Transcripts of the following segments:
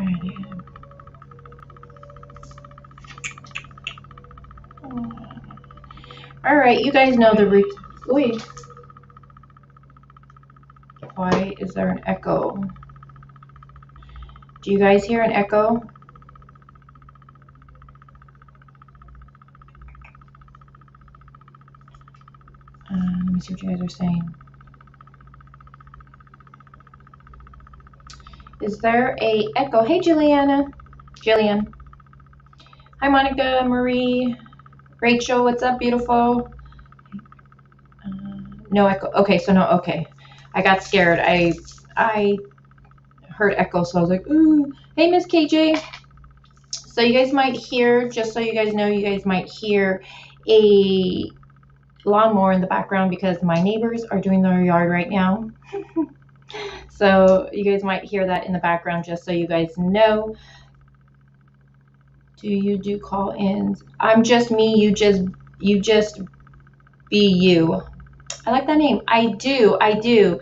Alrighty. All right, you guys know the root. Wait. Why is there an echo? Do you guys hear an echo? Let me see what you guys are saying. Is there a echo? Hey, Jillian. Hi, Monica, Marie, Rachel. What's up, beautiful? No echo. Okay, so no. Okay, I got scared. I heard echo, so I was like, ooh. Hey, Miss KJ. So you guys might hear, just so you guys know, you guys might hear a lawnmower in the background because my neighbors are doing their yard right now. So you guys might hear that in the background, just so you guys know. Do you do call-ins? I'm just me, you just be you. I like that name. I do.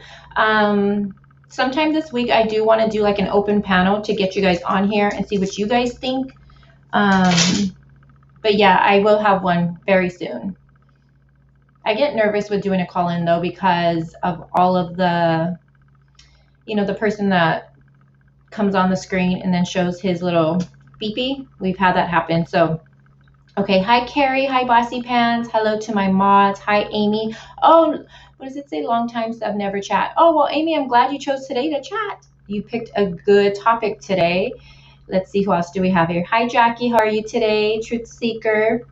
Sometime this week I do want to do like an open panel to get you guys on here and see what you guys think. But yeah, I will have one very soon. I get nervous with doing a call-in though because of all of the, you know, the person that comes on the screen and then shows his little beepy. We've had that happen. So, okay. Hi, Carrie. Hi, Bossy Pants. Hello to my mods. Hi, Amy. Oh, what does it say? Long time sub, never chat. Oh, well, Amy, I'm glad you chose today to chat. You picked a good topic today. Let's see, who else do we have here? Hi, Jackie. How are you today? Truth Seeker.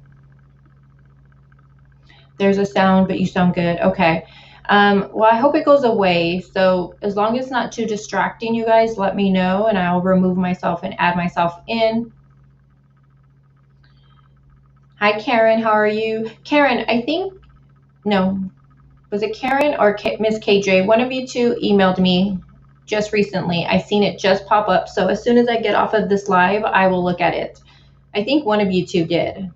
There's a sound, but you sound good. Okay. Well, I hope it goes away. So as long as it's not too distracting, you guys, let me know, and I'll remove myself and add myself in. Hi, Karen. How are you? Karen, I think, no, was it Karen or Miss KJ? One of you two emailed me just recently. I seen it just pop up. So as soon as I get off of this live, I will look at it. I think one of you two did.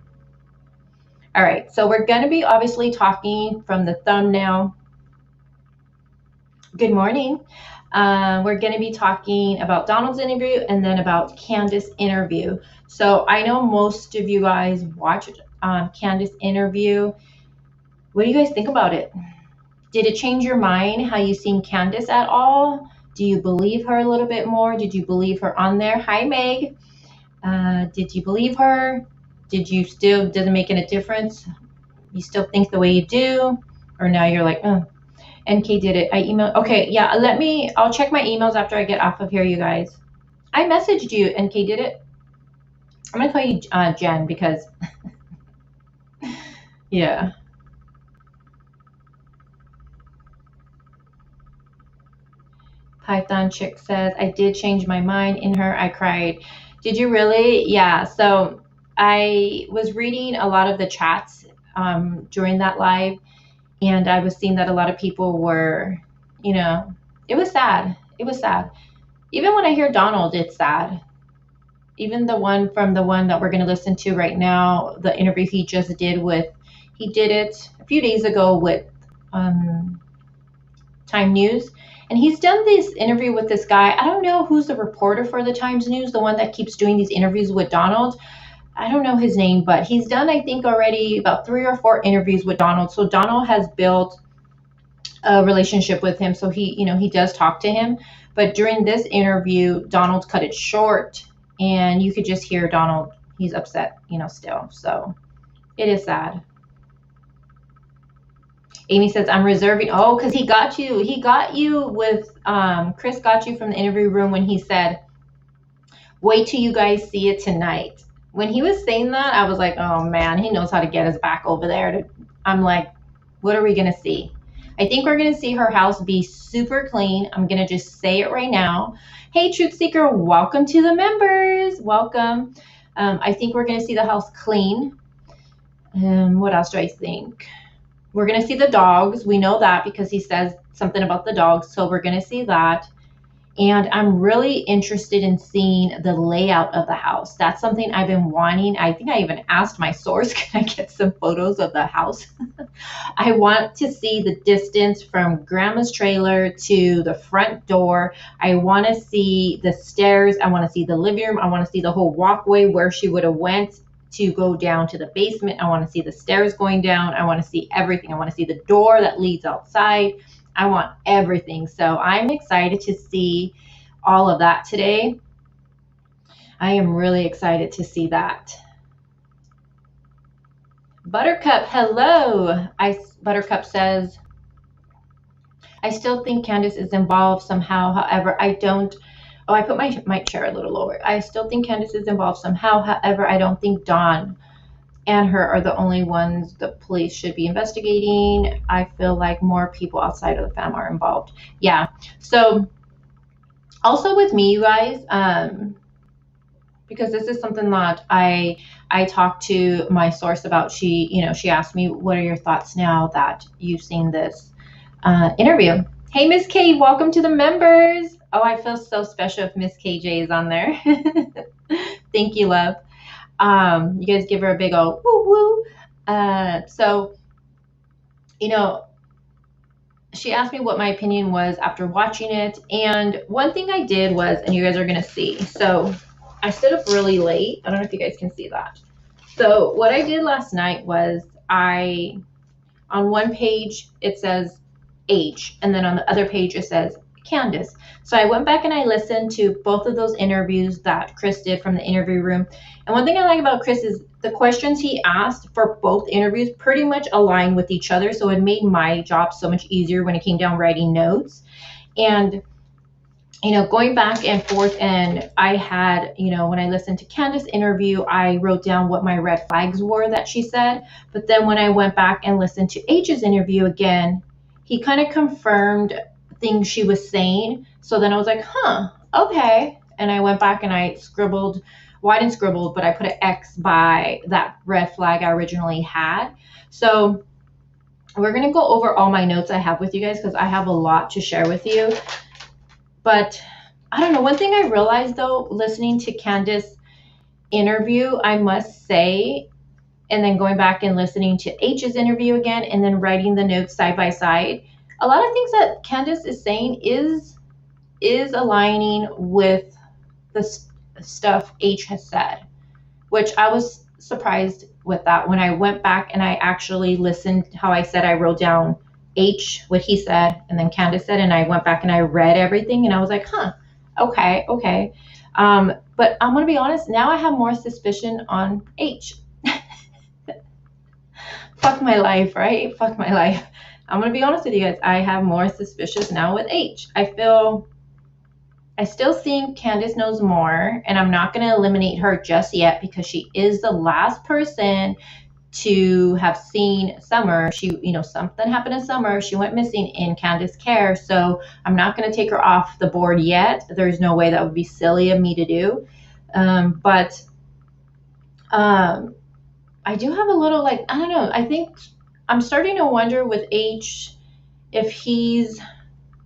All right. So we're going to be obviously talking from the thumbnail. Good morning. We're going to be talking about Donald's interview and then about Candus' interview. So I know most of you guys watched Candus' interview. What do you guys think about it? Did it change your mind how you seen Candus at all? Do you believe her a little bit more? Did you believe her on there? Hi, Meg. Did you believe her? Did you still, doesn't make any difference? You still think the way you do? Or now you're like, oh. NK did it. I emailed. Okay, yeah, I'll check my emails after I get off of here, you guys. I messaged you. NK did it. I'm going to call you Jen because, yeah. Python Chick says, I did change my mind in her. I cried. Did you really? Yeah. So I was reading a lot of the chats during that live. And I was seeing that a lot of people were, you know, it was sad. It was sad. Even when I hear Donald, it's sad. Even the one that we're going to listen to right now, the interview he just did he did it a few days ago with Time News. And he's done this interview with this guy. I don't know who's the reporter for the Times News, the one that keeps doing these interviews with Donald. I don't know his name, but he's done, I think, already about 3 or 4 interviews with Donald. So Donald has built a relationship with him. So he does talk to him. But during this interview, Donald cut it short, and you could just hear Donald. He's upset, still. So it is sad. Amy says, I'm reserving. Oh, because he got you. He got you with, Chris got you from the interview room when he said, wait till you guys see it tonight. When he was saying that, I was like, oh man, he knows how to get us back over there. I'm like, what are we going to see? I think we're going to see her house be super clean. I'm going to just say it right now. Hey, Truth Seeker, welcome to the members. Welcome. I think we're going to see the house clean. What else do I think? We're going to see the dogs. We know that because he says something about the dogs. So we're going to see that. And I'm really interested in seeing the layout of the house. That's something I've been wanting. I think I even asked my source, can I get some photos of the house? I want to see the distance from grandma's trailer to the front door. I want to see the stairs. I want to see the living room. I want to see the whole walkway where she would have went to go down to the basement. I want to see the stairs going down. I want to see everything. I want to see the door that leads outside. I want everything. So I'm excited to see all of that today. I am really excited to see that. Buttercup, hello. Buttercup says, I still think Candus is involved somehow. However, I don't. Oh, I put my chair a little lower. I still think Candus is involved somehow. However, I don't think Dawn and her are the only ones the police should be investigating. I feel like more people outside of the fam are involved. Yeah. So also with me, you guys, because this is something that I talked to my source about. She asked me, what are your thoughts now that you've seen this interview? Hey, Miss K, welcome to the members. Oh, I feel so special if Miss KJ is on there. Thank you, love. You guys give her a big old woo woo. So, she asked me what my opinion was after watching it. And one thing I did was, and you guys are going to see. So I stood up really late. I don't know if you guys can see that. So what I did last night was on one page, it says H. And then on the other page, it says Candus. So I went back and I listened to both of those interviews that Chris did from the interview room. And one thing I like about Chris is the questions he asked for both interviews pretty much align with each other. So it made my job so much easier when it came down writing notes. And, going back and forth, and I had, when I listened to Candus' interview, I wrote down what my red flags were that she said. But then when I went back and listened to H's interview again, he kind of confirmed things she was saying. So then I was like, okay. And I went back and I scribbled, well, I didn't scribble, but I put an X by that red flag I originally had. So we're going to go over all my notes I have with you guys because I have a lot to share with you. But I don't know. One thing I realized, though, listening to Candus' interview, I must say, and then going back and listening to H's interview again, and then writing the notes side by side, a lot of things that Candus is saying is aligning with the stuff H has said, which I was surprised with that. When I went back and I actually listened how I said, I wrote down H, what he said, and then Candus said, and I went back and I read everything, and I was like, okay. But I'm going to be honest, now I have more suspicion on H. Fuck my life, right? Fuck my life. I'm going to be honest with you guys. I have more suspicious now with H. I still think Candus knows more, and I'm not going to eliminate her just yet because she is the last person to have seen Summer. She, something happened in Summer. She went missing in Candus' care. So I'm not going to take her off the board yet. There's no way that would be silly of me to do. But I do have a little, I don't know. I think I'm starting to wonder with H if he's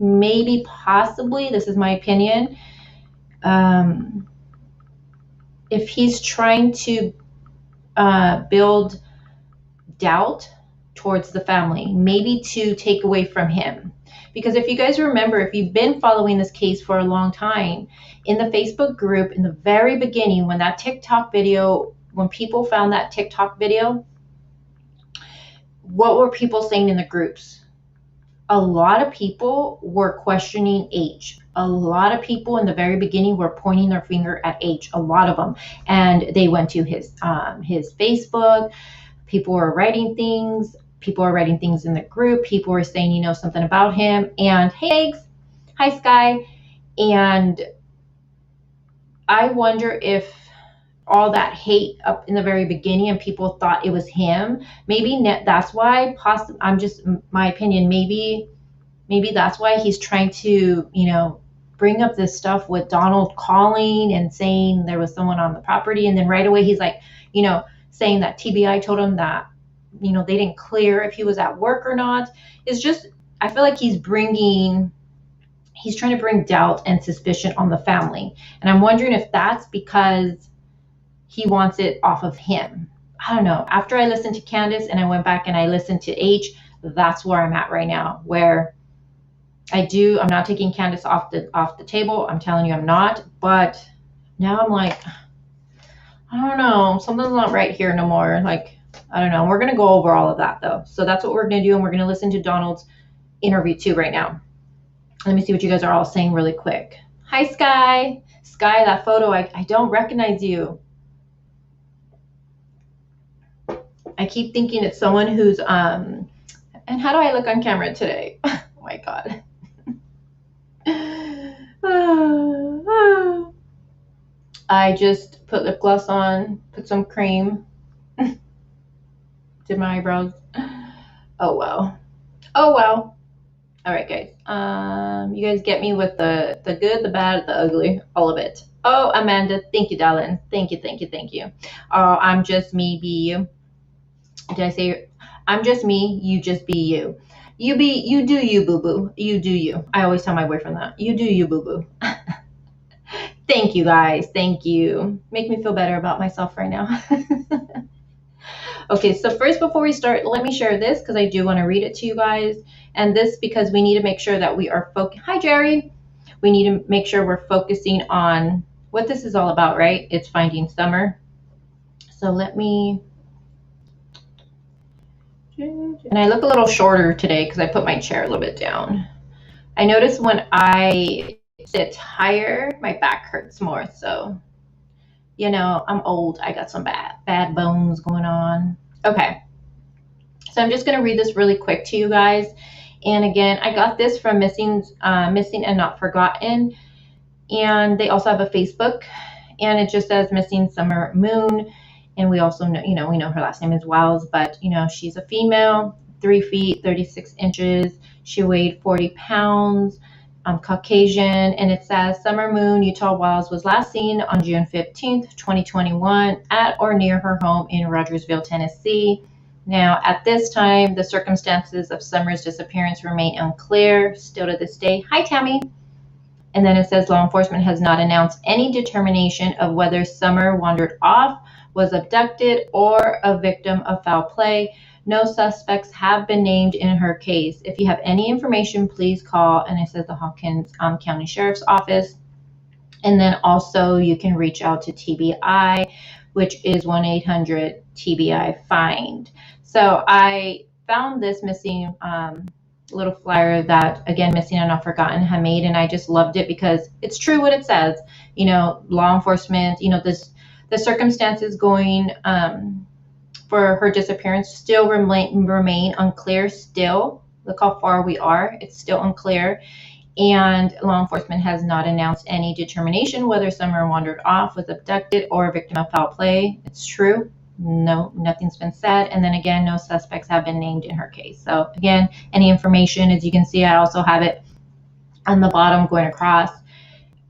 maybe possibly, this is my opinion, if he's trying to build doubt towards the family, maybe to take away from him. Because if you guys remember, if you've been following this case for a long time, in the Facebook group, in the very beginning, when that TikTok video, when people found that TikTok video, what were people saying in the groups? A lot of people were questioning H. A lot of people in the very beginning were pointing their finger at H, a lot of them. And they went to his Facebook. People were writing things. People were writing things in the group. People were saying, something about him. And hey, Eggs. Hi, Sky. And I wonder if all that hate up in the very beginning and people thought it was him, maybe that's why, I'm just, my opinion, maybe that's why he's trying to, bring up this stuff with Donald calling and saying there was someone on the property. And then right away he's like, saying that TBI told him that, they didn't clear if he was at work or not. It's just, I feel like he's bringing he's trying to bring doubt and suspicion on the family. And I'm wondering if that's because he wants it off of him. I don't know. After I listened to Candus and I went back and I listened to H, that's where I'm at right now, where I'm not taking Candus off the table. I'm telling you I'm not. But now I'm like, I don't know. Something's not right here no more. Like, I don't know. We're going to go over all of that though. So that's what we're going to do. And we're going to listen to Donald's interview too right now. Let me see what you guys are all saying really quick. Hi, Sky. Sky, that photo, I don't recognize you. I keep thinking it's someone who's, and how do I look on camera today? Oh my God. I just put lip gloss on, put some cream, did my eyebrows. Oh, wow. Oh, wow. All right, guys. You guys get me with the good, the bad, the ugly, all of it. Oh, Amanda, thank you, darling. Thank you, thank you, thank you. I'm just me, be you. Did I say I'm just me, you just be you. You do you, boo-boo. You do you. I always tell my boyfriend that. You do you, boo-boo. Thank you, guys. Thank you. Make me feel better about myself right now. Okay, so first, before we start, let me share this because I do want to read it to you guys. And this because we need to make sure that we are focused. Hi, Jerry. We need to make sure we're focusing on what this is all about, right? It's finding Summer. So let me... And I look a little shorter today because I put my chair a little bit down. I notice when I sit higher, my back hurts more. So, you know, I'm old. I got some bad bones going on. Okay. So I'm just going to read this really quick to you guys. And again, I got this from Missing and Not Forgotten. And they also have a Facebook. And it just says Missing Summer Moon. And we also know, you know, we know her last name is Wells, but, you know, she's a female, 3 feet, 36 inches. She weighed 40 pounds, Caucasian. And it says Summer Moon Utah Wells was last seen on June 15th, 2021 at or near her home in Rogersville, Tennessee. Now, at this time, the circumstances of Summer's disappearance remain unclear still to this day. Hi, Tammy. And then it says law enforcement has not announced any determination of whether Summer wandered off, was abducted, or a victim of foul play. No suspects have been named in her case. If you have any information, please call. And it says the Hawkins County Sheriff's Office. And then also you can reach out to TBI, which is 1-800-TBI-FIND. So I found this missing little flyer that, again, Missing and Not Forgotten had made, and I just loved it because it's true what it says. You know, law enforcement, you know, the circumstances going for her disappearance still remain unclear still. Look how far we are. It's still unclear. And law enforcement has not announced any determination whether Summer wandered off, was abducted, or a victim of foul play. It's true. No, nothing's been said. And then again, no suspects have been named in her case. So again, any information, as you can see, I also have it on the bottom going across.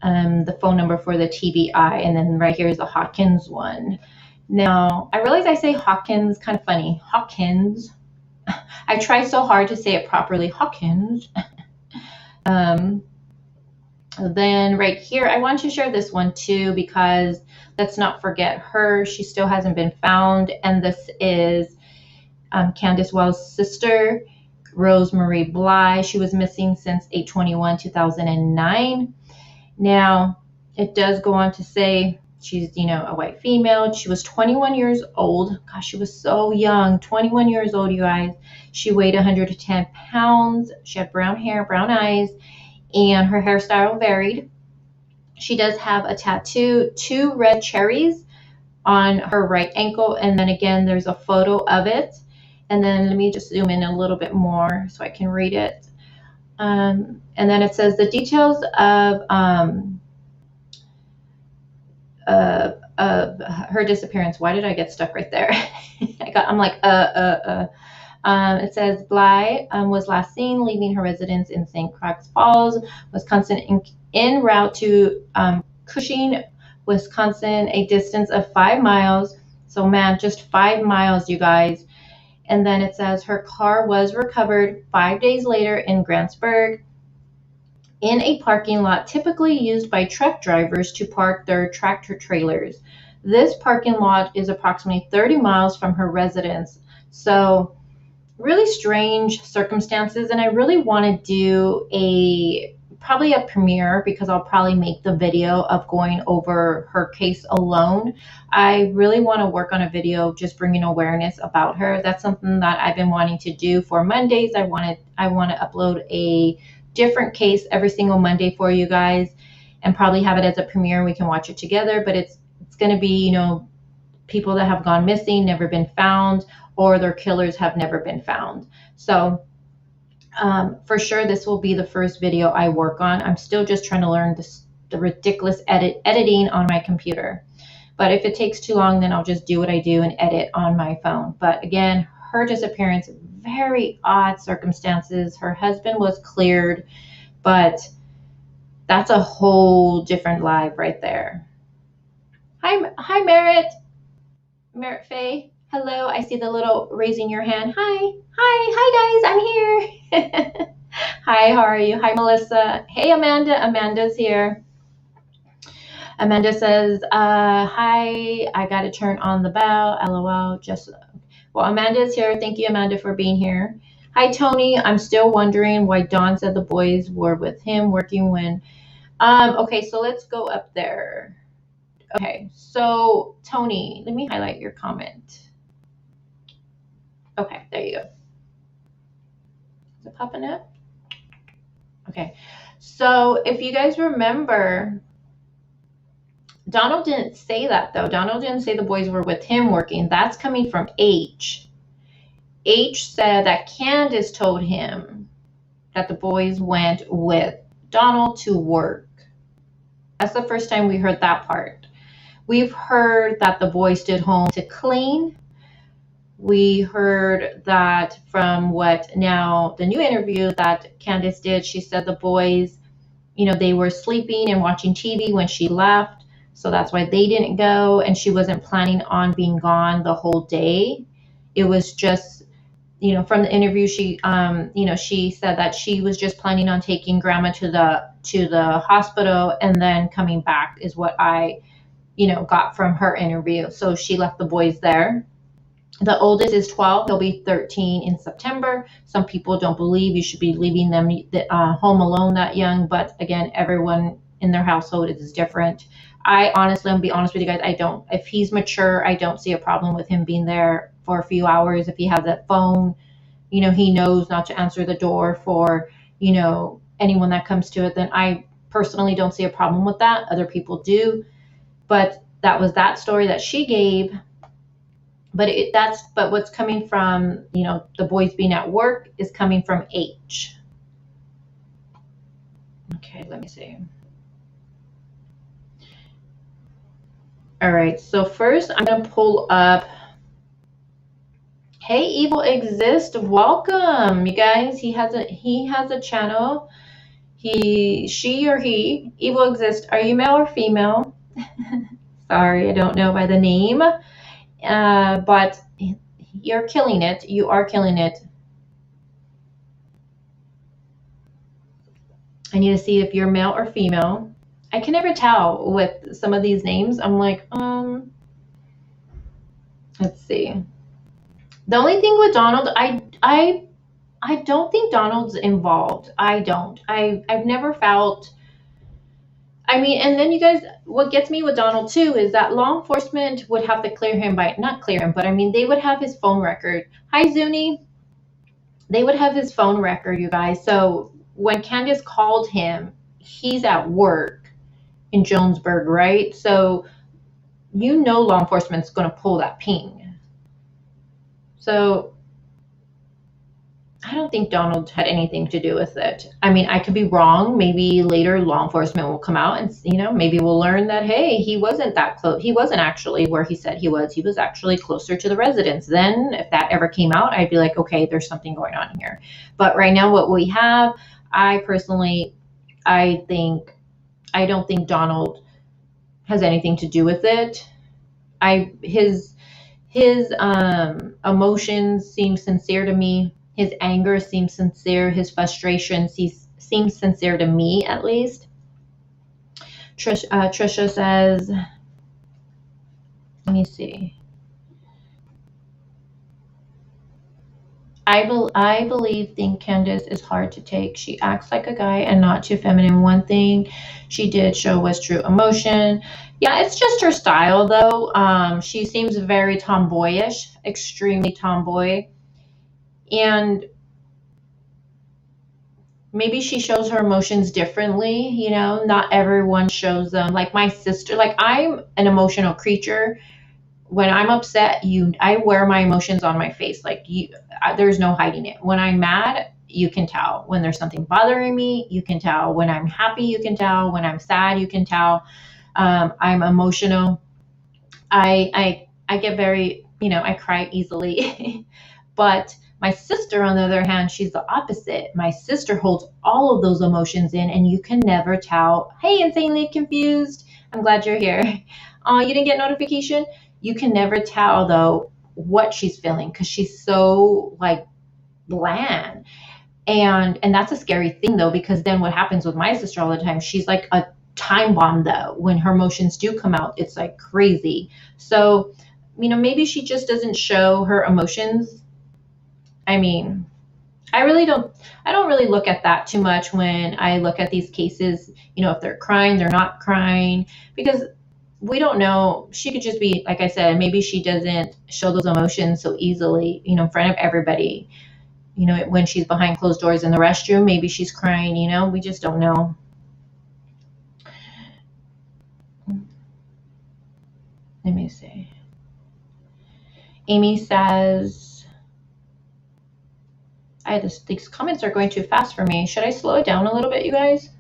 The phone number for the TBI, and then right here is the Hawkins one. Now, I realize I say Hawkins kind of funny. Hawkins. I try so hard to say it properly. Hawkins. Then right here, I want to share this one too, because let's not forget her. She still hasn't been found. And this is Candus Wells' sister, Rosemarie Wells. She was missing since 8/21/2009. Now, it does go on to say she's, you know, a white female. She was 21 years old. Gosh, she was so young. 21 years old, you guys. She weighed 110 pounds. She had brown hair, brown eyes, and her hairstyle varied. She does have a tattoo, 2 red cherries on her right ankle. And then again, there's a photo of it. And then let me just zoom in a little bit more so I can read it. And then it says the details of her disappearance. Why did I get stuck right there? I'm like, It says Bly was last seen leaving her residence in St. Croix Falls, Wisconsin, en route to Cushing, Wisconsin, a distance of 5 miles. So, man, just 5 miles, you guys. And then it says her car was recovered 5 days later in Grantsburg. in a parking lot typically used by truck drivers to park their tractor trailers. This parking lot is approximately 30 miles from her residence. So really strange circumstances, and I really want to do probably a premiere, because I'll probably make the video of going over her case alone. I really want to work on a video just bringing awareness about her. That's something that I've been wanting to do for Mondays. I want to upload a different case every single Monday for you guys, and probably have it as a premiere. We can watch it together, but it's going to be, people that have gone missing, never been found, or their killers have never been found. So for sure, this will be the first video I work on. I'm still just trying to learn the ridiculous editing on my computer. But if it takes too long, then I'll just do what I do and edit on my phone. But again, her disappearance, very odd circumstances. Her husband was cleared, but that's a whole different live right there. Hi, Merritt. Merritt Faye. Hello, I see the little raising your hand. Hi guys, I'm here. Hi, how are you? Hi, Melissa. Hey, Amanda. Amanda's here. Amanda says, hi, I got to turn on the bell. LOL. Well, Amanda's here. Thank you, Amanda, for being here. Hi, Tony. I'm still wondering why Dawn said the boys were with him working when. Okay, so let's go up there. Okay, so Tony, let me highlight your comment. Okay, there you go. Is it popping up? Okay, so if you guys remember, Donald didn't say that though. Donald didn't say the boys were with him working. That's coming from H. H said that Candus told him that the boys went with Donald to work. That's the first time we heard that part. We've heard that the boys stayed home to clean. We heard that from what now the new interview that Candus did, she said the boys, they were sleeping and watching TV when she left. So that's why they didn't go. And she wasn't planning on being gone the whole day. It was just, from the interview, she said that she was just planning on taking grandma to the hospital and then coming back is what I, got from her interview. So she left the boys there. The oldest is 12. He'll be 13 in September. Some people don't believe you should be leaving them home alone that young. But again, everyone in their household is different. I honestly, I'm gonna be honest with you guys, if he's mature, I don't see a problem with him being there for a few hours. If he has a phone, he knows not to answer the door for, anyone that comes to it, then I personally don't see a problem with that. Other people do. But that was that story that she gave. But what's coming from, the boys being at work is coming from H. Okay, let me see. All right, so first I'm going to pull up. Hey, Evil Exist, welcome, you guys. He has a channel. He, Evil Exist. Are you male or female? Sorry, I don't know by the name. But you're killing it. You are killing it. I need to see if you're male or female. I can never tell with some of these names. I'm like, let's see. The only thing with Donald, I don't think Donald's involved. I don't. I've never felt. I mean, and then you guys, what gets me with Donald too is that law enforcement would have to clear him not clear him, but I mean, they would have his phone record. Hi, Zuni. They would have his phone record, you guys. So when Candus called him, he's at work in Jonesburg, right? So law enforcement's going to pull that ping. So I don't think Donald had anything to do with it. I mean, I could be wrong. Maybe later law enforcement will come out and, maybe we'll learn that, hey, he wasn't that close. He wasn't actually where he said he was. He was actually closer to the residence. Then if that ever came out, I'd be like, okay, there's something going on here. But right now what we have, I personally, I don't think Donald has anything to do with it. His emotions seem sincere to me. His anger seems sincere. His frustration seems sincere to me, at least. Trisha says, let me see. I think Candus is hard to take. She acts like a guy and not too feminine. One thing she did show was true emotion. Yeah, it's just her style, though. She seems very tomboyish, extremely tomboy. And maybe she shows her emotions differently, you know, not everyone shows them. Like my sister, like I'm an emotional creature. When I'm upset, I wear my emotions on my face. Like there's no hiding it. When I'm mad, you can tell. When there's something bothering me, you can tell. When I'm happy, you can tell. When I'm sad, you can tell. I'm emotional. I get very, I cry easily. But my sister, on the other hand, she's the opposite. My sister holds all of those emotions in, and you can never tell. Hey, Insanely Confused. I'm glad you're here. You didn't get notification? You can never tell, though, what she's feeling because she's so, like, bland. And that's a scary thing, though, because then what happens with my sister all the time, she's like a time bomb, though. When her emotions do come out, it's like crazy. So, maybe she just doesn't show her emotions. I mean, I don't really look at that too much when I look at these cases, if they're crying, they're not crying, because we don't know. She could just be, like I said, maybe she doesn't show those emotions so easily, in front of everybody. When she's behind closed doors in the restroom, maybe she's crying, we just don't know. Let me see. Amy says, these comments are going too fast for me. Should I slow it down a little bit, you guys?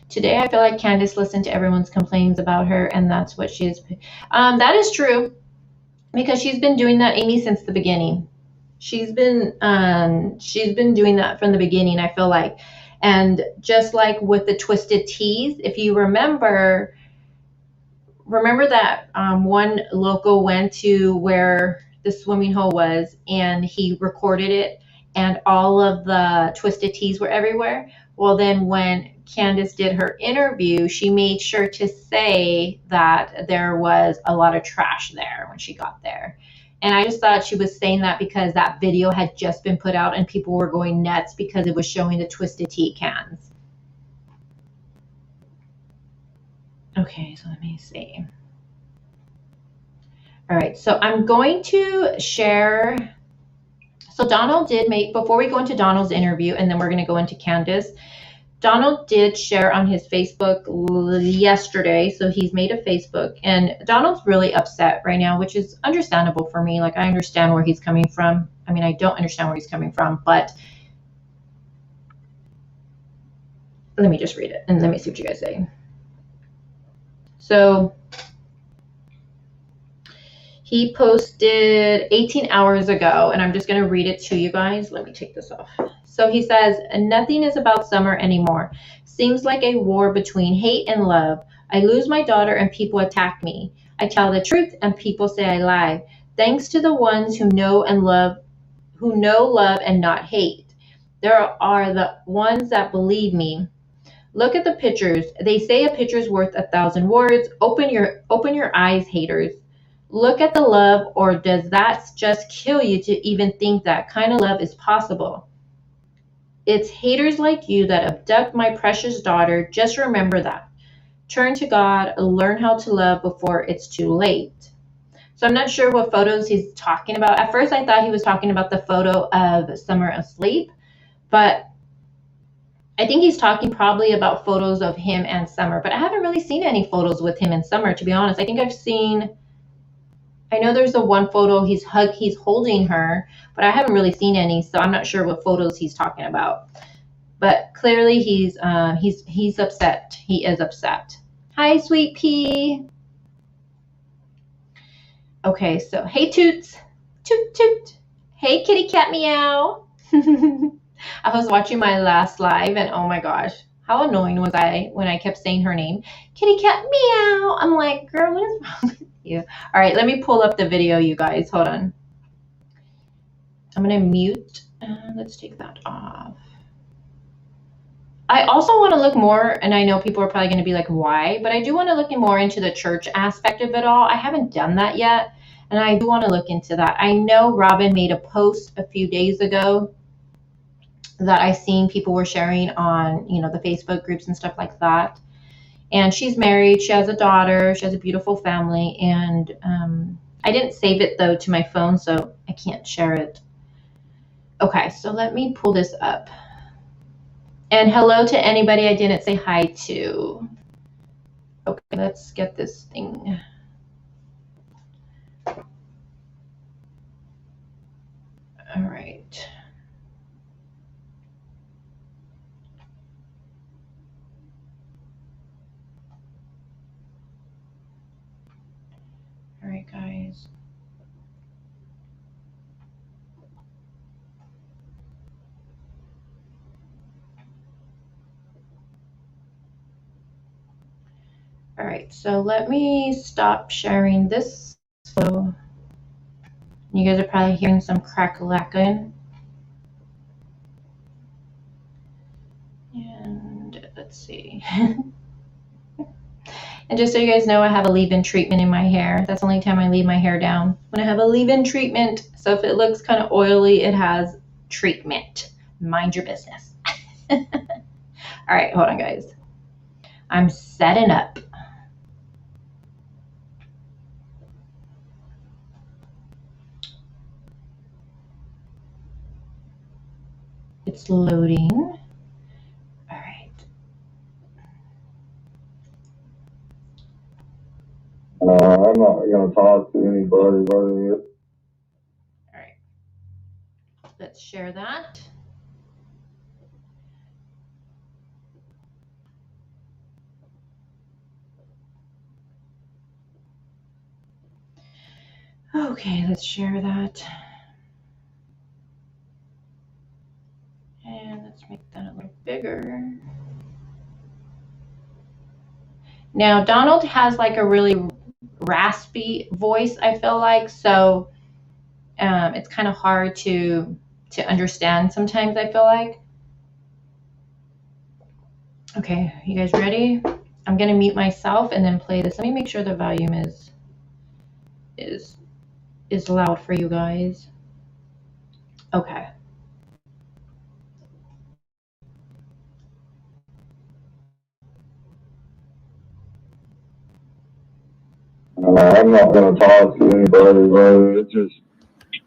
Today, I feel like Candus listened to everyone's complaints about her, and that's what she is. That is true, because she's been doing that, Amy, since the beginning. She's been doing that from the beginning, I feel like. And just like with the twisted teas, if you remember that one local went to where the swimming hole was, and he recorded it, and all of the twisted teas were everywhere. Well, then when Candus did her interview, she made sure to say that there was a lot of trash there when she got there. And I just thought she was saying that because that video had just been put out and people were going nuts because it was showing the twisted tea cans. Okay, so let me see. All right, so I'm going to share. So Donald did make, before we go into Donald's interview, and then we're going to go into Candus, Donald did share on his Facebook yesterday. So he's made a Facebook, and Donald's really upset right now, which is understandable for me. Like, I understand where he's coming from. I mean, I don't understand where he's coming from, but let me just read it and let me see what you guys say. So he posted 18 hours ago, and I'm just going to read it to you guys. Let me take this off. So he says, nothing is about summer anymore. Seems like a war between hate and love. I lose my daughter and people attack me. I tell the truth and people say I lie. Thanks to the ones who know love and not hate. There are the ones that believe me. Look at the pictures. They say a picture's worth 1,000 words. Open your eyes, haters. Look at the love, or does that just kill you to even think that kind of love is possible? It's haters like you that abduct my precious daughter. Just remember that. Turn to God, learn how to love before it's too late. So I'm not sure what photos he's talking about. At first I thought he was talking about the photo of Summer asleep, but I think he's talking probably about photos of him and Summer, but I haven't really seen any photos with him and Summer, to be honest. I know there's the one photo he's holding her, but I haven't really seen any, so I'm not sure what photos he's talking about. But clearly he's upset. He is upset. Hi, sweet pea. Okay, so hey Toots. Toot toot. Hey kitty cat meow. I was watching my last live, and oh my gosh, how annoying was I when I kept saying her name. Kitty cat meow. I'm like, girl, what is wrong with you? All right, let me pull up the video, you guys. Hold on. I'm going to mute Let's take that off. I also want to look more, and I know people are probably going to be like, why? But I do want to look more into the church aspect of it all. I haven't done that yet, and I do want to look into that. I know Robin made a post a few days ago that I seen people were sharing on, the Facebook groups and stuff like that. And she's married. She has a daughter. She has a beautiful family. And I didn't save it, though, to my phone, so I can't share it. Okay, so let me pull this up. And hello to anybody I didn't say hi to. Okay, let's get this thing. All right. All right, guys. All right, so let me stop sharing this photo. You guys are probably hearing some crack-a-lackin'. And let's see. And just so you guys know, I have a leave-in treatment in my hair. That's the only time I leave my hair down, when I have a leave-in treatment. So if it looks kind of oily, it has treatment. Mind your business. All right, hold on, guys. I'm setting up. It's loading. All right. I'm not going to talk to anybody about it. All right. Let's share that. Okay, let's share that. And let's make that a little bigger. Now, Donald has like a really raspy voice, I feel like, so it's kind of hard to understand sometimes, I feel like. Okay, you guys ready? I'm gonna mute myself and then play this. Let me make sure the volume is loud for you guys. Okay. I'm not going to talk to anybody about it. It's just,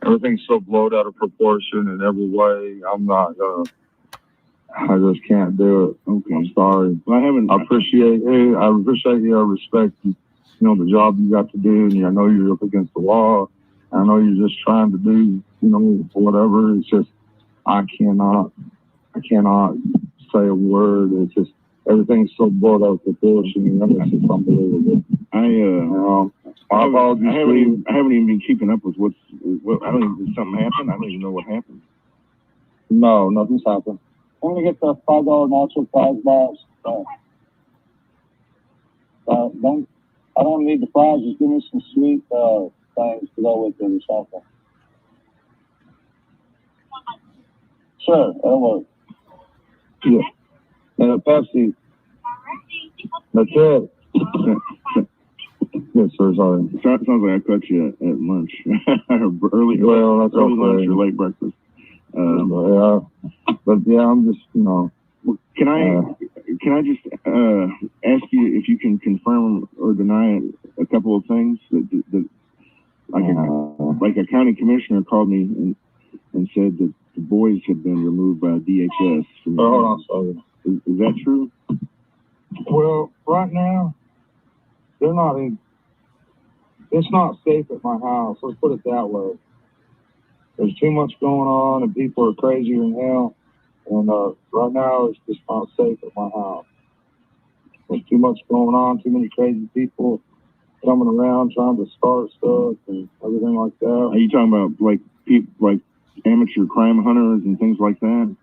everything's so blown out of proportion in every way. I just can't do it. Okay. I'm sorry. I appreciate it. I appreciate you. I respect you. The job you got to do. And I know you're up against the law. I know you're just trying to do, whatever. It's just, I cannot say a word. It's just, everything's so blown out of proportion. It's just unbelievable. I haven't even been keeping up with what I don't even, did something happen? I don't even know what happened. No, nothing's happened. I'm gonna get the $5 nacho fries box. I don't need the fries. Just give me some sweet things to go with it or something. Sure, that'll work. Yeah. And a Pepsi. That's it. Yes, sir. Sorry. Sounds like I caught you at lunch. Early lunch or late breakfast. Yeah. But yeah, I'm just, Can I just ask you if you can confirm or deny a couple of things that like a county commissioner called me and said that the boys had been removed by DHS. Hold on, sorry. Is that true? Well, right now they're not in. It's not safe at my house. Let's put it that way. There's too much going on, and people are crazier than hell. And right now, it's just not safe at my house. There's too much going on, too many crazy people coming around trying to start stuff and everything like that. Are you talking about like people, like amateur crime hunters and things like that?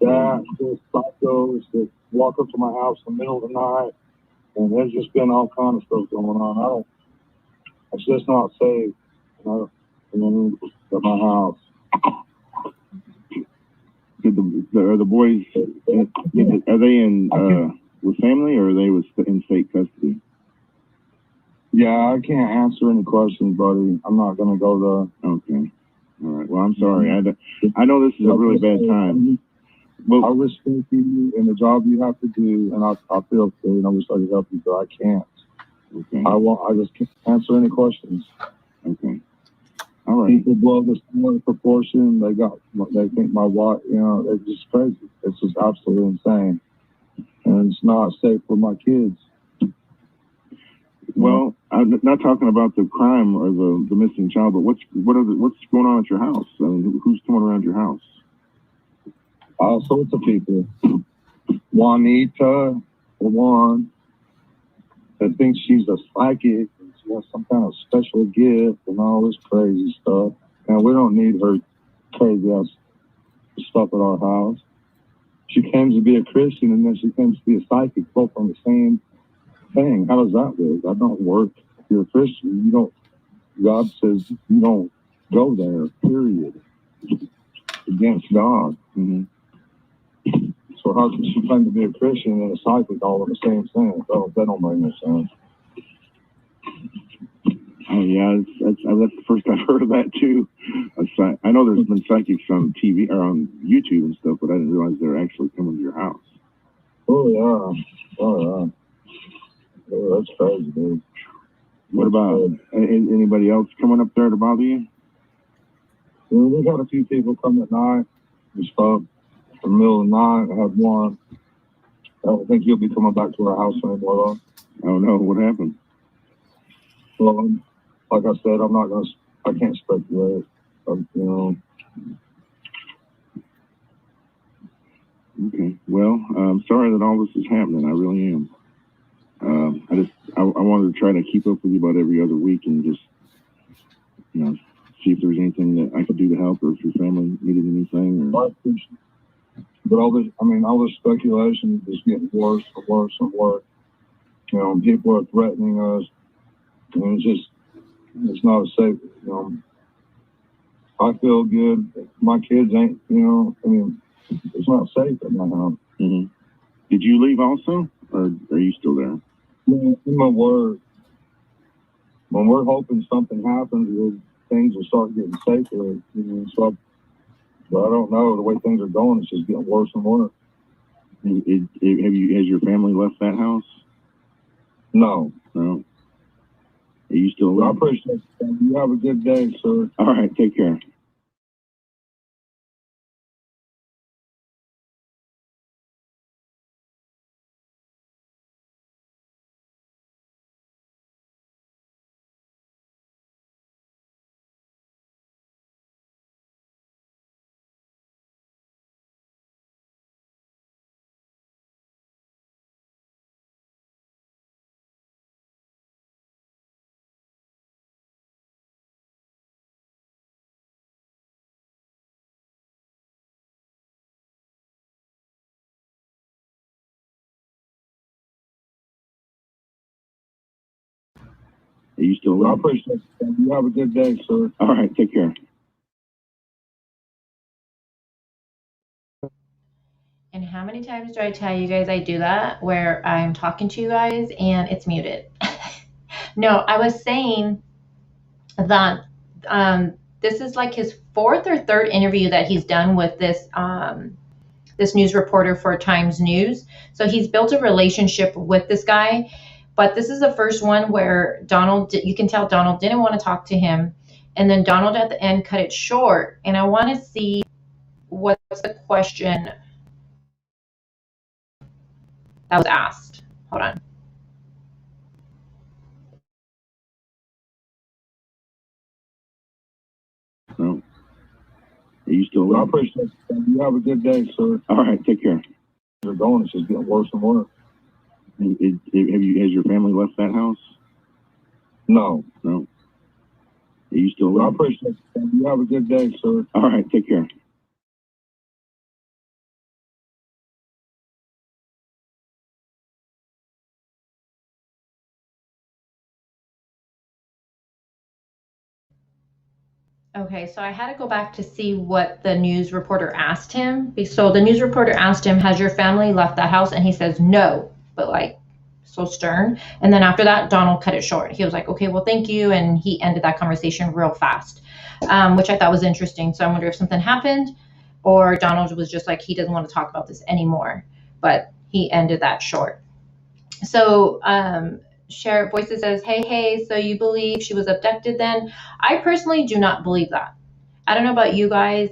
Yeah, just psychos that walk up to my house in the middle of the night, and there's just been all kind of stuff going on. It's just not safe, at my house. Did are the boys, are they in, with family, or are they in state custody? Yeah, I can't answer any questions, buddy. I'm not going to go there. Okay. All right. Well, I'm sorry. I know this is a really bad time. Well, I respect you and the job you have to do, and I feel good, and I wish I could help you, but I can't. Okay. I just can't answer any questions. Okay. All right. People blow this in proportion. They think my wife, it's just crazy. It's just absolutely insane, and it's not safe for my kids. Well, I'm not talking about the crime or the missing child, but what's going on at your house? I mean, who's coming around your house? All sorts of people. Juanita, for one, that thinks she's a psychic and she has some kind of special gift and all this crazy stuff. And we don't need her crazy ass stuff at our house. She claims to be a Christian and then she claims to be a psychic, both on the same thing. How does that work? That don't work. If you're a Christian, you don't. God says you don't go there. Period. Against God. Mm-hmm. So how can she claim to be a Christian and a psychic all in the same thing? That don't make no sense. Oh yeah, that's the first I've heard of that too. I know there's been psychics on TV or on YouTube and stuff, but I didn't realize they're actually coming to your house. Oh yeah. Yeah, that's crazy, dude. What about anybody else coming up there to bother you? Yeah, we got a few people come at night and stuff. In the middle of the night, I had one. I don't think he'll be coming back to our house anymore, though. Oh no, what happened? Well, like I said, I can't speculate. Okay. Well, I'm sorry that all this is happening. I really am. I wanted to try to keep up with you about every other week and just, see if there's anything that I could do to help, or if your family needed anything. Or... But all this speculation is getting worse and worse and worse. People are threatening us. It's not safe. I feel good. My kids ain't, it's not safe at my house. Mm-hmm. Did you leave also, or are you still there? Yeah, in my word. When we're hoping something happens, things will start getting safer. But I don't know. The way things are going, it's just getting worse and worse. Has your family left that house? No. No. Are you still there? I appreciate it. You have a good day, sir. All right. Take care. Are you still there? I appreciate it. You have a good day, sir. All right. Take care. And how many times do I tell you guys I do that where I'm talking to you guys and it's muted? No, I was saying that this is like his fourth or third interview that he's done with this news reporter for Times News. So he's built a relationship with this guy, but this is the first one where you can tell Donald didn't want to talk to him, and then Donald at the end cut it short. And I want to see what's the question that was asked. Hold on. No. Are you still there? I appreciate it. You have a good day, sir. All right. Take care. They're going. It's just getting worse and worse. Has your family left that house? No. No. Are you still there? I appreciate it. You have a good day, sir. All right. Take care. Okay, so I had to go back to see what the news reporter asked him. So the news reporter asked him, has your family left that house? And he says, no, but like so stern. And then after that, Donald cut it short. He was like, okay, well, thank you. And he ended that conversation real fast, which I thought was interesting. So I wonder if something happened or Donald was just like, he doesn't want to talk about this anymore. But he ended that short. So Sheriff Voices says, hey, so you believe she was abducted then? I personally do not believe that. I don't know about you guys.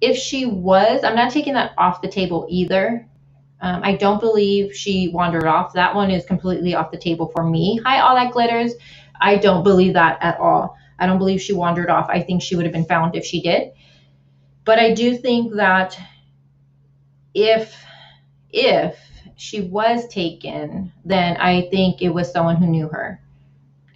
If she was, I'm not taking that off the table either. I don't believe she wandered off. That one is completely off the table for me. Hi, all that glitters. I don't believe that at all. I don't believe she wandered off. I think she would have been found if she did. But I do think that if she was taken, then I think it was someone who knew her.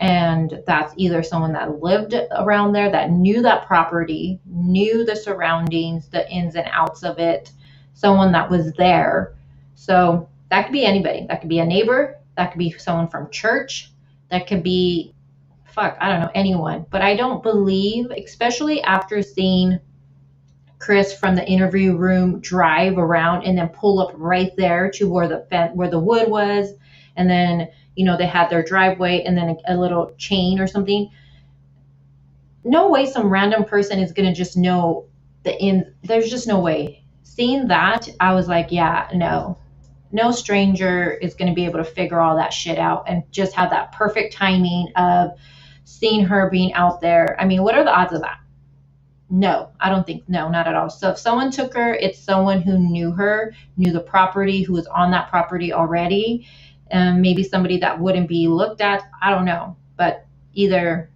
And that's either someone that lived around there, that knew that property, knew the surroundings, the ins and outs of it, someone that was there. So that could be anybody. That could be a neighbor. That could be someone from church. That could be, I don't know, anyone. But I don't believe, especially after seeing Chris from the interview room drive around and then pull up right there to where the wood was, and then they had their driveway and then a little chain or something. No way some random person is gonna just know the in. There's just no way. Seeing that, I was like, yeah, no stranger is gonna be able to figure all that shit out and just have that perfect timing of seeing her being out there. I mean, what are the odds of that? No, I don't think, no, not at all. So if someone took her, it's someone who knew her, knew the property, who was on that property already. Maybe somebody that wouldn't be looked at. I don't know. But either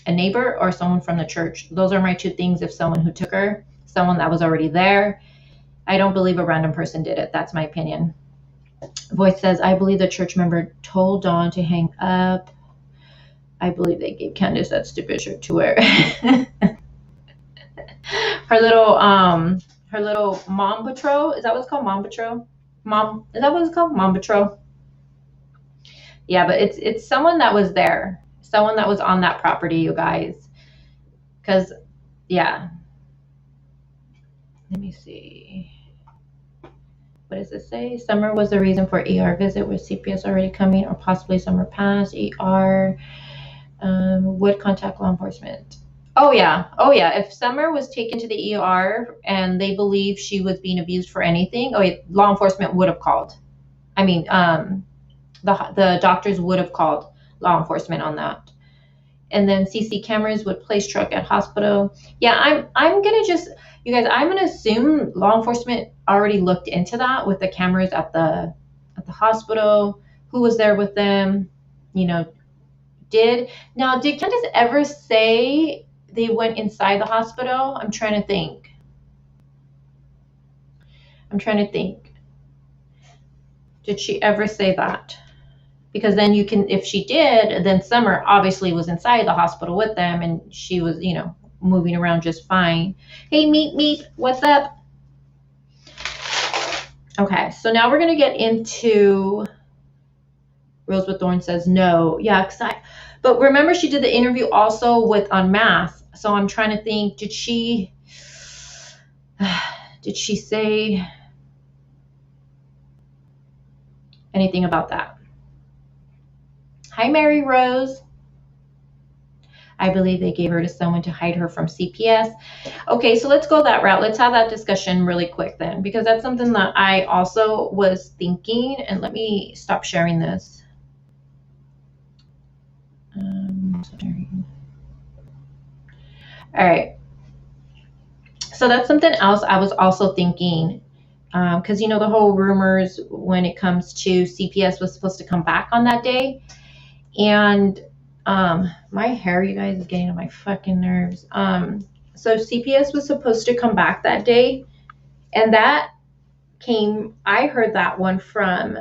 a neighbor or someone from the church. Those are my two things. If someone who took her, someone that was already there. I don't believe a random person did it. That's my opinion. Voice says, I believe the church member told Dawn to hang up. I believe they gave Candus that stupid shirt to wear. her little mom patrol. Is that what it's called? Mom patrol? Is that what it's called? Mom patrol. Yeah, but it's someone that was there. Someone that was on that property, you guys. Because, yeah. Let me see. What does it say? Summer was the reason for ER visit with CPS already coming or possibly summer past. ER would contact law enforcement. Oh yeah. If Summer was taken to the ER and they believe she was being abused for anything, law enforcement would have called. I mean, the doctors would have called law enforcement on that. And then CC cameras would place truck at hospital. Yeah, I'm gonna just, you guys, I'm gonna assume law enforcement already looked into that with the cameras at the hospital. Who was there with them? Did Candace ever say they went inside the hospital? I'm trying to think. Did she ever say that? Because then you can, if she did, then Summer obviously was inside the hospital with them and she was, moving around just fine. Hey, Meep, what's up? Okay, so now we're going to get into Rose with Thorns says no. Yeah, but remember she did the interview also with Unmasked. So I'm trying to think, did she say anything about that? Hi, Mary Rose. I believe they gave her to someone to hide her from CPS. Okay, so let's go that route. Let's have that discussion really quick then, because that's something that I also was thinking. And let me stop sharing this. All right. So that's something else I was also thinking, because the whole rumors when it comes to CPS was supposed to come back on that day, and my hair, you guys, is getting on my fucking nerves. So CPS was supposed to come back that day, and I heard that one from,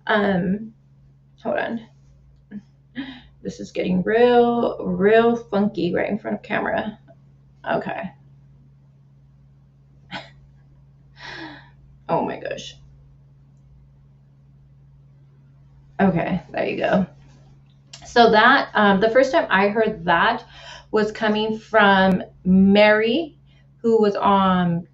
hold on. This is getting real funky right in front of camera. Okay. Oh my gosh. Okay, there you go. So that the first time I heard that was coming from Mary, who was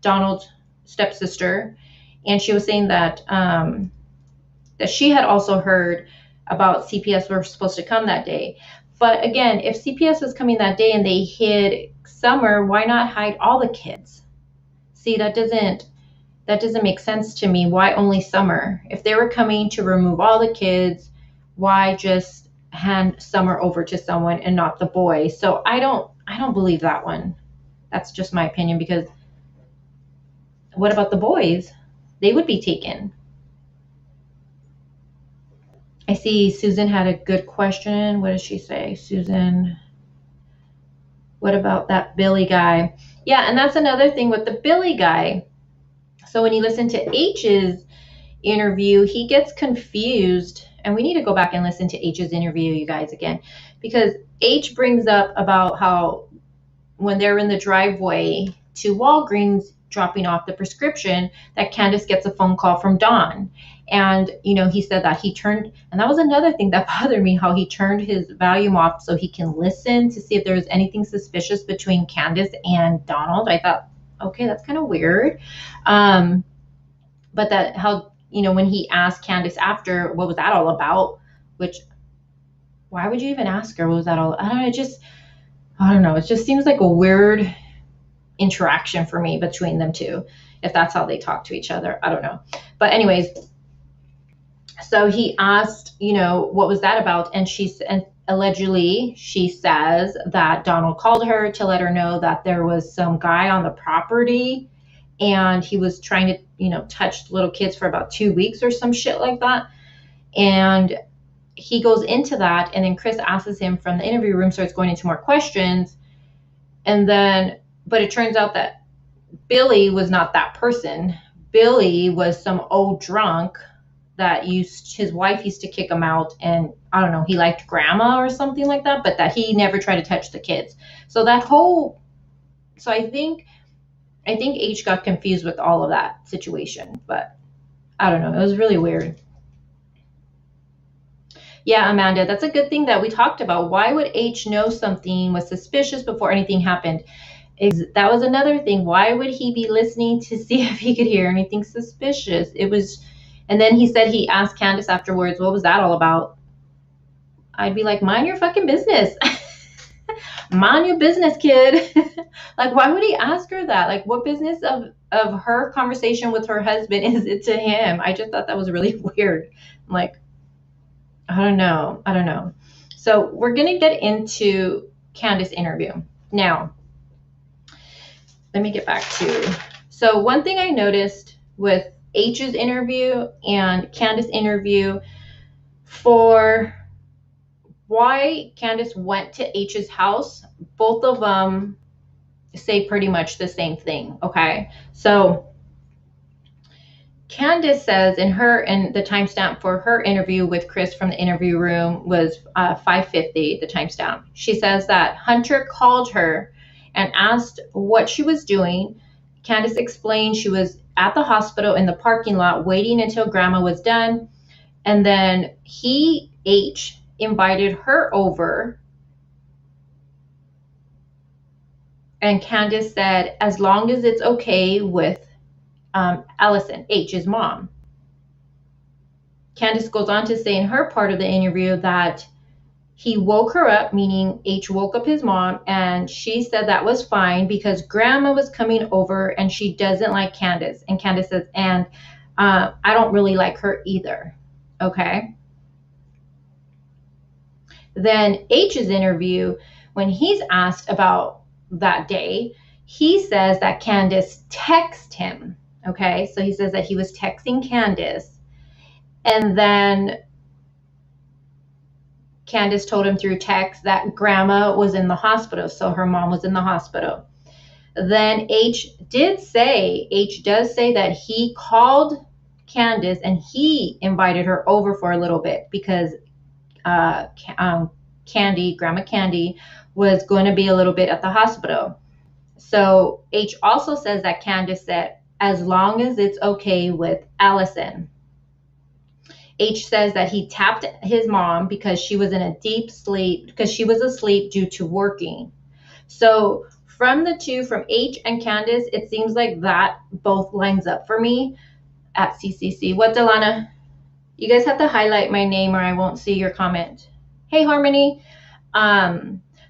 Donald's stepsister, and she was saying that that she had also heard about CPS were supposed to come that day. But again, if CPS was coming that day and they hid Summer, why not hide all the kids? See, that doesn't make sense to me. Why only Summer? If they were coming to remove all the kids, why just hand Summer over to someone and not the boy? So I don't believe that one. That's just my opinion, because what about the boys? They would be taken. I see Susan had a good question. What does she say? Susan, what about that Billy guy? Yeah, and that's another thing with the Billy guy. So when you listen to H's interview, he gets confused, and we need to go back and listen to H's interview, you guys, again, because H brings up about how when they're in the driveway to Walgreens dropping off the prescription, that Candus gets a phone call from Dawn. And, he said that he turned, and that was another thing that bothered me, how he turned his volume off so he can listen to see if there was anything suspicious between Candus and Donald. I thought, okay, that's kind of weird. But that how, when he asked Candus after, what was that all about? Which, why would you even ask her? What was that all? I don't know. It just seems like a weird interaction for me between them two, if that's how they talk to each other. I don't know. But anyways, so he asked, what was that about? And allegedly she says that Donald called her to let her know that there was some guy on the property, and he was trying to, touch little kids for about 2 weeks or some shit like that. And he goes into that, and then Chris asks him from the interview room, starts going into more questions. And then, but it turns out that Billy was not that person. Billy was some old drunk that his wife used to kick him out, and I don't know, he liked grandma or something like that, but that he never tried to touch the kids. So I think H got confused with all of that situation, but I don't know. It was really weird. Yeah, Amanda, that's a good thing that we talked about. Why would H know something was suspicious before anything happened? That was another thing. Why would he be listening to see if he could hear anything suspicious? And then he said he asked Candus afterwards, what was that all about? I'd be like, mind your fucking business. Mind your business, kid. Like, why would he ask her that? Like, what business of her conversation with her husband is it to him? I just thought that was really weird. I'm like, I don't know. So we're going to get into Candus' interview. Now, let me get back to, so one thing I noticed with H's interview and Candus' interview, for why Candus went to H's house, both of them say pretty much the same thing. Okay, so Candus says and the timestamp for her interview with Chris from the interview room was 5:50, the timestamp. She says that Hunter called her and asked what she was doing. Candus explained she was at the hospital in the parking lot waiting until grandma was done. And then H, invited her over. And Candus said, as long as it's okay with Allison, H's mom. Candus goes on to say in her part of the interview that he woke her up, meaning H woke up his mom, and she said that was fine because grandma was coming over and she doesn't like Candus. And Candus says, and I don't really like her either. Okay. Then H's interview, when he's asked about that day, he says that Candus texted him. Okay, so he says that he was texting Candus, and then Candus told him through text that grandma was in the hospital, so her mom was in the hospital. Then H does say that he called Candus and he invited her over for a little bit because Grandma Candy, was going to be a little bit at the hospital. So H also says that Candus said, as long as it's okay with Allison. H says that he tapped his mom because she was in a deep sleep, because she was asleep due to working. So from the two, from H and Candus, it seems like that both lines up for me at CCC. What, Delana? You guys have to highlight my name or I won't see your comment. Hey, Harmony.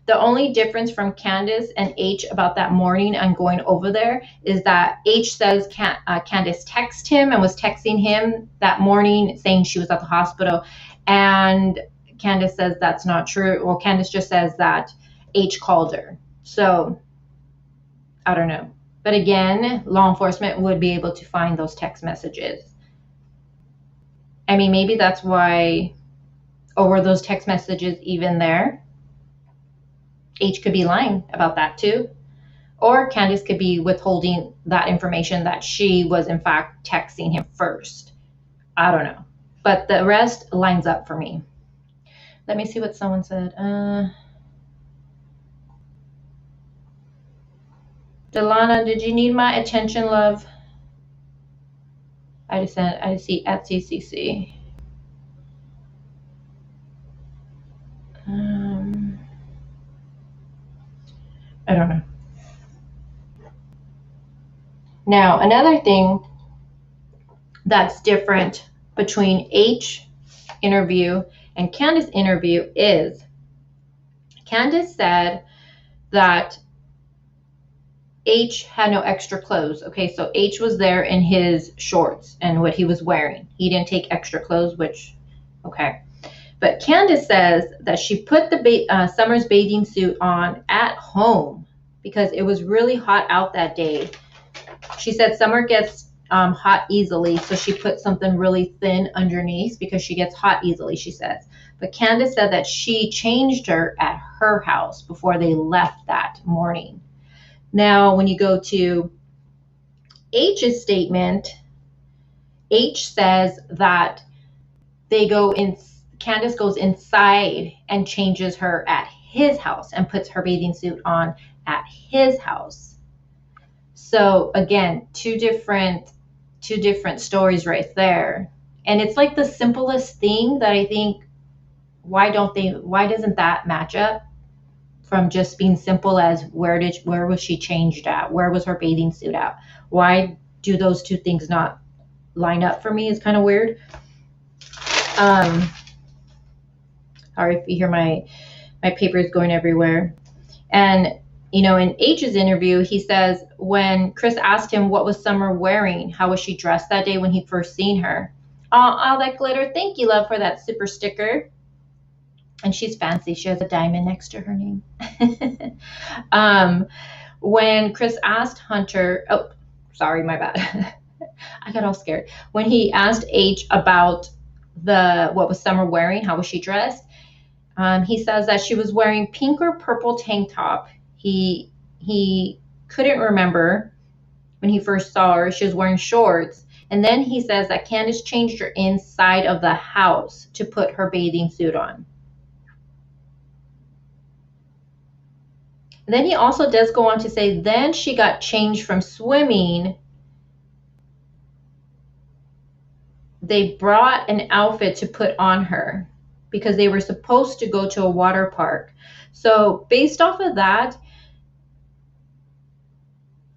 The only difference from Candus and H about that morning and going over there is that H says Candus texted him and was texting him that morning saying she was at the hospital. And Candus says that's not true. Well, Candus just says that H called her. So I don't know. But again, law enforcement would be able to find those text messages. I mean, maybe that's why, or were those text messages even there? H could be lying about that too. Or Candus could be withholding that information that she was in fact texting him first. I don't know. But the rest lines up for me. Let me see what someone said. Delana, did you need my attention, love? I see at CCC. I don't know. Now, another thing that's different between H interview and Candus interview is Candus said that H had no extra clothes. Okay, so H was there in his shorts and what he was wearing. He didn't take extra clothes, which, okay. But Candus says that she put the Summer's bathing suit on at home because it was really hot out that day. She said Summer gets hot easily, so she put something really thin underneath because she gets hot easily, she says. But Candus said that she changed her at her house before they left that morning. Now, when you go to H's statement, H says that Candus goes inside and changes her at his house and puts her bathing suit on at his house. So again, two different stories right there. And it's like the simplest thing that I think, why doesn't that match up from just being simple as where was she changed at? Where was her bathing suit at? Why do those two things not line up for me? It's kind of weird. Sorry if you hear my papers going everywhere. And in H's interview, he says when Chris asked him what was Summer wearing, how was she dressed that day when he first seen her? All that glitter. Thank you, love, for that super sticker. And she's fancy. She has a diamond next to her name. When Chris asked Hunter, oh, sorry, my bad. I got all scared. When he asked H about what was Summer wearing, how was she dressed? He says that she was wearing pink or purple tank top. He couldn't remember when he first saw her. She was wearing shorts. And then he says that Candus changed her inside of the house to put her bathing suit on. And then he also does go on to say then she got changed from swimming. They brought an outfit to put on her because they were supposed to go to a water park. So based off of that,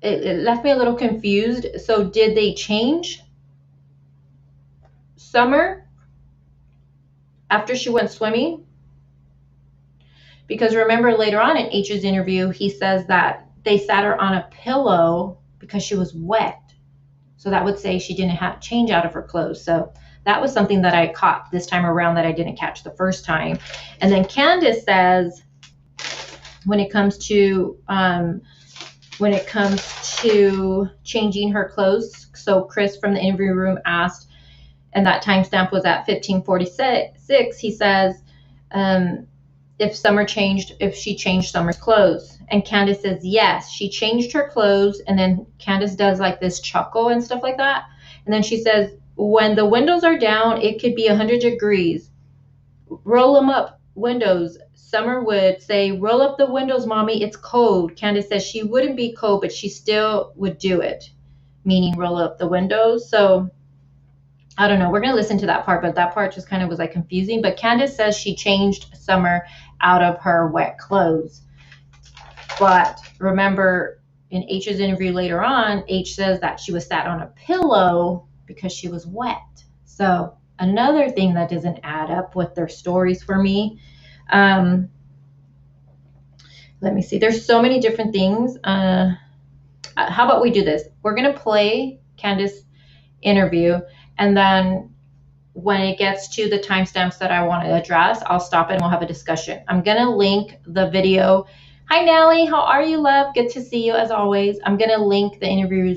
it left me a little confused. So did they change Summer after she went swimming? Because remember later on in H's interview, he says that they sat her on a pillow because she was wet. So that would say she didn't have change out of her clothes. So that was something that I caught this time around that I didn't catch the first time. And then Candus says when it comes to changing her clothes, so Chris from the interview room asked, and that timestamp was at 15:46, he says, if she changed Summer's clothes. And Candus says, yes, she changed her clothes. And then Candus does like this chuckle and stuff like that. And then she says, when the windows are down, it could be 100 degrees. Roll them up, windows. Summer would say, roll up the windows, mommy, it's cold. Candus says she wouldn't be cold, but she still would do it, meaning roll up the windows. So I don't know. We're going to listen to that part, but that part just kind of was like confusing. But Candus says she changed Summer out of her wet clothes. But remember in H's interview later on, H says that she was sat on a pillow because she was wet. So another thing that doesn't add up with their stories for me. Let me see. There's so many different things. How about we do this? We're going to play Candus' interview, and then when it gets to the timestamps that I want to address, I'll stop and we'll have a discussion. I'm going to link the video. Hi, Nally. How are you, love? Good to see you as always. I'm going to link the interview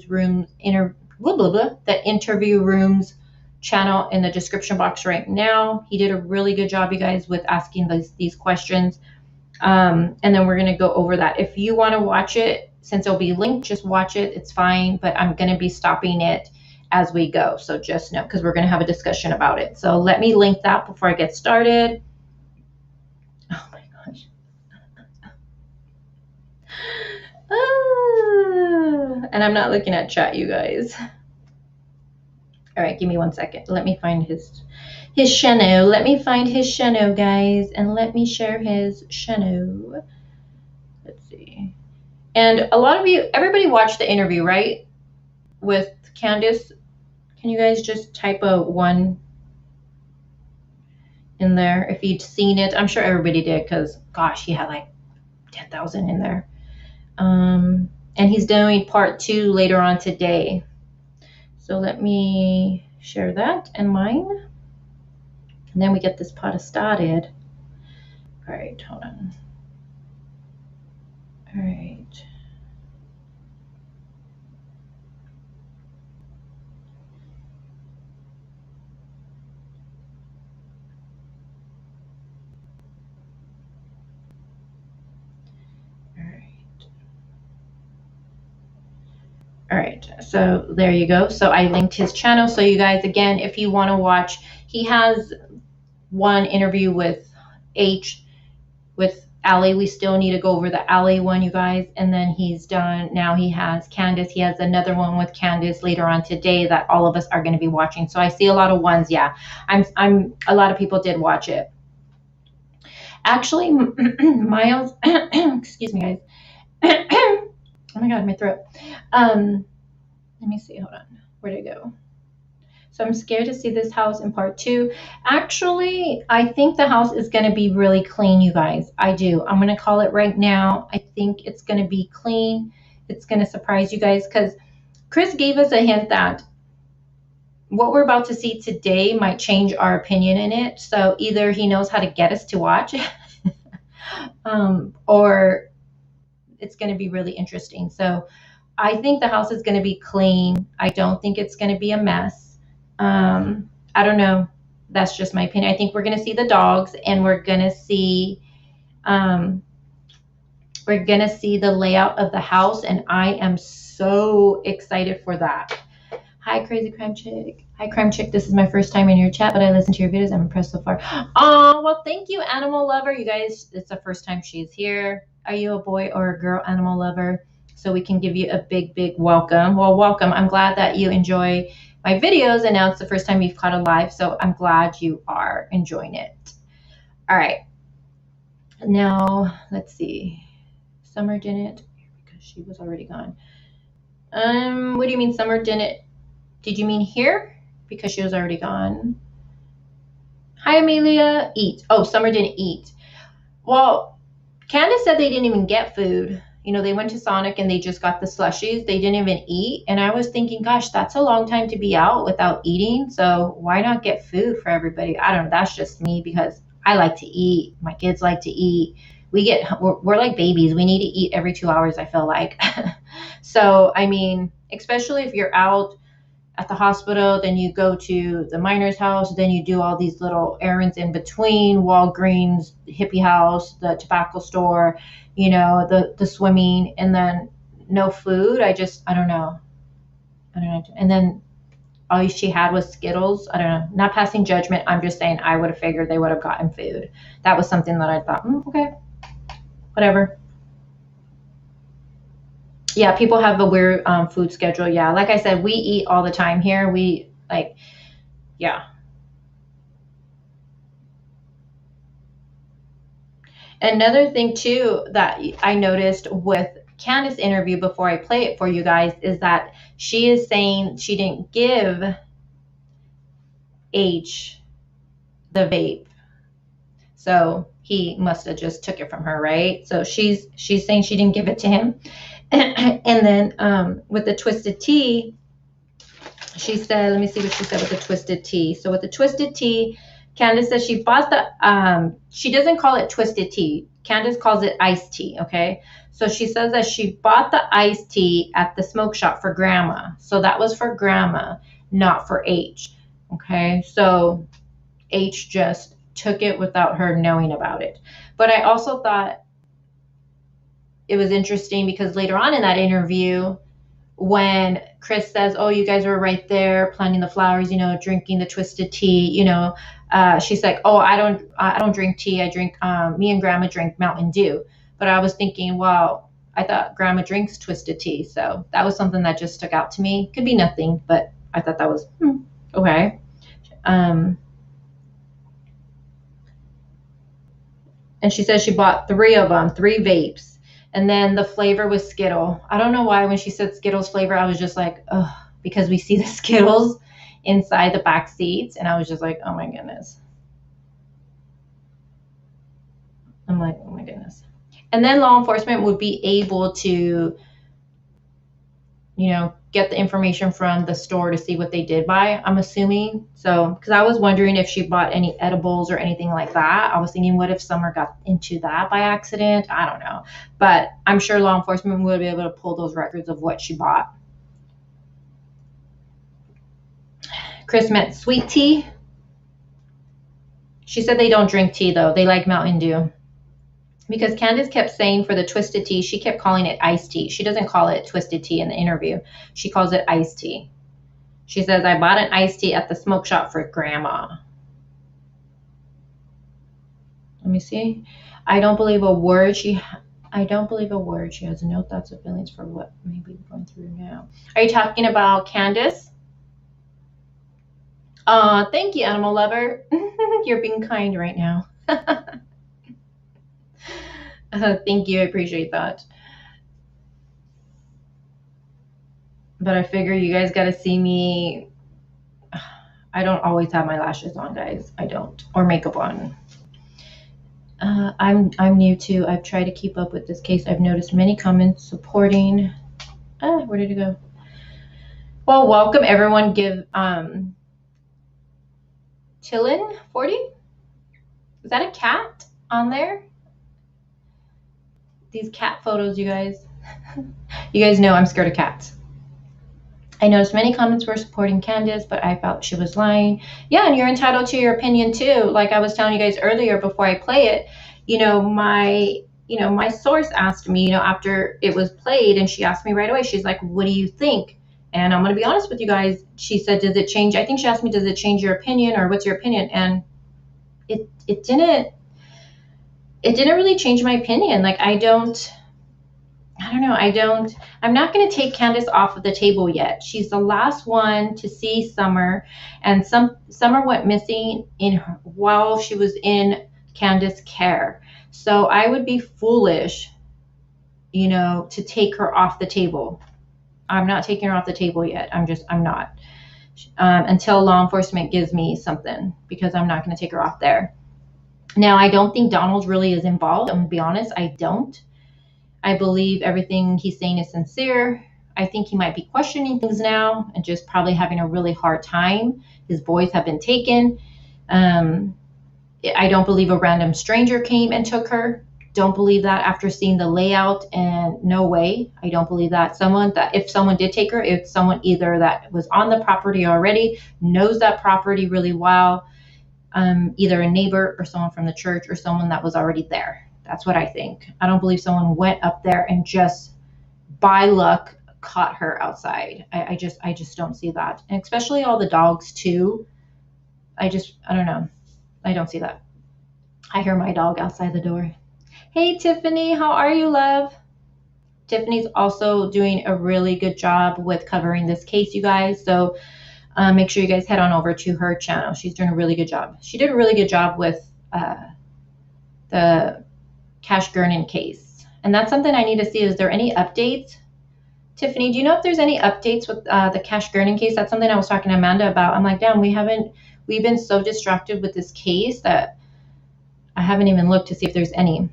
rooms channel in the description box right now. He did a really good job, you guys, with asking these questions. And then we're going to go over that. If you want to watch it, since it'll be linked, just watch it. It's fine, but I'm going to be stopping it as we go. So just know, because we're going to have a discussion about it. So let me link that before I get started. Oh my gosh. And I'm not looking at chat, you guys. All right, give me 1 second. Let me find his channel. Let me find his channel, guys, and let me share his channel. Let's see. And a lot of you, everybody watched the interview, right? With Candus. Can you guys just type a 1 in there if you'd seen it? I'm sure everybody did, because gosh, he had like 10,000 in there. And he's doing part 2 later on today. So let me share that and mine. And then we get this pot started. All right, hold on. All right. All right, so there you go. So I linked his channel. So you guys, again, if you want to watch, he has one interview with H, with Allie. We still need to go over the Allie one, you guys. And then he's done, now he has Candus. He has another one with Candus later on today that all of us are going to be watching. So I see a lot of ones. Yeah, I'm a lot of people did watch it. Actually, Miles, excuse me, guys. Oh my God, my throat. Let me see, hold on. Where'd it go? So I'm scared to see this house in part 2. Actually, I think the house is going to be really clean, you guys. I do. I'm going to call it right now. I think it's going to be clean. It's going to surprise you guys, because Chris gave us a hint that what we're about to see today might change our opinion in it. So either he knows how to get us to watch or it's going to be really interesting. So I think the house is going to be clean. I don't think it's going to be a mess. I don't know. That's just my opinion. I think we're going to see the dogs, and we're going to see the layout of the house, and I am so excited for that. Hi, Crazy Crime Chick. Hi, Crime Chick. This is my first time in your chat, but I listen to your videos. I'm impressed so far. Oh, well, thank you, Animal Lover. You guys, it's the first time she's here. Are you a boy or a girl, Animal Lover? So we can give you a big, big welcome. Well, welcome. I'm glad that you enjoy my videos, and now it's the first time you've caught a live, so I'm glad you are enjoying it. All right. Now, let's see. Summer didn't, because she was already gone. What do you mean Summer didn't? Did you mean here? Because she was already gone. Hi, Amelia. Eat. Oh, Summer didn't eat. Well, Candus said they didn't even get food. You know, they went to Sonic and they just got the slushies. They didn't even eat. And I was thinking, gosh, that's a long time to be out without eating. So why not get food for everybody? I don't know. That's just me, because I like to eat. My kids like to eat. We're like babies. We need to eat every 2 hours, I feel like. So, I mean, especially if you're out at the hospital, then you go to the miner's house, then you do all these little errands in between, Walgreens, the hippie house, the tobacco store, you know, the swimming, and then no food. I don't know. And then all she had was Skittles. I don't know. Not passing judgment. I'm just saying I would have figured they would have gotten food. That was something that I thought, okay, whatever. Yeah, people have a weird food schedule. Yeah, like I said, we eat all the time here. We like Yeah. Another thing too that I noticed with Candus' interview before I play it for you guys is that she is saying she didn't give H the vape. So he must have just took it from her, right? So she's saying she didn't give it to him. And then with the twisted tea, she said, let me see what she said with the twisted tea. So with the twisted tea, Candus says she bought the, she doesn't call it twisted tea. Candus calls it iced tea, okay? So she says that she bought the iced tea at the smoke shop for grandma. So that was for grandma, not for H, okay? So H just took it without her knowing about it. But I also thought it was interesting because later on in that interview, when Chris says, "Oh, you guys were right there planting the flowers, drinking the twisted tea," she's like, "Oh, I don't drink tea. I drink. Me and Grandma drink Mountain Dew." But I was thinking, well, I thought Grandma drinks twisted tea, so that was something that just stuck out to me. Could be nothing, but I thought that was okay. And she says she bought 3 of them, 3 vapes. And then the flavor was Skittle. I don't know why when she said Skittles flavor, I was just like, ugh, because we see the Skittles inside the back seats. And I was just like, oh my goodness. I'm like, oh my goodness. And then law enforcement would be able to, get the information from the store to see what they did buy, I'm assuming. So, because I was wondering if she bought any edibles or anything like that. I was thinking, what if Summer got into that by accident? I don't know. But I'm sure law enforcement would be able to pull those records of what she bought. Chris meant sweet tea. She said they don't drink tea, though. They like Mountain Dew. Because Candus kept saying for the twisted tea, she kept calling it iced tea. She doesn't call it twisted tea in the interview. She calls it iced tea. She says, I bought an iced tea at the smoke shop for grandma. Let me see. I don't believe a word she has no thoughts or feelings for what may be going through now. Are you talking about Candus? Thank you, animal lover. You're being kind right now. Thank you. I appreciate that. But I figure you guys got to see me. I don't always have my lashes on, guys. I don't. Or makeup on. I'm new too. I've tried to keep up with this case. I've noticed many comments supporting. Where did it go? Well, welcome everyone. Give Chillin 40. Is that a cat on there? These cat photos, you guys. You guys know I'm scared of cats. I noticed many comments were supporting Candus, but I felt she was lying. Yeah, and you're entitled to your opinion too. Like I was telling you guys earlier before I play it, my source asked me, after it was played, and she asked me right away, she's like, what do you think? And I'm going to be honest with you guys. She said, does it change? I think she asked me, does it change your opinion, or what's your opinion? And it didn't really change my opinion. Like, I don't know. I'm not going to take Candus off of the table yet. She's the last one to see Summer, and Summer went missing while she was in Candus' care. So I would be foolish, to take her off the table. I'm not taking her off the table yet. I'm not. Until law enforcement gives me something, because I'm not going to take her off there. Now, I don't think Donald really is involved. I'm going to be honest. I don't. I believe everything he's saying is sincere. I think he might be questioning things now and just probably having a really hard time. His boys have been taken. I don't believe a random stranger came and took her. Don't believe that after seeing the layout, and no way. I don't believe that. If someone did take her, it's someone either that was on the property already, knows that property really well, either a neighbor or someone from the church or someone that was already there. That's what I think. I don't believe someone went up there and just by luck caught her outside. I just don't see that. And especially all the dogs too. I don't know. I don't see that. I hear my dog outside the door. Hey, Tiffany, how are you, love? Tiffany's also doing a really good job with covering this case, you guys. So make sure you guys head on over to her channel. She's doing a really good job. She did a really good job with the Cash Gurnan case. And that's something I need to see. Is there any updates? Tiffany, do you know if there's any updates with the Cash Gurnan case? That's something I was talking to Amanda about. I'm like, damn, we've been so distracted with this case that I haven't even looked to see if there's any.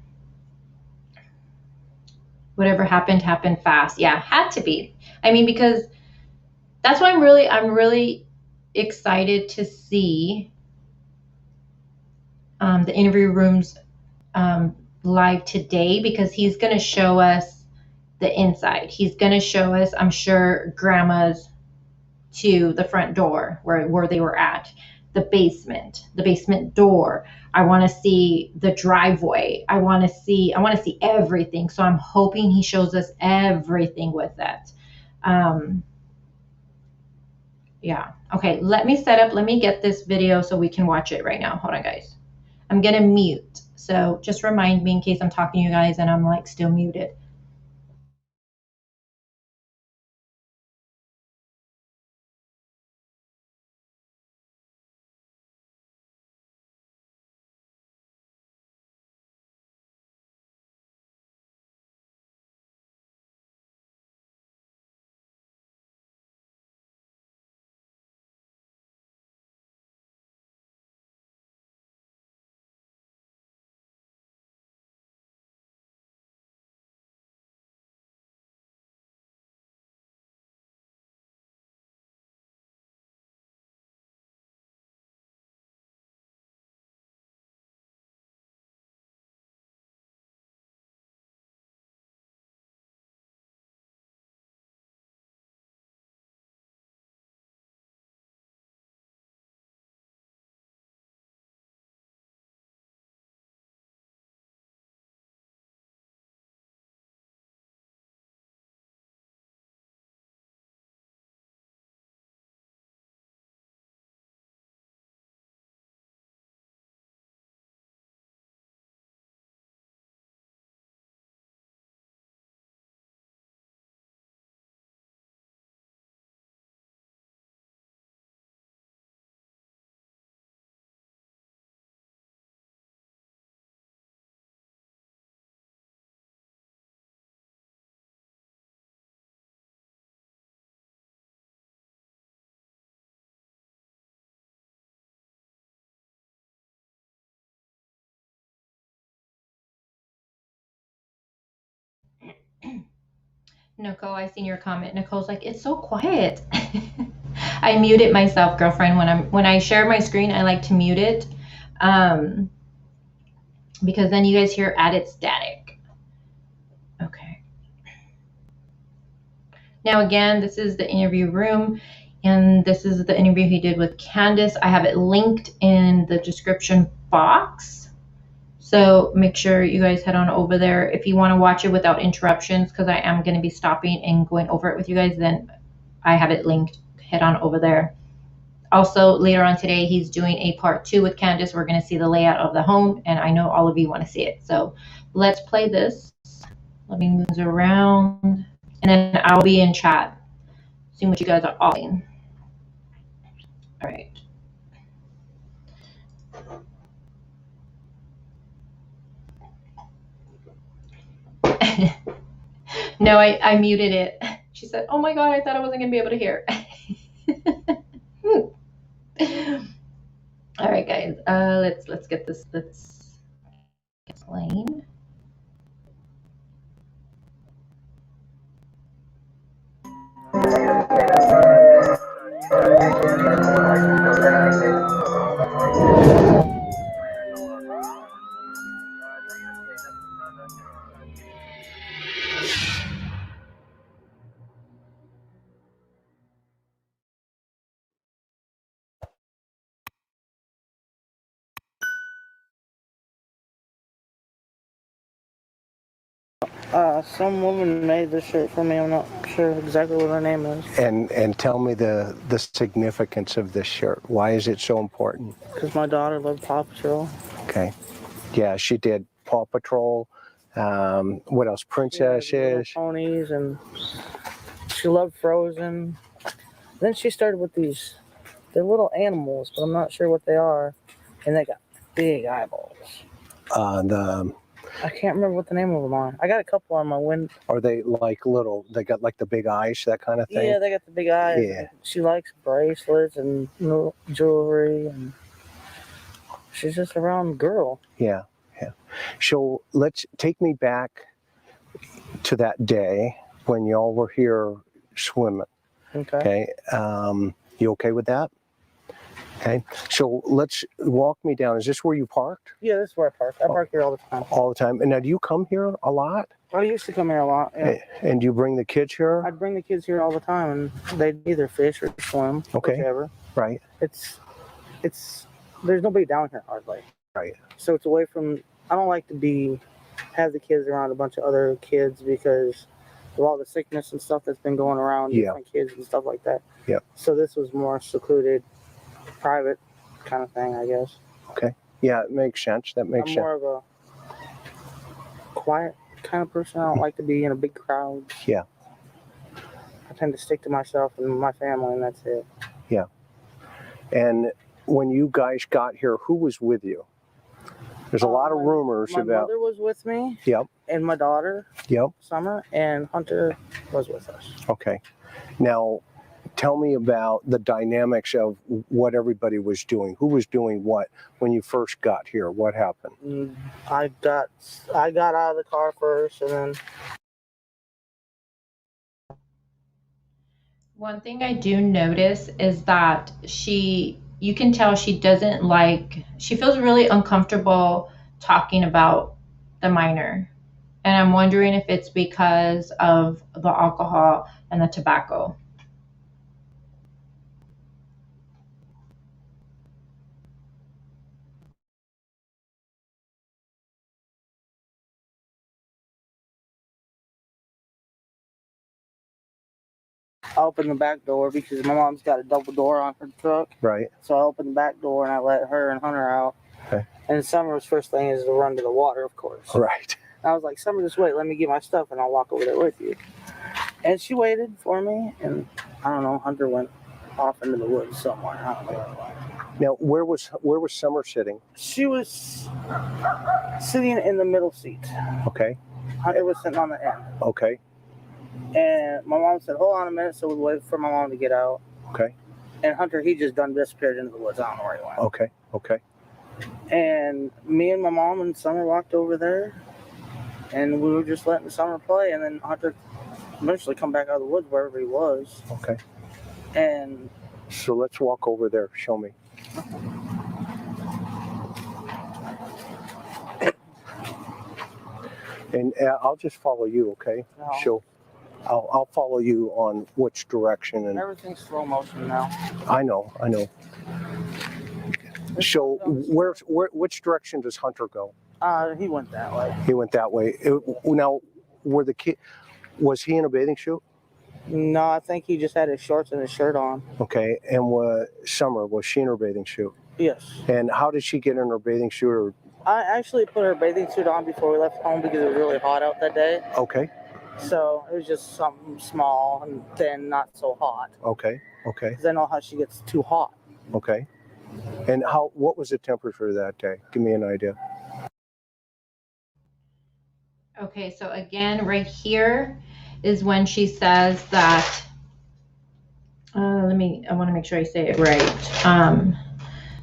Whatever happened fast. Yeah, had to be. I mean, because that's why I'm really excited to see the interview rooms live today, because he's going to show us the inside. He's going to show us, I'm sure, grandma's to the front door where they were at, the basement door. I want to see the driveway. I want to see everything. So I'm hoping he shows us everything with that. Yeah. Okay. Let me get this video so we can watch it right now. Hold on, guys. I'm going to mute. So just remind me in case I'm talking to you guys and I'm like still muted. Nicole, I seen your comment. Nicole's like, it's so quiet. I mute it myself, girlfriend. When I share my screen, I like to mute it, because then you guys hear added static. Okay. Now again, this is the interview room, and this is the interview he did with Candus. I have it linked in the description box. So make sure you guys head on over there. If you want to watch it without interruptions, because I am going to be stopping and going over it with you guys, then I have it linked. Head on over there. Also, later on today, he's doing a part 2 with Candus. We're going to see the layout of the home, and I know all of you want to see it. So let's play this. Let me move around, and then I'll be in chat, seeing what you guys are all saying. All right. No, I muted it. She said, oh my God, I thought I wasn't going to be able to hear. All right, guys, let's get this, let's explain. Some woman made this shirt for me. I'm not sure exactly what her name is. And tell me the significance of this shirt. Why is it so important? Because my daughter loved Paw Patrol. Okay. Yeah, she did Paw Patrol. What else? Princesses. Ponies, and she loved Frozen. Then she started with these They're little animals, but I'm not sure what they are. And they got big eyeballs. I can't remember what the name of them are. I got a couple on my window. Are they like little? They got like the big eyes, that kind of thing. Yeah, they got the big eyes. Yeah. She likes bracelets and jewelry, and she's just a round girl. Yeah. So let's take me back to that day when y'all were here swimming. Okay. You okay with that? Okay. So let's walk me down. Is this where you parked? Yeah, this is where I park. I park here all the time. All the time. And now, do you come here a lot? I used to come here a lot. Yeah. And do you bring the kids here? I'd bring the kids here all the time, and they'd either fish or swim. Okay. Whichever. Right. It's there's nobody down here hardly. Right. So it's away from. I don't like to have the kids around a bunch of other kids because of all the sickness and stuff that's been going around. Yeah. Different kids and stuff like that. Yep. So this was more secluded, private kind of thing, I guess. Okay. Yeah, it makes sense. That makes sense. I'm more of a quiet kind of person. I don't like to be in a big crowd. Yeah. I tend to stick to myself and my family, and that's it. Yeah. And when you guys got here, who was with you? There's a lot of rumors my about. My mother was with me. Yep. And my daughter. Yep. Summer, and Hunter was with us. Okay. Now, tell me about the dynamics of what everybody was doing. Who was doing what when you first got here? What happened? I got out of the car first, and then. One thing I do notice is that you can tell she feels really uncomfortable talking about the minor. And I'm wondering if it's because of the alcohol and the tobacco. I opened the back door because my mom's got a double door on her truck. Right. So I opened the back door and I let her and Hunter out. Okay. And Summer's first thing is to run to the water, of course. Right. I was like, Summer, just wait. Let me get my stuff and I'll walk over there with you. And she waited for me. And I don't know, Hunter went off into the woods somewhere. I don't know where it was. Now, where was Summer sitting? She was sitting in the middle seat. Okay. Hunter was sitting on the end. Okay. And my mom said, hold on a minute. So we waited for my mom to get out. Okay. And Hunter, he just done disappeared into the woods. I don't know where he went. Okay. Okay. And me and my mom and Summer walked over there. And we were just letting Summer play. And then Hunter eventually come back out of the woods wherever he was. Okay. And so let's walk over there. Show me. And I'll just follow you, okay? No. So I'll follow you on which direction. And everything's slow motion now. I know. So which direction does Hunter go? He went that way. He went that way. Now, was he in a bathing suit? No, I think he just had his shorts and his shirt on. Okay. And Summer, was she in her bathing suit? Yes. And how did she get in her bathing suit? Or? I actually put her bathing suit on before we left home because it was really hot out that day. Okay. So it was just something small and thin, not so hot. Okay. Okay. Because I know how she gets too hot. Okay. And what was the temperature that day? Give me an idea. Okay, so again, right here is when she says that, I want to make sure I say it right.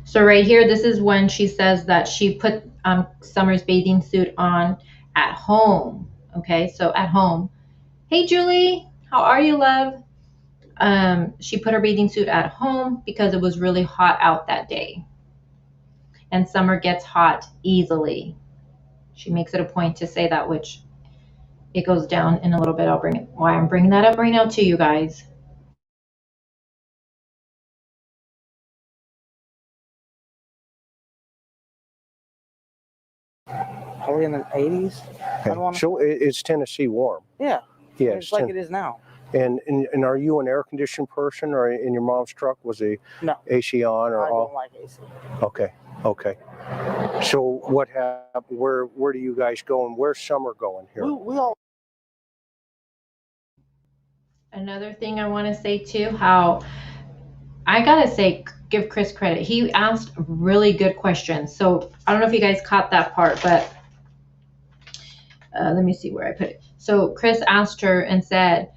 So right here, this is when she says that she put Summer's bathing suit on at home. Okay, so at home. Hey, Julie, how are you, love? She put her bathing suit at home because it was really hot out that day. And Summer gets hot easily. She makes it a point to say that, which it goes down in a little bit. Why I'm bringing that up right now to you guys. Are we in the 80s? Okay. So it's Tennessee warm. Yeah. Yeah. It's like it is now. And are you an air conditioned person, or in your mom's truck was the AC on? Or I don't like AC. Okay. Okay. So what happened? Where do you guys go, and where's Summer going here? We all. Another thing I want to say too, how I gotta say give Chris credit. He asked really good questions. So I don't know if you guys caught that part, but let me see where I put it. So Chris asked her and said,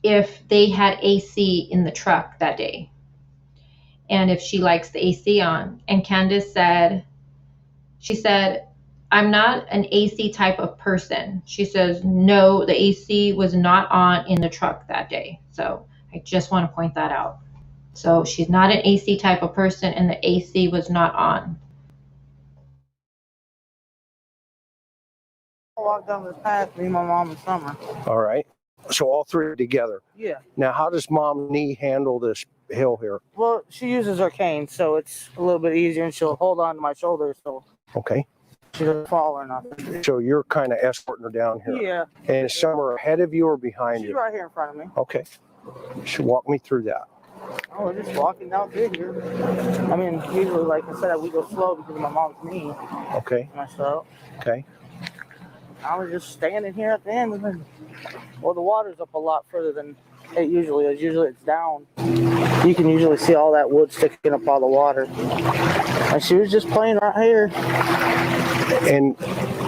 if they had AC in the truck that day and if she likes the AC on. And Candus said, she said, I'm not an AC type of person. She says, no, the AC was not on in the truck that day. So I just want to point that out. So she's not an AC type of person and the AC was not on. I walked down this path, me, my mom, and Summer. All right. So all three together. Yeah. Now, how does Mom knee handle this hill here? Well, she uses her cane, so it's a little bit easier, and she'll hold on to my shoulder so Okay. she doesn't fall or nothing. So you're kind of escorting her down here. Yeah. And is Summer ahead of you or behind She's you? right here in front of me. Okay. So walk me through that. Oh, we're just walking down through here. I mean, usually, like I said, we go slow because of my mom's knee. Okay. Myself. Okay. I was just standing here at the end, and then, well, the water's up a lot further than it usually is. Usually it's down. You can usually see all that wood sticking up all the water. And she was just playing right here. And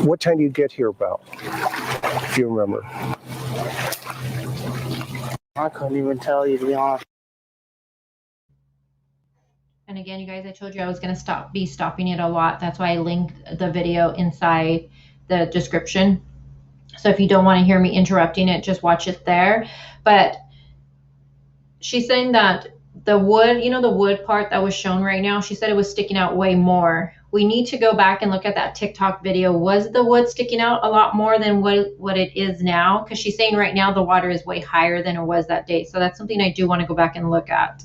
what time do you get here about, if you remember? I couldn't even tell you, to be honest. And again, you guys, I told you I was going to be stopping it a lot. That's why I linked the video inside the description. So if you don't want to hear me interrupting it, just watch it there. But she's saying that the wood, you know, the wood part that was shown right now, she said it was sticking out way more. We need to go back and look at that TikTok video. Was the wood sticking out a lot more than what it is now? Because she's saying right now the water is way higher than it was that day. So that's something I do want to go back and look at.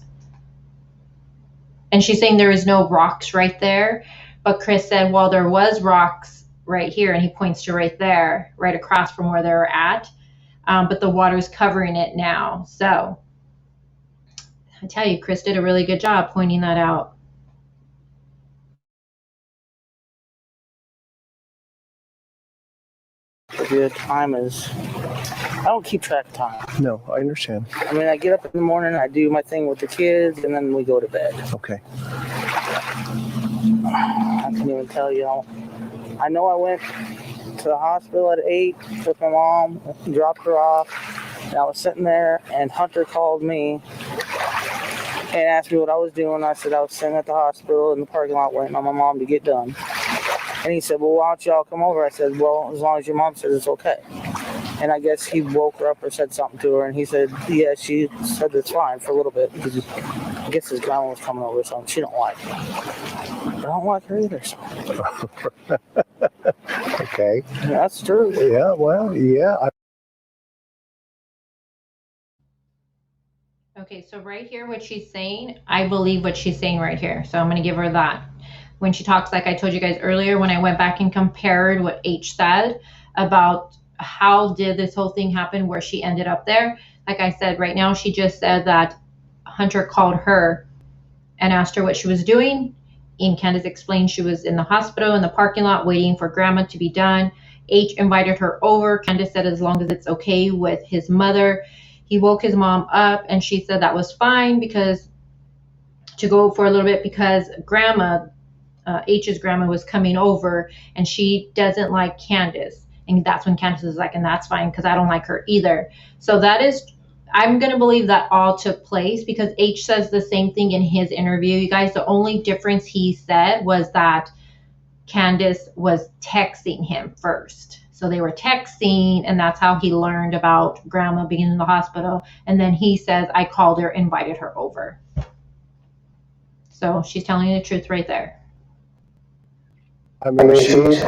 And she's saying there is no rocks right there. But Chris said, well, there was rocks right here. And he points to right there, right across from where they were at. But the water is covering it now. So I tell you, Chris did a really good job pointing that out. The good time is, I don't keep track of time. No, I understand. I mean, I get up in the morning, I do my thing with the kids, and then we go to bed. Okay. I can't even tell you. I know I went to the hospital at 8 with my mom, dropped her off, and I was sitting there, and Hunter called me and asked me what I was doing. I said I was sitting at the hospital in the parking lot waiting on my mom to get done. And he said, well, why don't y'all come over? I said, well, as long as your mom says it's okay. And I guess he woke her up or said something to her, and he said, yeah, she said it's fine for a little bit, because I guess his grandma was coming over or something. She don't like her. I don't like her either. So. Okay. Yeah, that's true. Yeah, well, yeah. Okay, so right here, what she's saying, I believe what she's saying right here. So I'm going to give her that. When she talks, like I told you guys earlier, when I went back and compared what H said about how did this whole thing happen where she ended up there. Like I said, right now, she just said that Hunter called her and asked her what she was doing. And Candus explained she was in the hospital in the parking lot waiting for grandma to be done. H invited her over. Candus said as long as it's okay with his mother. He woke his mom up and she said that was fine because to go for a little bit because grandma, H's grandma was coming over and she doesn't like Candus. And that's when Candus is like, and that's fine because I don't like her either. So that is, I'm going to believe that all took place because H says the same thing in his interview. You guys, the only difference he said was that Candus was texting him first. So they were texting and that's how he learned about grandma being in the hospital. And then he says, I called her, invited her over. So she's telling you the truth right there. I mean, she's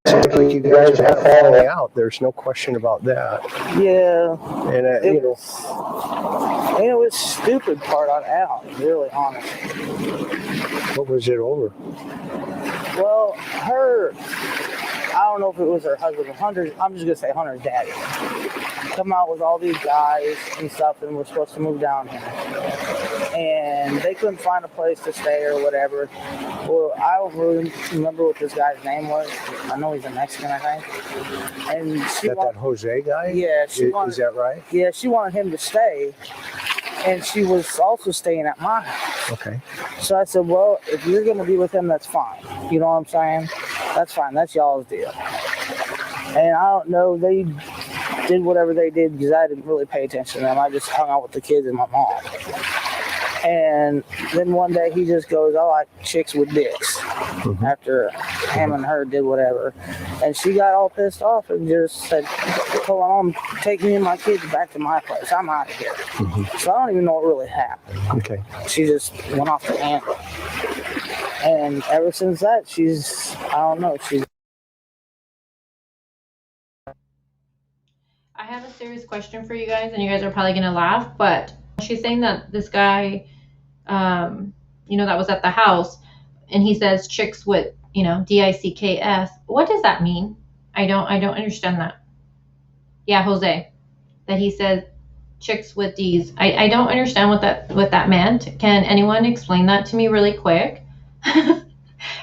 like you guys are falling out. There's no question about that. Yeah. And it was stupid part on out, really honest. What was it over? Well, I don't know if it was her husband or Hunter's, I'm just going to say Hunter's daddy. come out with all these guys and stuff, and we're supposed to move down here. And they couldn't find a place to stay or whatever. Well, I don't really remember what this guy's name was. I know he's a Mexican, I think. And she that Jose guy? Yeah. Is that right? Yeah, she wanted him to stay. And she was also staying at my house. Okay. So I said, well, if you're going to be with him, that's fine. You know what I'm saying? That's fine. That's y'all's deal. And I don't know, they did whatever they did because I didn't really pay attention to them. I just hung out with the kids and my mom. And then one day he just goes, I like chicks with dicks. Mm-hmm. After him and her did whatever. And she got all pissed off and just said, hold on, take me and my kids back to my place. I'm out of here. Mm-hmm. So I don't even know what really happened. Okay. She just went off the handle. And ever since that, I don't know, I have a serious question for you guys, and you guys are probably going to laugh, but she's saying that this guy, that was at the house, and he says chicks with, DICKS. What does that mean? I don't understand that. Yeah, Jose, that he said chicks with D's. I don't understand what that meant. Can anyone explain that to me really quick?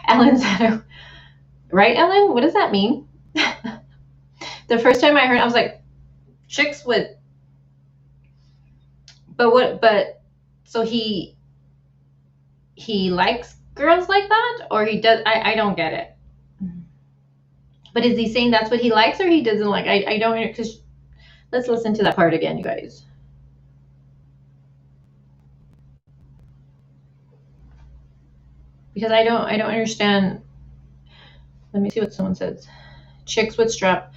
Ellen said, right, Ellen? What does that mean? The first time I heard it, I was like, chicks with, so he likes girls like that, or he does? I don't get it. But is he saying that's what he likes, or he doesn't like? I don't, because let's listen to that part again, you guys. Because I don't understand. Let me see what someone says. Chicks with strap.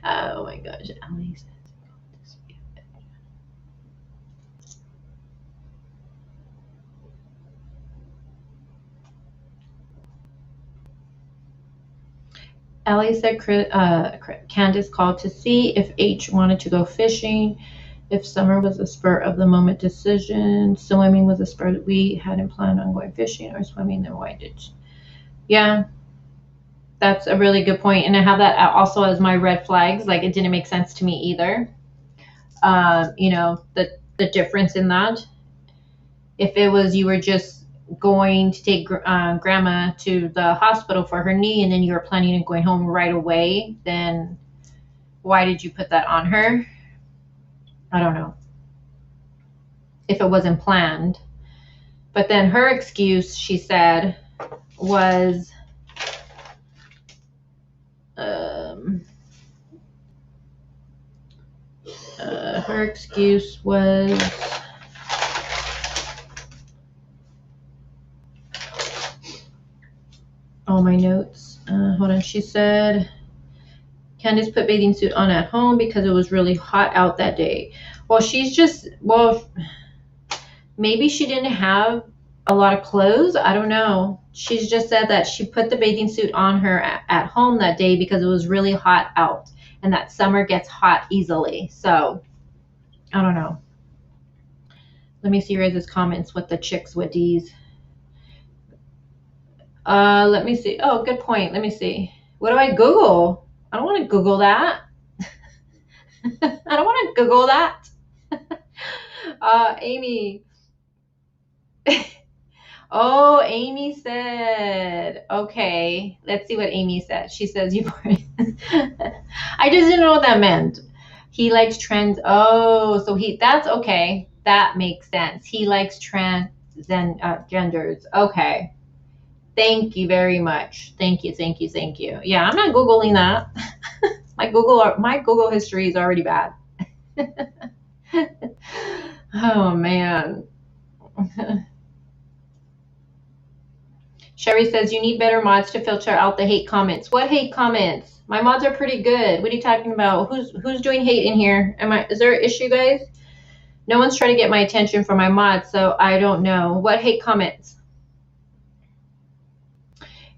Oh my gosh, Ellie says. Ellie said Candus called to see if H wanted to go fishing, if summer was a spur of the moment decision, swimming was a spur that we hadn't planned on going fishing or swimming, then why did she? Yeah, that's a really good point. And I have that also as my red flags. Like, it didn't make sense to me either. The difference in that. If it was you were just going to take grandma to the hospital for her knee and then you were planning on going home right away, then why did you put that on her? I don't know. If it wasn't planned. But then her excuse, she said, was her excuse was all my notes. Hold on. She said Candace put bathing suit on at home because it was really hot out that day. Well, maybe she didn't have a lot of clothes. I don't know. She's just said that she put the bathing suit on her at home that day because it was really hot out, and that summer gets hot easily. So I don't know. Let me see your guys' comments with the chicks with D's. Let me see. Oh, good point. Let me see. What do I Google? I don't want to Google that. I don't want to Google that. Amy. Oh, Amy said, okay, let's see what Amy said. She says, I just didn't know what that meant. He likes trans. Oh, so that's okay. That makes sense. He likes genders. Okay. Thank you very much. Thank you. Yeah, I'm not Googling that. My Google history is already bad. Oh, man. Sherry says, you need better mods to filter out the hate comments. What hate comments? My mods are pretty good. What are you talking about? Who's doing hate in here? Is there an issue, guys? No one's trying to get my attention for my mods, so I don't know. What hate comments?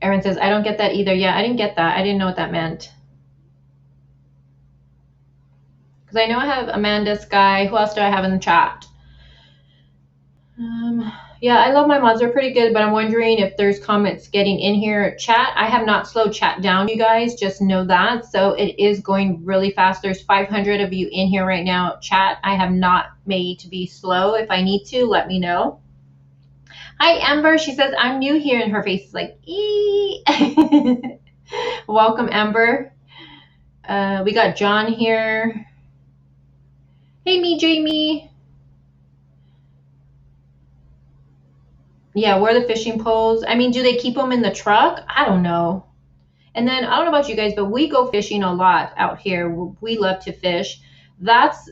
Erin says, I don't get that either. Yeah, I didn't get that. I didn't know what that meant. Because I know I have Amanda, Sky. Who else do I have in the chat? Yeah, I love my mods. They're pretty good, but I'm wondering if there's comments getting in here. Chat, I have not slowed chat down, you guys. Just know that. So it is going really fast. There's 500 of you in here right now. Chat, I have not made to be slow. If I need to, let me know. Hi, Amber. She says, I'm new here, and her face is like, ee. Welcome, Amber. We got John here. Hey, me, Jamie. Yeah, where are the fishing poles? I mean, do they keep them in the truck? I don't know. And then I don't know about you guys, but we go fishing a lot out here. We love to fish. That's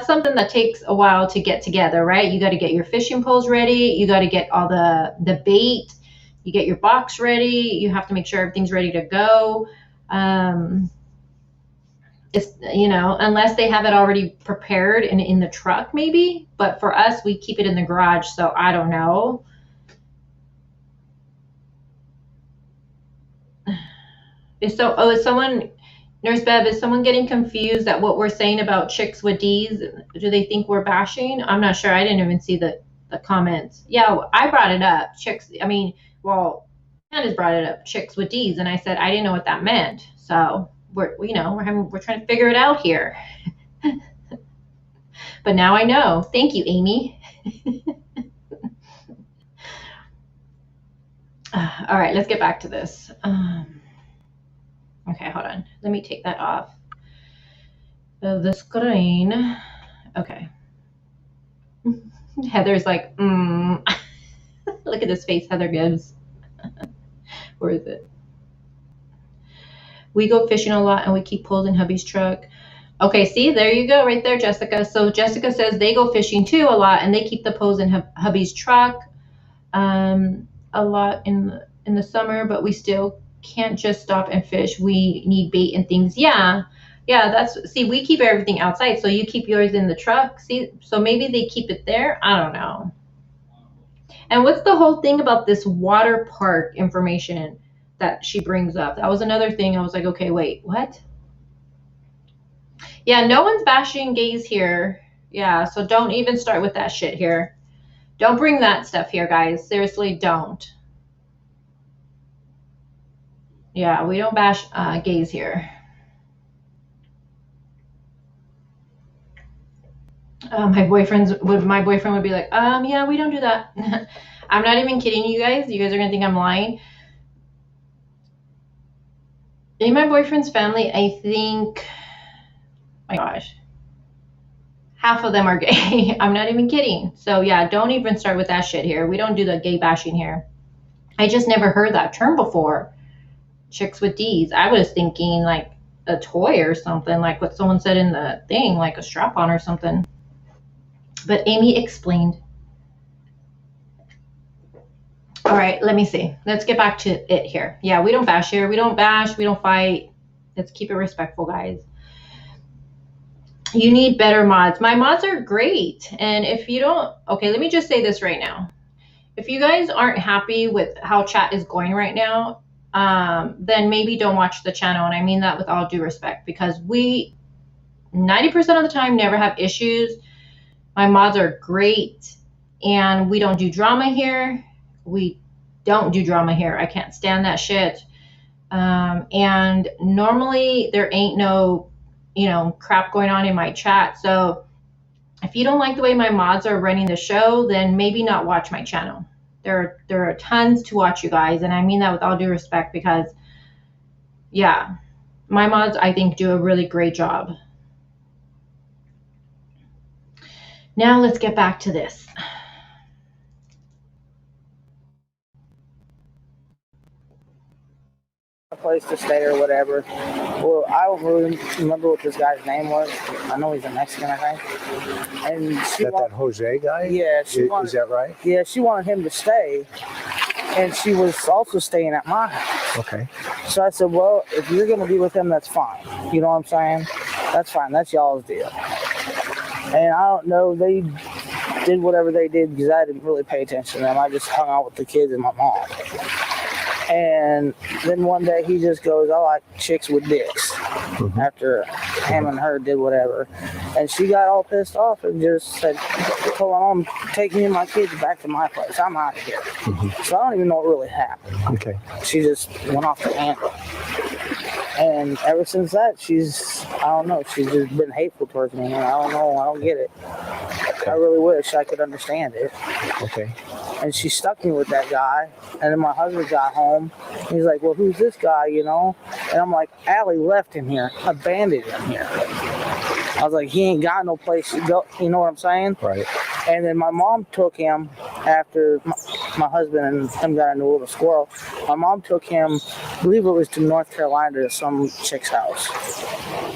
something that takes a while to get together, right? You got to get your fishing poles ready. You got to get all the bait. You get your box ready. You have to make sure everything's ready to go. It's, you know, unless they have it already prepared and in the truck, maybe. But for us, we keep it in the garage, so I don't know. Is someone, Nurse Bev, is someone getting confused at what we're saying about chicks with D's? Do they think we're bashing? I'm not sure. I didn't even see the comments. Yeah, I brought it up. Chicks, I mean, well, Candace brought it up, chicks with D's, and I said I didn't know what that meant. So we're trying to figure it out here. But now I know. Thank you, Amy. All right, let's get back to this. Okay, hold on. Let me take that off the screen. Okay. Heather's like, Look at this face Heather gives. Where is it? We go fishing a lot and we keep poles in hubby's truck. Okay, see, there you go, right there, Jessica. So Jessica says they go fishing too a lot and they keep the poles in hubby's truck a lot in the summer, but we still can't just stop and fish. We need bait and things. Yeah, see, we keep everything outside, so you keep yours in the truck. See, so maybe they keep it there. I don't know. And what's the whole thing about this water park information that she brings up? That was another thing. I was like, okay, wait, what? Yeah, no one's bashing gays here. Yeah, so don't even start with that shit here. Don't bring that stuff here, guys. Seriously, don't. Yeah, we don't bash gays here. My boyfriend would be like, yeah, we don't do that. I'm not even kidding you guys. You guys are gonna think I'm lying. In my boyfriend's family, I think, my gosh, half of them are gay. I'm not even kidding. So yeah, don't even start with that shit here. We don't do the gay bashing here. I just never heard that term before. Chicks with D's. I was thinking like a toy or something, like what someone said in the thing, like a strap-on or something. But Amy explained. All right, let me see. Let's get back to it here. Yeah, we don't bash here. We don't bash. We don't fight. Let's keep it respectful, guys. You need better mods. My mods are great. And if you don't, okay, let me just say this right now. If you guys aren't happy with how chat is going right now, then maybe don't watch the channel. And I mean that with all due respect, because we 90% of the time never have issues. My mods are great, and we don't do drama here. We don't do drama here. I can't stand that shit. And normally there ain't no, crap going on in my chat. So if you don't like the way my mods are running the show, then maybe not watch my channel. There are tons to watch, you guys, and I mean that with all due respect, because yeah, my mods, I think, do a really great job. Now let's get back to this. A place to stay or whatever. Well, I don't really remember what this guy's name was. I know he's a Mexican, I think. And she that Jose guy? Yeah. Is that right? Yeah, she wanted him to stay, and she was also staying at my house. Okay. So I said, well, if you're going to be with him, that's fine. You know what I'm saying? That's fine. That's y'all's deal. And I don't know, they did whatever they did because I didn't really pay attention to them. I just hung out with the kids and my mom. And then one day he just goes, I like chicks with dicks. After him and her did whatever. And she got all pissed off and just said, "Come on, take me and my kids back to my place. I'm out of here." So I don't even know what really happened. Okay. She just went off the handle. And ever since that, she's just been hateful towards me. And I don't know. I don't get it. Okay. I really wish I could understand it. Okay. And she stuck me with that guy. And then my husband got home. He's like, "Well, who's this guy, you know?" And I'm like, "Allie left him here, abandoned him here." I was like, "He ain't got no place to go." You know what I'm saying? Right. And then my mom took him after my husband and him got into a little squirrel. My mom took him, I believe it was to North Carolina to some chick's house.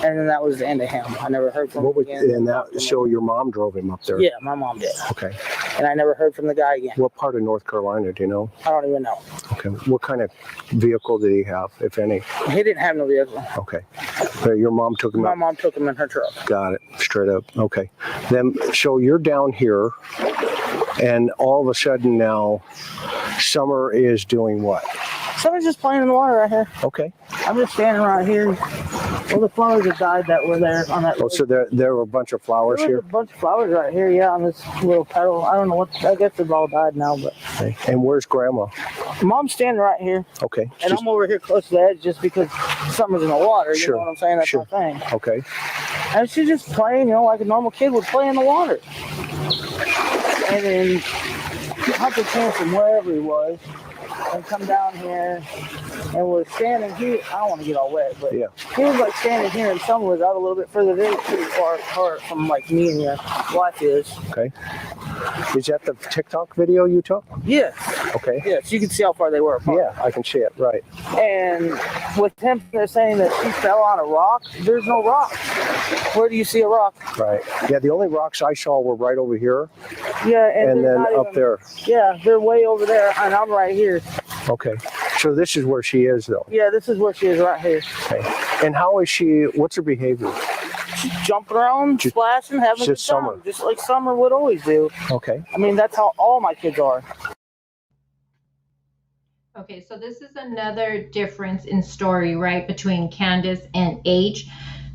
And then that was the end of him. I never heard from him again. And that, so your mom drove him up there? Yeah, my mom did. Okay. And I never heard from the guy again. What part of North Carolina, do you know? I don't even know. Okay. What kind of vehicle did he have, if any? He didn't have no vehicle. Okay. Your mom took him My up? mom took him in her truck. Got it. Straight up. Okay. Then, so you're down here, and all of a sudden now, Summer is doing what? Summer's just playing in the water right here. Okay. I'm just standing right here. All the flowers that died that were there on that. Oh, so there were a bunch of flowers There was here? a bunch of flowers right here, yeah, on this little petal. I don't know what, I guess they've all died now, but. Okay. And where's Grandma? Mom's standing right here. Okay. And I'm over here close to the edge just because Summer's in the water, you Sure. know what I'm saying? That's Sure. my thing. Okay. And she's just playing, you know, like a normal kid would play in the water. And then Hunter came from wherever he was and come down here and was standing here. I don't want to get all wet, but Yeah. he was like standing here and Summer was out a little bit further. They're pretty far apart from like me and your wife is. Okay. Is that the TikTok video you took? Yeah. Okay. Yeah, so you can see how far they were apart. Yeah, I can see it. Right. And with him, they're saying that she fell on a rock. There's no rock. Where do you see a rock? Right. Yeah, the only rocks I saw were right over here Yeah, and they're then not up even- there. Yeah, they're way over there, and I'm right here. Okay. So this is where she is, though. Yeah, this is where she is right here. Okay. And how is she? What's her behavior? She's jumping around, Just- splashing, having a good just time, Summer. just like Summer would always do. Okay. I mean, that's how all my kids are. Okay, so this is another difference in story, right, between Candus and H.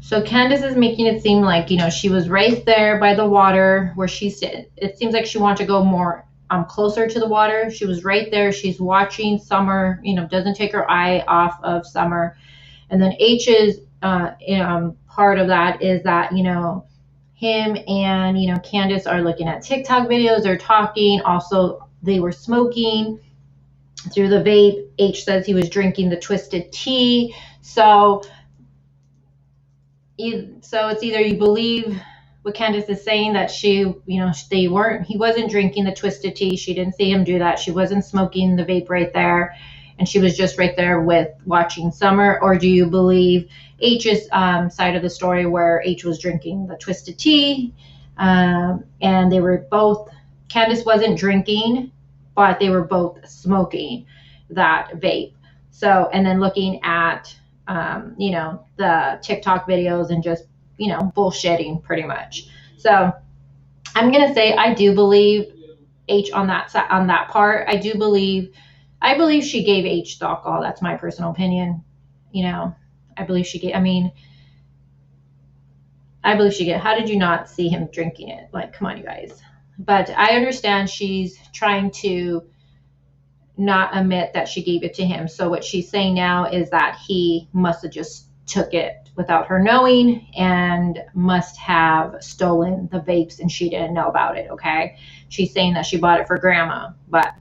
So Candus is making it seem like, you know, she was right there by the water where she stood. It seems like she wanted to go more closer to the water. She was right there. She's watching Summer, you know, doesn't take her eye off of Summer. And then H's part of that is that, you know, him and, you know, Candus are looking at TikTok videos. They're talking. Also, they were smoking through the vape. H says he was drinking the twisted tea. So it's either you believe what Candus is saying, that she, you know, he wasn't drinking the twisted tea. She didn't see him do that. She wasn't smoking the vape right there. And she was just right there with watching Summer. Or do you believe H's side of the story where H was drinking the twisted tea? And they were both, Candus wasn't drinking, but they were both smoking that vape. So, and then looking at, you know, the TikTok videos and just, you know, bullshitting pretty much. So I'm going to say I do believe H on that part. I believe she gave H the alcohol. That's my personal opinion. You know, I believe she gave, how did you not see him drinking it? Like, come on, you guys. But I understand she's trying to not admit that she gave it to him. So what she's saying now is that he must have just took it without her knowing and must have stolen the vapes and she didn't know about it, okay? She's saying that she bought it for Grandma, but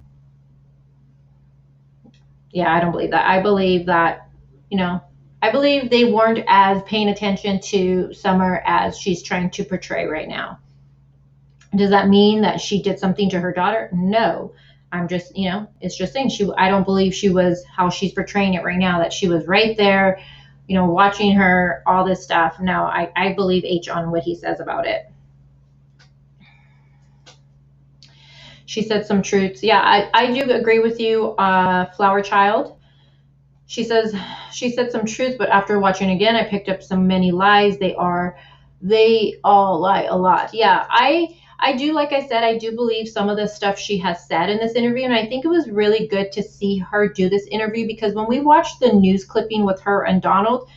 yeah, I don't believe that. I believe that, you know, I believe they weren't as paying attention to Summer as she's trying to portray right now. Does that mean that she did something to her daughter? No. I'm just, you know, it's just saying I don't believe she was how she's portraying it right now, that she was right there, you know, watching her, all this stuff. No, I believe H on what he says about it. She said some truths. Yeah, I do agree with you, Flower Child. She said some truths, but after watching again, I picked up many lies. They are They all lie a lot. Yeah, I do, like I said, I do believe some of the stuff she has said in this interview, and I think it was really good to see her do this interview, because when we watched the news clipping with her and Donald,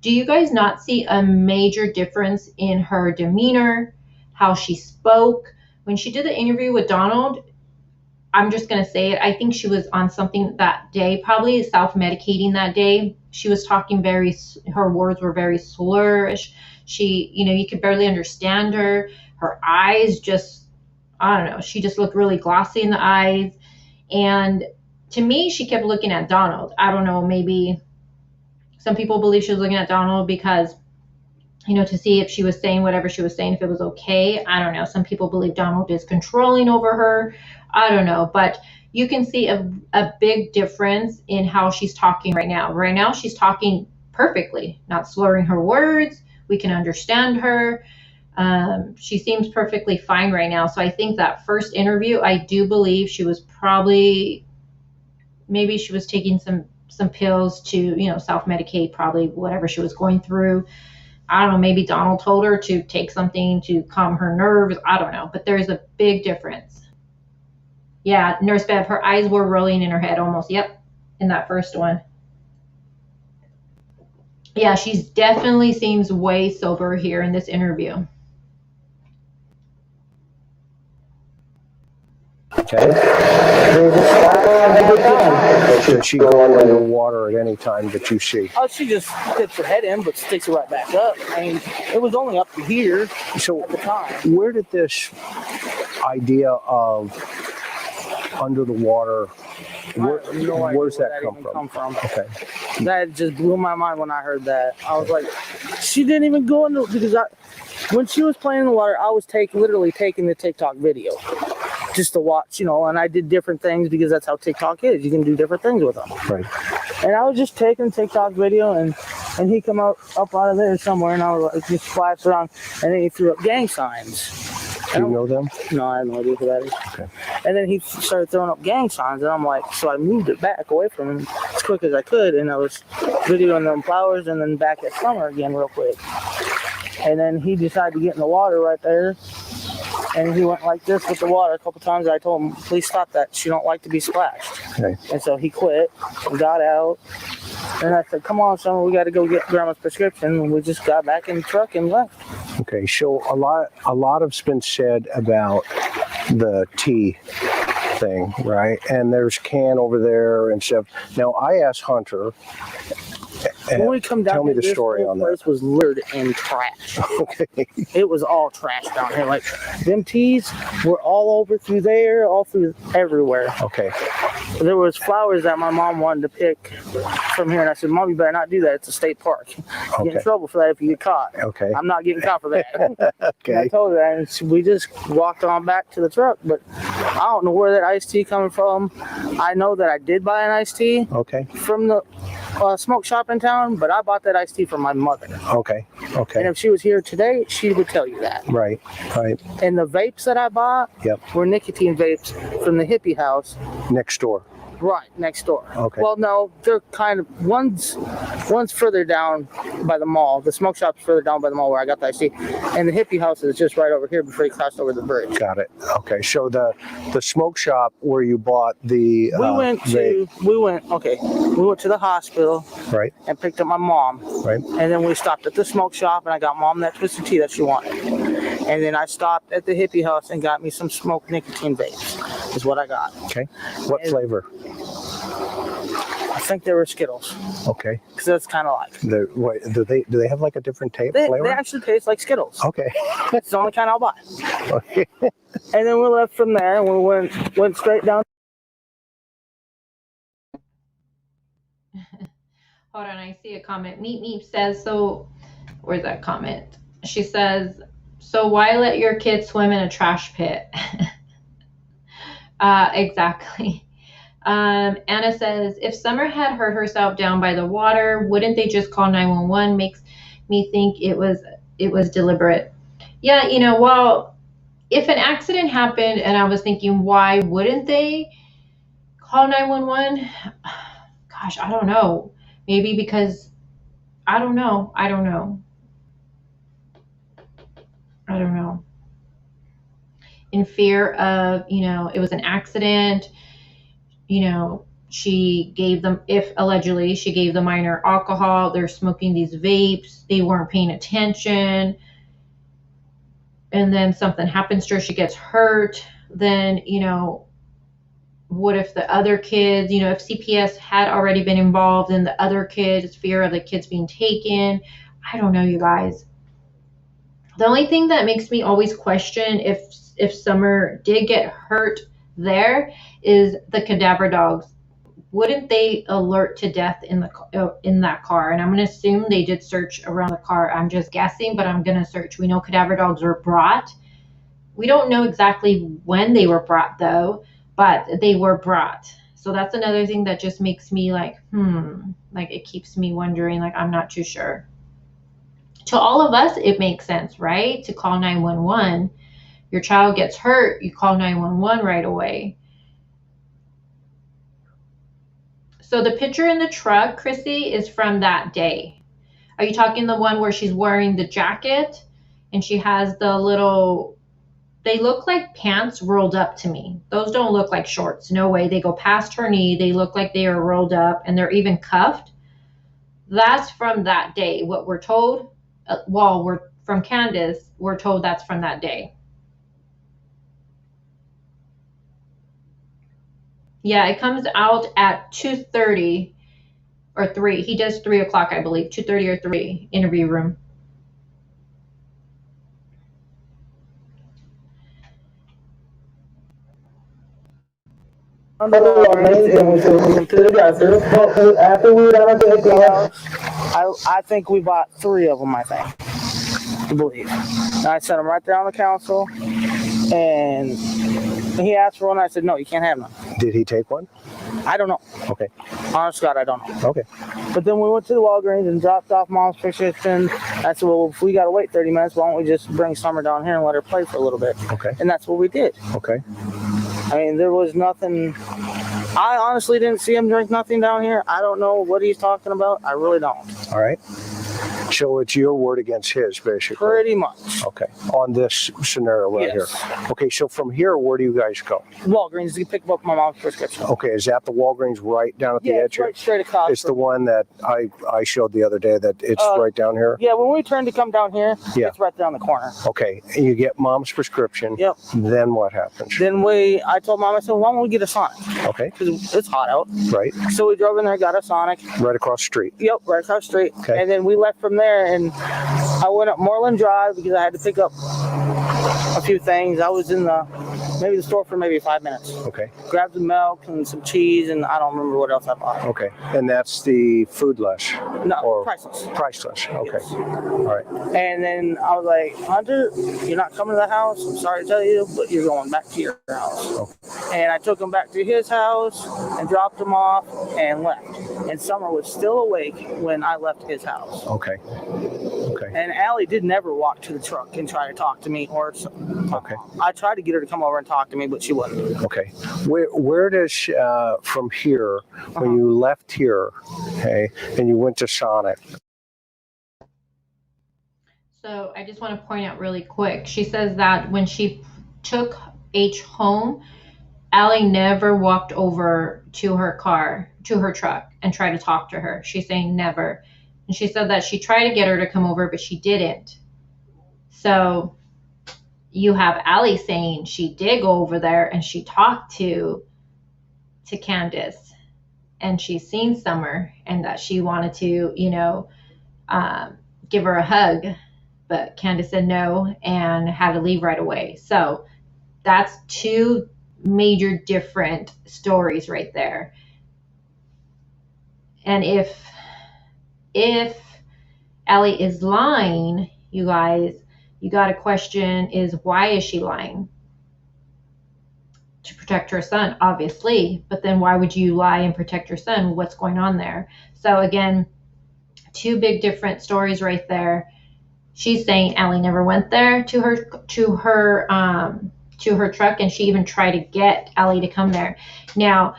do you guys not see a major difference in her demeanor, how she spoke? When she did the interview with Donald, I'm just going to say it, I think she was on something that day, probably self-medicating that day. She was talking her words were very slurish. She, you could barely understand her. Her eyes just, I don't know, she just looked really glossy in the eyes. And to me, she kept looking at Donald. I don't know, maybe some people believe she was looking at Donald because, to see if she was saying whatever she was saying, if it was okay. I don't know. Some people believe Donald is controlling over her. I don't know. But you can see a big difference in how she's talking right now. Right now, she's talking perfectly, not slurring her words. We can understand her. She seems perfectly fine right now. So I think that first interview, I do believe she was maybe she was taking some pills to, self-medicate, probably whatever she was going through. I don't know, maybe Donald told her to take something to calm her nerves. I don't know, but there's a big difference. Yeah, Nurse Bev, her eyes were rolling in her head almost. Yep, in that first one. Yeah, she's definitely seems way sober here in this interview. Okay. Does she go under water at any time that you see? Oh, she just dips her head in, but sticks it right back up. I mean, it was only up to here So at the time. where did this idea of under the water, where's that come from? Okay. That just blew my mind when I heard that. I was like, she didn't even go into, because when she was playing in the water, I was literally taking the TikTok video just to watch, and I did different things because that's how TikTok is. You can do different things with them. Right. And I was just taking TikTok video, and he come up out of there somewhere, and I was like, just flashed around, and then he threw up gang signs. Do you know them? No, I have no idea who that is. Okay. And then he started throwing up gang signs, and I'm like, so I moved it back away from him as quick as I could, and I was videoing them flowers, and then back at Summer again real quick. And then he decided to get in the water right there, and he went like this with the water a couple times. I told him, please stop that. She don't like to be splashed. Okay. And so he quit and got out. And I said, come on, Summer, we got to go get Grandma's prescription. And we just got back in the truck and left. Okay, so a lot has been said about the tea thing, right? And there's Can over there and stuff. Now, I asked Hunter, when we come down, tell me the story on that. This place was littered in trash. Okay. It was all trash down here. Like, them teas were all over through there, all through everywhere. Okay. There was flowers that my mom wanted to pick from here, and I said, Mom, you better not do that. It's a state park. You get in trouble for that if you get caught. Okay. I'm not getting caught for that. Okay. And I told her that, and we just walked on back to the truck. But I don't know where that iced tea coming from. I know that I did buy an iced tea. Okay. From the smoke shop in town, but I bought that iced tea from my mother. Okay. Okay. And if she was here today, she would tell you that. Right. Right. And the vapes that I bought were nicotine vapes from the hippie house. Next door. Right, next door. Okay. Well, no, they're kind of, one's further down by the mall. The smoke shop's further down by the mall where I got the iced tea. And the hippie house is just right over here before you crossed over the bridge. Got it. Okay, so the smoke shop where you bought the we went to the hospital, right, and picked up my mom, right, and then we stopped at the smoke shop, and I got Mom that twisted tea that she wanted, and then I stopped at the hippie house and got me some smoked nicotine vapes. Is what I got. Okay. What flavor? I think they were Skittles. Okay. Because that's kind of like. Do they have like a different flavor? They actually taste like Skittles. Okay. It's the only kind I'll buy. Okay. And then we left from there, and we went straight down. Hold on, I see a comment. Meep Meep says, so, where's that comment? She says, so why let your kids swim in a trash pit? Exactly. Anna says, if Summer had hurt herself down by the water, wouldn't they just call 911? Makes me think it was deliberate. Yeah, well, if an accident happened and I was thinking, why wouldn't they call 911? Gosh, I don't know. Maybe because, I don't know. I don't know, in fear of, it was an accident. She gave them, if allegedly she gave the minor alcohol, they're smoking these vapes, they weren't paying attention, and then something happens to her, she gets hurt, then, what if the other kids, if CPS had already been involved and the other kids, fear of the kids being taken. I don't know, you guys. The only thing that makes me always question if Summer did get hurt there is the cadaver dogs. Wouldn't they alert to death in that car? And I'm going to assume they did search around the car. I'm just guessing, but I'm going to search. We know cadaver dogs were brought. We don't know exactly when they were brought, though, but they were brought. So that's another thing that just makes me like it keeps me wondering, like, I'm not too sure. To all of us, it makes sense, right? To call 911. Your child gets hurt, you call 911 right away. So the picture in the truck, Chrissy, is from that day. Are you talking the one where she's wearing the jacket and she has the little, they look like pants rolled up to me. Those don't look like shorts. No way. They go past her knee. They look like they are rolled up and they're even cuffed. That's from that day. What we're told, we're from Candus, we're told that's from that day. Yeah, it comes out at 2:30 or 3. He does 3 o'clock, I believe. 2:30 or 3, interview room. After we got at the house, I think we bought 3 of them, I believe. And I set them right there on the council, and he asked for one. I said, no, you can't have none. Did he take one? I don't know. Okay. Honest God, I don't know. Okay. But then we went to the Walgreens and dropped off Mom's prescription. I said, well, if we got to wait 30 minutes, why don't we just bring Summer down here and let her play for a little bit? Okay. And that's what we did. Okay. I mean, there was nothing. I honestly didn't see him drink nothing down here. I don't know what he's talking about. I really don't. All right. So it's your word against his, basically. Pretty much. Okay. On this scenario right here. Okay. So from here, where do you guys go? Walgreens to pick up my mom's prescription. Okay. Is that the Walgreens right down at the edge here? Right straight across. It's the one that I showed the other day that it's right down here? Yeah. When we turned to come down here, it's right there on the corner. Okay. And you get Mom's prescription. Yep. Then what happens? Then I told Mom, I said, why don't we get a Sonic? Okay. Because it's hot out. Right. So we drove in there, got a Sonic. Right across the street. Yep, right across the street. Okay. And then we left from there, and I went up Moreland Drive because I had to pick up a few things. I was in the store for maybe 5 minutes. Okay. Grabbed some milk and some cheese, and I don't remember what else I bought. Okay. And that's the foodless? No, priceless. Priceless. Okay. Yes. All right. And then I was like, Hunter, you're not coming to the house. I'm sorry to tell you, but you're going back to your house. Okay. And I took him back to his house and dropped him off and left. And Summer was still awake when I left his house. Okay. Okay. And Allie did never walk to the truck and try to talk to me or something. Okay. I tried to get her to come over and talk to me, but she wouldn't. Okay. Where does, from here, when you left here, okay, and you went to Sonic? So I just want to point out really quick. She says that when she took H home, Allie never walked over to her car, to her truck, and tried to talk to her. She's saying never. And she said that she tried to get her to come over, but she didn't. So you have Allie saying she did go over there and she talked to Candus, and she's seen Summer and that she wanted to, give her a hug, but Candus said no and had to leave right away. So that's 2 major different stories right there. And if Allie is lying, you guys, you got to question is, why is she lying? To protect her son, obviously, but then why would you lie and protect your son? What's going on there? So again, 2 big different stories right there. She's saying Allie never went there to her truck, and she even tried to get Allie to come there. Now,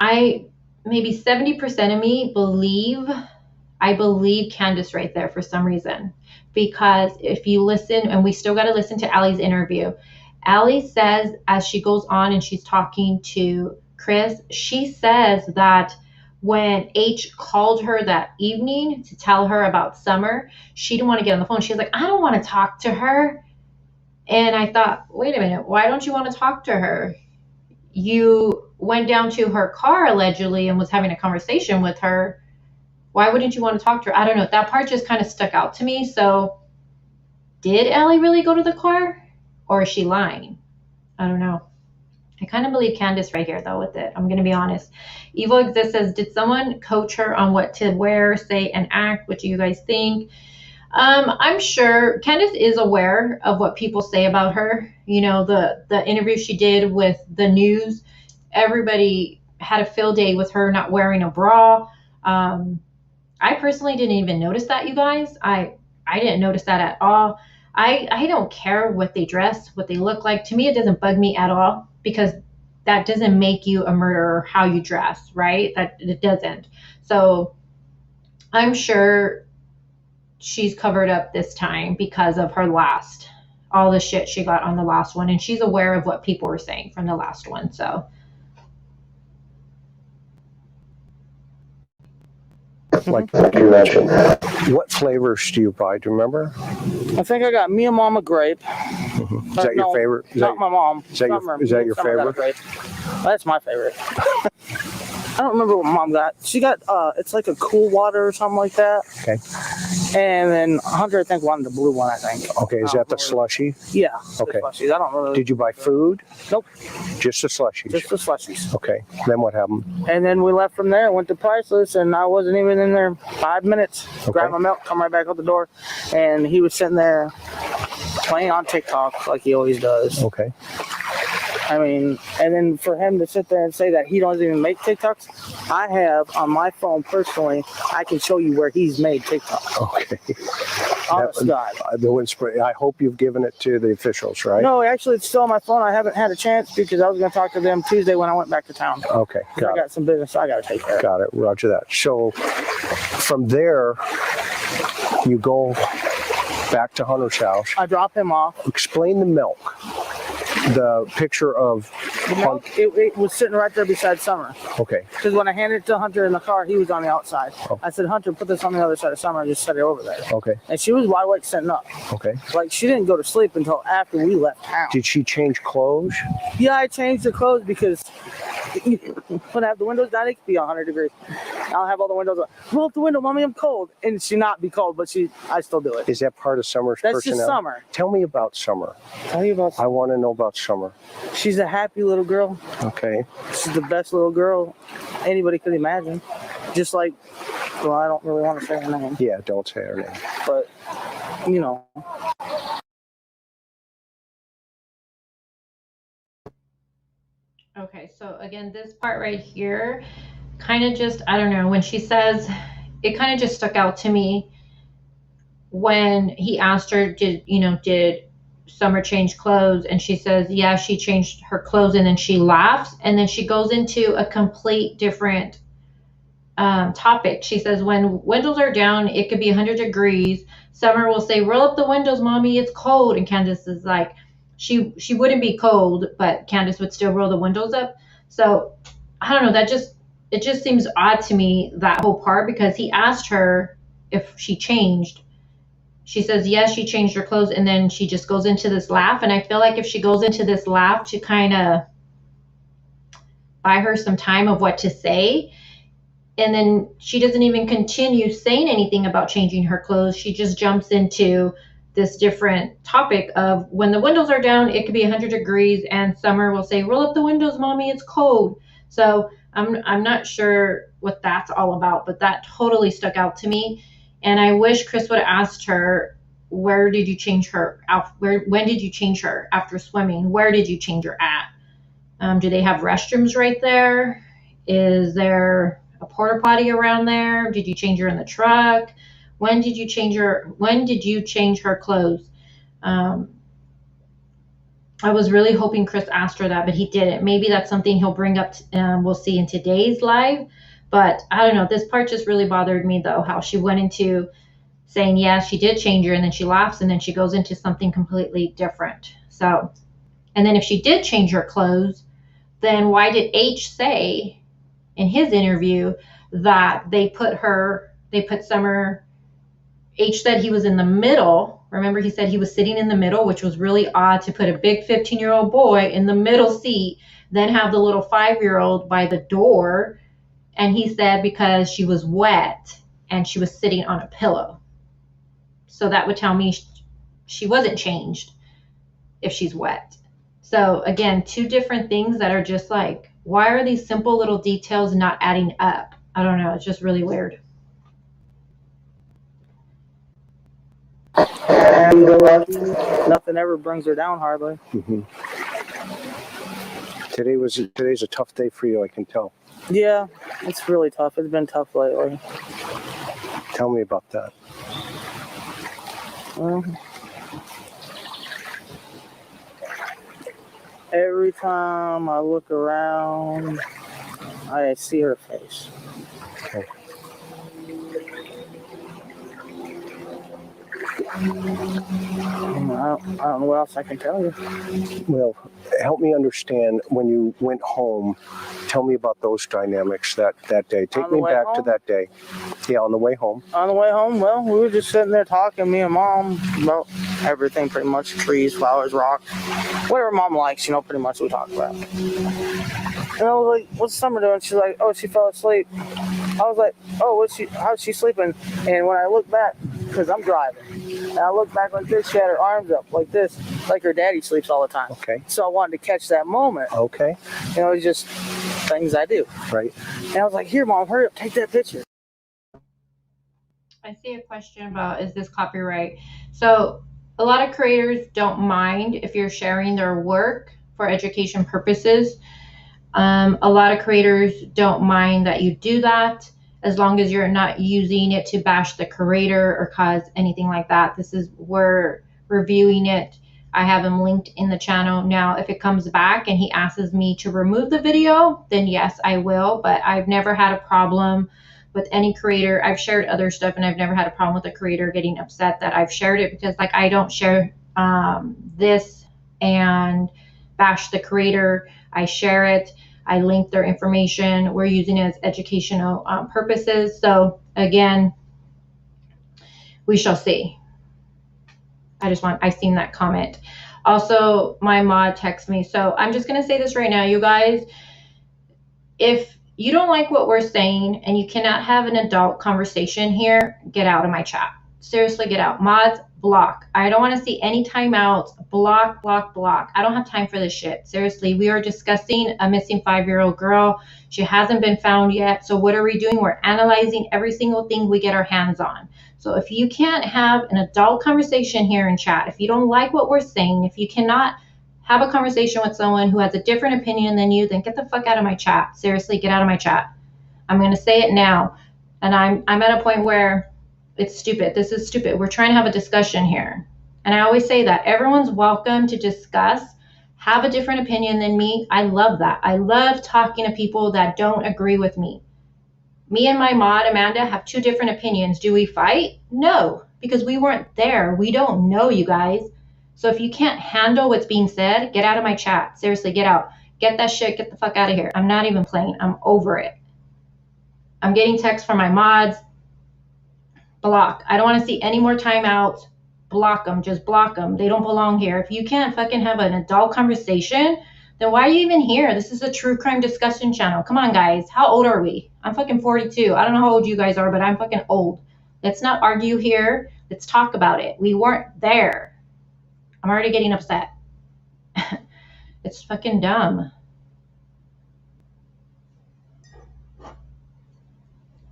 I maybe 70% of me believe I believe Candus right there for some reason. Because if you listen, and we still got to listen to Allie's interview, Allie says, as she goes on and she's talking to Chris, she says that when H called her that evening to tell her about Summer, she didn't want to get on the phone. She was like, I don't want to talk to her. And I thought, wait a minute, why don't you want to talk to her? You went down to her car allegedly and was having a conversation with her. Why wouldn't you want to talk to her? I don't know. That part just kind of stuck out to me. So did Allie really go to the car, or is she lying? I don't know. I kind of believe Candus right here, though, with it. I'm going to be honest. Evil Exists says, did someone coach her on what to wear, say, and act? What do you guys think? I'm sure Candus is aware of what people say about her. You know, the interview she did with the news, everybody had a field day with her not wearing a bra. I personally didn't even notice that, you guys. I didn't notice that at all. I don't care what they dress, what they look like. To me, it doesn't bug me at all, because that doesn't make you a murderer how you dress, right? That it doesn't. So I'm sure she's covered up this time because of her all the shit she got on the last one, and she's aware of what people were saying from the last one. So like you mentioned, what flavors do you buy? Do you remember? I think I got me and Mama grape. Is that your favorite? My mom. Is that your favorite? That's my favorite. I don't remember what Mom got. She got it's like a cool water or something like that. Okay. And then Hunter, I think, wanted the blue one, I think. Okay, is that the slushy? Yeah. Okay. Slushies. I don't really. Did you buy food? Nope. Just the slushies? Just the slushies. Okay. Then what happened? And then we left from there, went to Priceless, and I wasn't even in there 5 minutes. Okay. Grabbed my milk, come right back out the door, and he was sitting there playing on TikTok like he always does. Okay. I mean, and then for him to sit there and say that he doesn't even make TikToks, I have on my phone personally, I can show you where he's made TikToks. Okay. Honest God. I hope you've given it to the officials, right? No, actually, it's still on my phone. I haven't had a chance because I was going to talk to them Tuesday when I went back to town. Okay. I got some business I got to take care of. Got it. Roger that. So from there, you go back to Hunter's house. I drop him off. Explain the milk. The picture of the milk, it was sitting right there beside Summer. Okay. Because when I handed it to Hunter in the car, he was on the outside. Oh. I said, Hunter, put this on the other side of Summer and just set it over there. Okay. And she was wide awake sitting up. Okay. Like, she didn't go to sleep until after we left town. Did she change clothes? Yeah, I changed the clothes because when I have the windows down, it could be 100 degrees. I'll have all the windows up. Roll up the window, Mommy, I'm cold. And she not be cold, but I still do it. Is that part of Summer's personality? That's just Summer. Tell me about Summer. Tell you about Summer. I want to know about Summer. She's a happy little girl. Okay. She's the best little girl anybody could imagine. Just like, well, I don't really want to say her name. Yeah, don't say her name. But, you know. okay, so again, this part right here kind of just, I don't know, when she says, it kind of just stuck out to me when he asked her, did Summer change clothes? And she says, yeah, she changed her clothes, and then she laughs, and then she goes into a complete different topic. She says, when windows are down, it could be 100 degrees. Summer will say, roll up the windows, Mommy, it's cold. And Candus is like, she wouldn't be cold, but Candus would still roll the windows up. So I don't know, it just seems odd to me, that whole part, because he asked her if she changed. She says, yes, she changed her clothes, and then she just goes into this laugh. And I feel like if she goes into this laugh to kind of buy her some time of what to say, and then she doesn't even continue saying anything about changing her clothes, she just jumps into this different topic of when the windows are down, it could be 100 degrees, and Summer will say, roll up the windows, Mommy, it's cold. So I'm not sure what that's all about, but that totally stuck out to me. And I wish Chris would have asked her, where did you change her? When did you change her after swimming? Where did you change her at? Do they have restrooms right there? Is there a porta potty around there? Did you change her in the truck? When did you change her clothes? I was really hoping Chris asked her that, but he didn't. Maybe that's something he'll bring up. We'll see in today's live. But I don't know, this part just really bothered me though, how she went into saying, yes, she did change her, and then she laughs, and then she goes into something completely different. So, and then if she did change her clothes, then why did H say in his interview that they put Summer, H said he was in the middle. Remember, he said he was sitting in the middle, which was really odd to put a big 15-year-old boy in the middle seat, then have the little 5-year-old by the door. And he said because she was wet and she was sitting on a pillow. So that would tell me she wasn't changed if she's wet. So again, two different things that are just like, why are these simple little details not adding up? I don't know. It's just really weird. And nothing ever brings her down hardly. Mm-hmm. Today's a tough day for you, I can tell. Yeah, it's really tough. It's been tough lately. Tell me about that. Well, every time I look around, I see her face. Okay. I don't know what else I can tell you. Well, help me understand, when you went home, tell me about those dynamics that day. Take me back to that day. Yeah, on the way home. On the way home, well, we were just sitting there talking, me and Mom, about everything pretty much. Trees, flowers, rocks. Whatever Mom likes, pretty much we talk about. And I was like, what's Summer doing? She's like, oh, she fell asleep. I was like, oh, how's she sleeping? And when I look back, because I'm driving, and I look back like this, she had her arms up like this, like her daddy sleeps all the time. Okay. So I wanted to catch that moment. Okay. It's just things I do. Right. And I was like, here, Mom, hurry up, take that picture. I see a question about, is this copyright? So a lot of creators don't mind if you're sharing their work for education purposes. A lot of creators don't mind that you do that, as long as you're not using it to bash the creator or cause anything like that. We're reviewing it. I have him linked in the channel. Now, if it comes back and he asks me to remove the video, then yes, I will. But I've never had a problem with any creator. I've shared other stuff, and I've never had a problem with a creator getting upset that I've shared it, because like, I don't share this and bash the creator. I share it. I link their information. We're using it as educational purposes. So again, we shall see. I seen that comment. Also, my mod texted me. So I'm just going to say this right now, you guys. If you don't like what we're saying and you cannot have an adult conversation here, get out of my chat. Seriously, get out. Mods, block. I don't want to see any timeouts. Block, block, block. I don't have time for this shit. Seriously, we are discussing a missing 5-year-old girl. She hasn't been found yet. So what are we doing? We're analyzing every single thing we get our hands on. So if you can't have an adult conversation here in chat, if you don't like what we're saying, if you cannot have a conversation with someone who has a different opinion than you, then get the fuck out of my chat. Seriously, get out of my chat. I'm going to say it now. And I'm at a point where it's stupid. This is stupid. We're trying to have a discussion here. And I always say that everyone's welcome to discuss, have a different opinion than me. I love that. I love talking to people that don't agree with me. Me and my mod, Amanda, have two different opinions. Do we fight? No, because we weren't there. We don't know, you guys. So if you can't handle what's being said, get out of my chat. Seriously, get out. Get that shit. Get the fuck out of here. I'm not even playing. I'm over it. I'm getting texts from my mods. Block. I don't want to see any more timeouts. Block them. Just block them. They don't belong here. If you can't fucking have an adult conversation, then why are you even here? This is a true crime discussion channel. Come on, guys. How old are we? I'm fucking 42. I don't know how old you guys are, but I'm fucking old. Let's not argue here. Let's talk about it. We weren't there. I'm already getting upset. It's fucking dumb.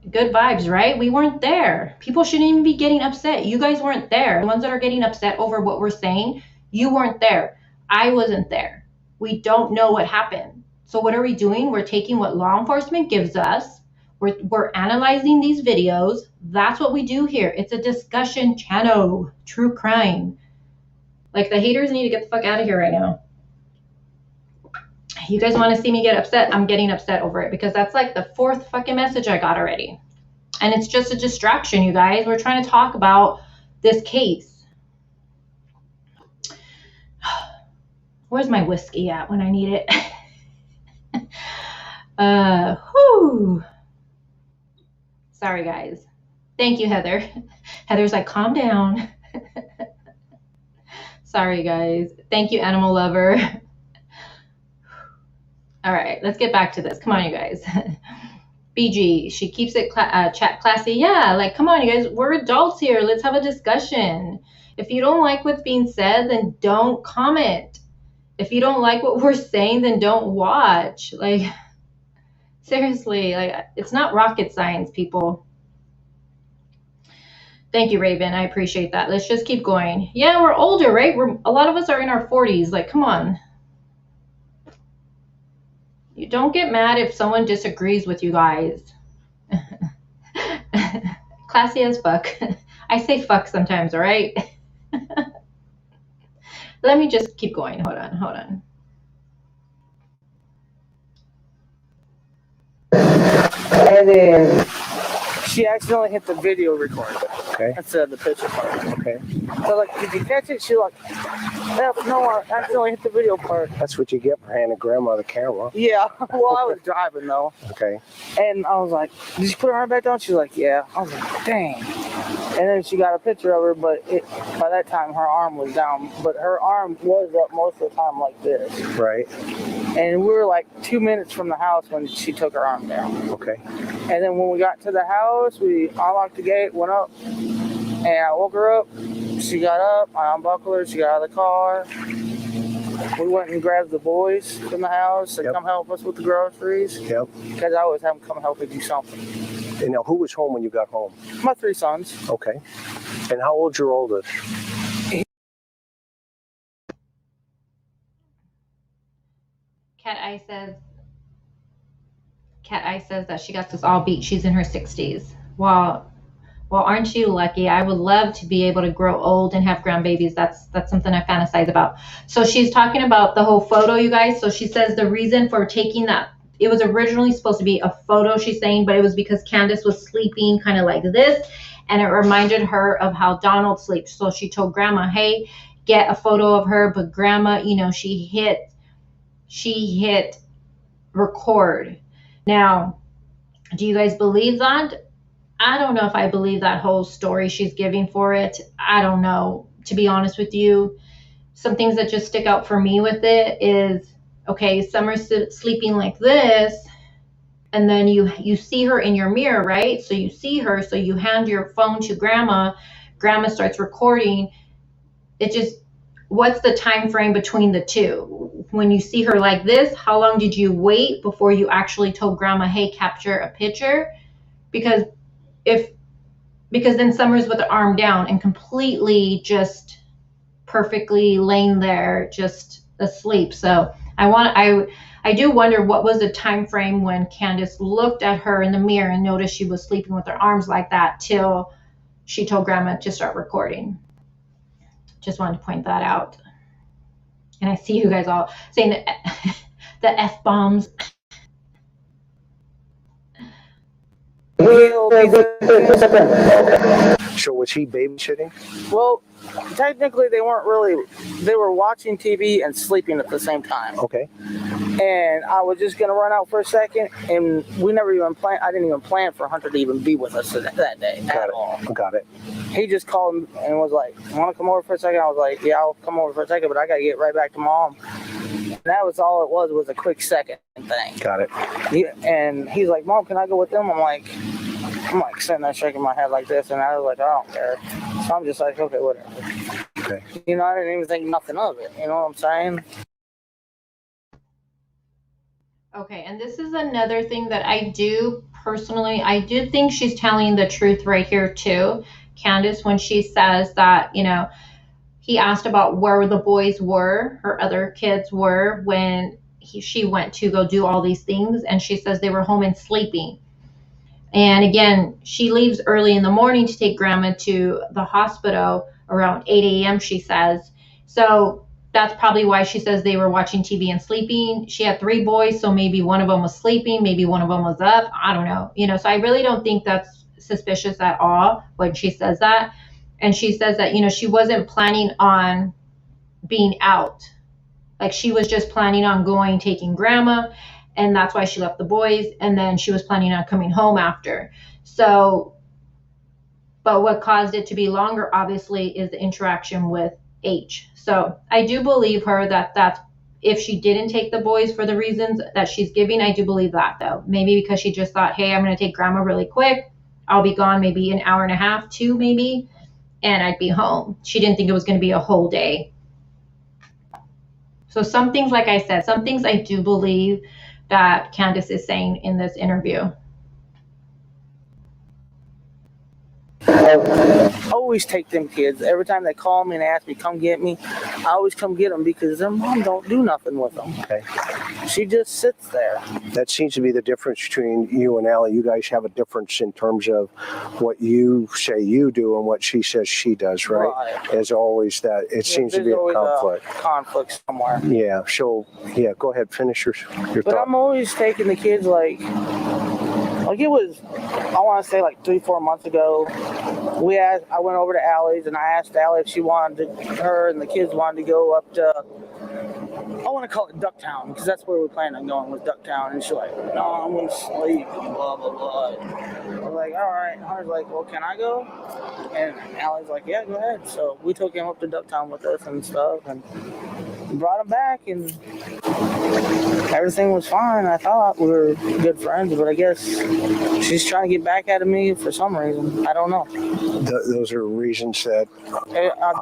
Good vibes, right? We weren't there. People shouldn't even be getting upset. You guys weren't there. The ones that are getting upset over what we're saying, you weren't there. I wasn't there. We don't know what happened. So what are we doing? We're taking what law enforcement gives us. We're analyzing these videos. That's what we do here. It's a discussion channel. True crime. Like, the haters need to get the fuck out of here right now. You guys want to see me get upset? I'm getting upset over it because that's like the 4th fucking message I got already. And it's just a distraction, you guys. We're trying to talk about this case. Where's my whiskey at when I need it? Whew. Sorry, guys. Thank you, Heather. Heather's like, calm down. Sorry, guys. Thank you, animal lover. All right, let's get back to this. Come on, you guys. BG, she keeps it chat classy. Yeah, like, come on, you guys. We're adults here. Let's have a discussion. If you don't like what's being said, then don't comment. If you don't like what we're saying, then don't watch. Like, seriously, like, it's not rocket science, people. Thank you, Raven. I appreciate that. Let's just keep going. Yeah, we're older, right? A lot of us are in our 40s. Like, come on. You don't get mad if someone disagrees with you guys. Classy as fuck. I say fuck sometimes, all right? Let me just keep going. Hold on. And then she accidentally hit the video record. Okay. Instead of the picture part. Okay. So, like, did you catch it? She like, no, I accidentally hit the video part. That's what you get for handing grandma the camera. Yeah. Well, I was driving though. Okay. And I was like, did you put her arm back down? She was like, yeah. I was like, dang. And then she got a picture of her, but by that time her arm was down. But her arm was up most of the time like this. Right. And we were like 2 minutes from the house when she took her arm down. Okay. And then when we got to the house, we unlocked the gate, went up, and I woke her up. She got up, I unbuckled her, she got out of the car. We went and grabbed the boys from the house and come help us with the groceries. Yep. Because I always have them come help me do something. And now, who was home when you got home? My 3 sons. Okay. And how old's your oldest? Cat Eye says that she got this all beat. She's in her 60s. Well, aren't you lucky? I would love to be able to grow old and have grandbabies. That's something I fantasize about. So she's talking about the whole photo, you guys. So she says the reason for taking that, it was originally supposed to be a photo, she's saying, but it was because Candus was sleeping kind of like this, and it reminded her of how Donald sleeps. So she told Grandma, hey, get a photo of her. But Grandma, you know, she hit record. Now, do you guys believe that? I don't know if I believe that whole story she's giving for it. I don't know, to be honest with you. Some things that just stick out for me with it is, okay, Summer's sleeping like this, and then you see her in your mirror, right? So you see her, so you hand your phone to Grandma. Grandma starts recording. It just, what's the time frame between the two? When you see her like this, how long did you wait before you actually told Grandma, hey, capture a picture? Because then Summer's with the arm down and completely just perfectly laying there, just asleep. So I do wonder what was the time frame when Candus looked at her in the mirror and noticed she was sleeping with her arms like that till she told Grandma to start recording. Just wanted to point that out. And I see you guys all saying the F-bombs. So was he babysitting? Well, technically they weren't really, they were watching TV and sleeping at the same time. Okay. And I was just going to run out for a second, and we never even planned, I didn't even plan for Hunter to even be with us that day at all. Got it. He just called and was like, want to come over for a second? I was like, yeah, I'll come over for a second, but I got to get right back to Mom. And that was all it was a quick second thing. Got it. And he's like, Mom, can I go with them? I'm like sitting there shaking my head like this, and I was like, I don't care. So I'm just like, okay, whatever. Okay. You know, I didn't even think nothing of it. You know what I'm saying? Okay, and this is another thing that I do think she's telling the truth right here too, Candus, when she says that, you know, he asked about where the boys were, her other kids were, when she went to go do all these things, and she says they were home and sleeping. And again, she leaves early in the morning to take Grandma to the hospital around 8 a.m., she says. So that's probably why she says they were watching TV and sleeping. She had 3 boys, so maybe one of them was sleeping, maybe one of them was up. I don't know. So I really don't think that's suspicious at all when she says that. And she says that, she wasn't planning on being out. Like, she was just planning on going, taking grandma, and that's why she left the boys. And then she was planning on coming home after. So, but what caused it to be longer, obviously, is the interaction with H. So I do believe her that's, if she didn't take the boys for the reasons that she's giving, I do believe that, though. Maybe because she just thought, hey, I'm going to take grandma really quick. I'll be gone maybe an hour and a half, 2 maybe, and I'd be home. She didn't think it was going to be a whole day. So some things, like I said, some things I do believe that Candus is saying in this interview. I always take them kids. Every time they call me and ask me, come get me, I always come get them because their mom don't do nothing with them. Okay. She just sits there. That seems to be the difference between you and Allie. You guys have a difference in terms of what you say you do and what she says she does, right? There's always that. It seems to be a conflict. Conflict somewhere. Yeah. So, go ahead. Finish your But thought. I'm always taking the kids like it was, I want to say like 3-4 months ago. I went over to Allie's and I asked Allie if she wanted her and the kids wanted to go up to, I want to call it Ducktown because that's where we planned on going, was Ducktown. And she's like, no, I'm going to sleep and blah, blah, blah. I was like, all right. I was like, well, can I go? And Allie's like, yeah, go ahead. So we took him up to Ducktown with us and stuff and brought him back and everything was fine. I thought we were good friends, but I guess she's trying to get back at me for some reason. I don't know. Those are reasons that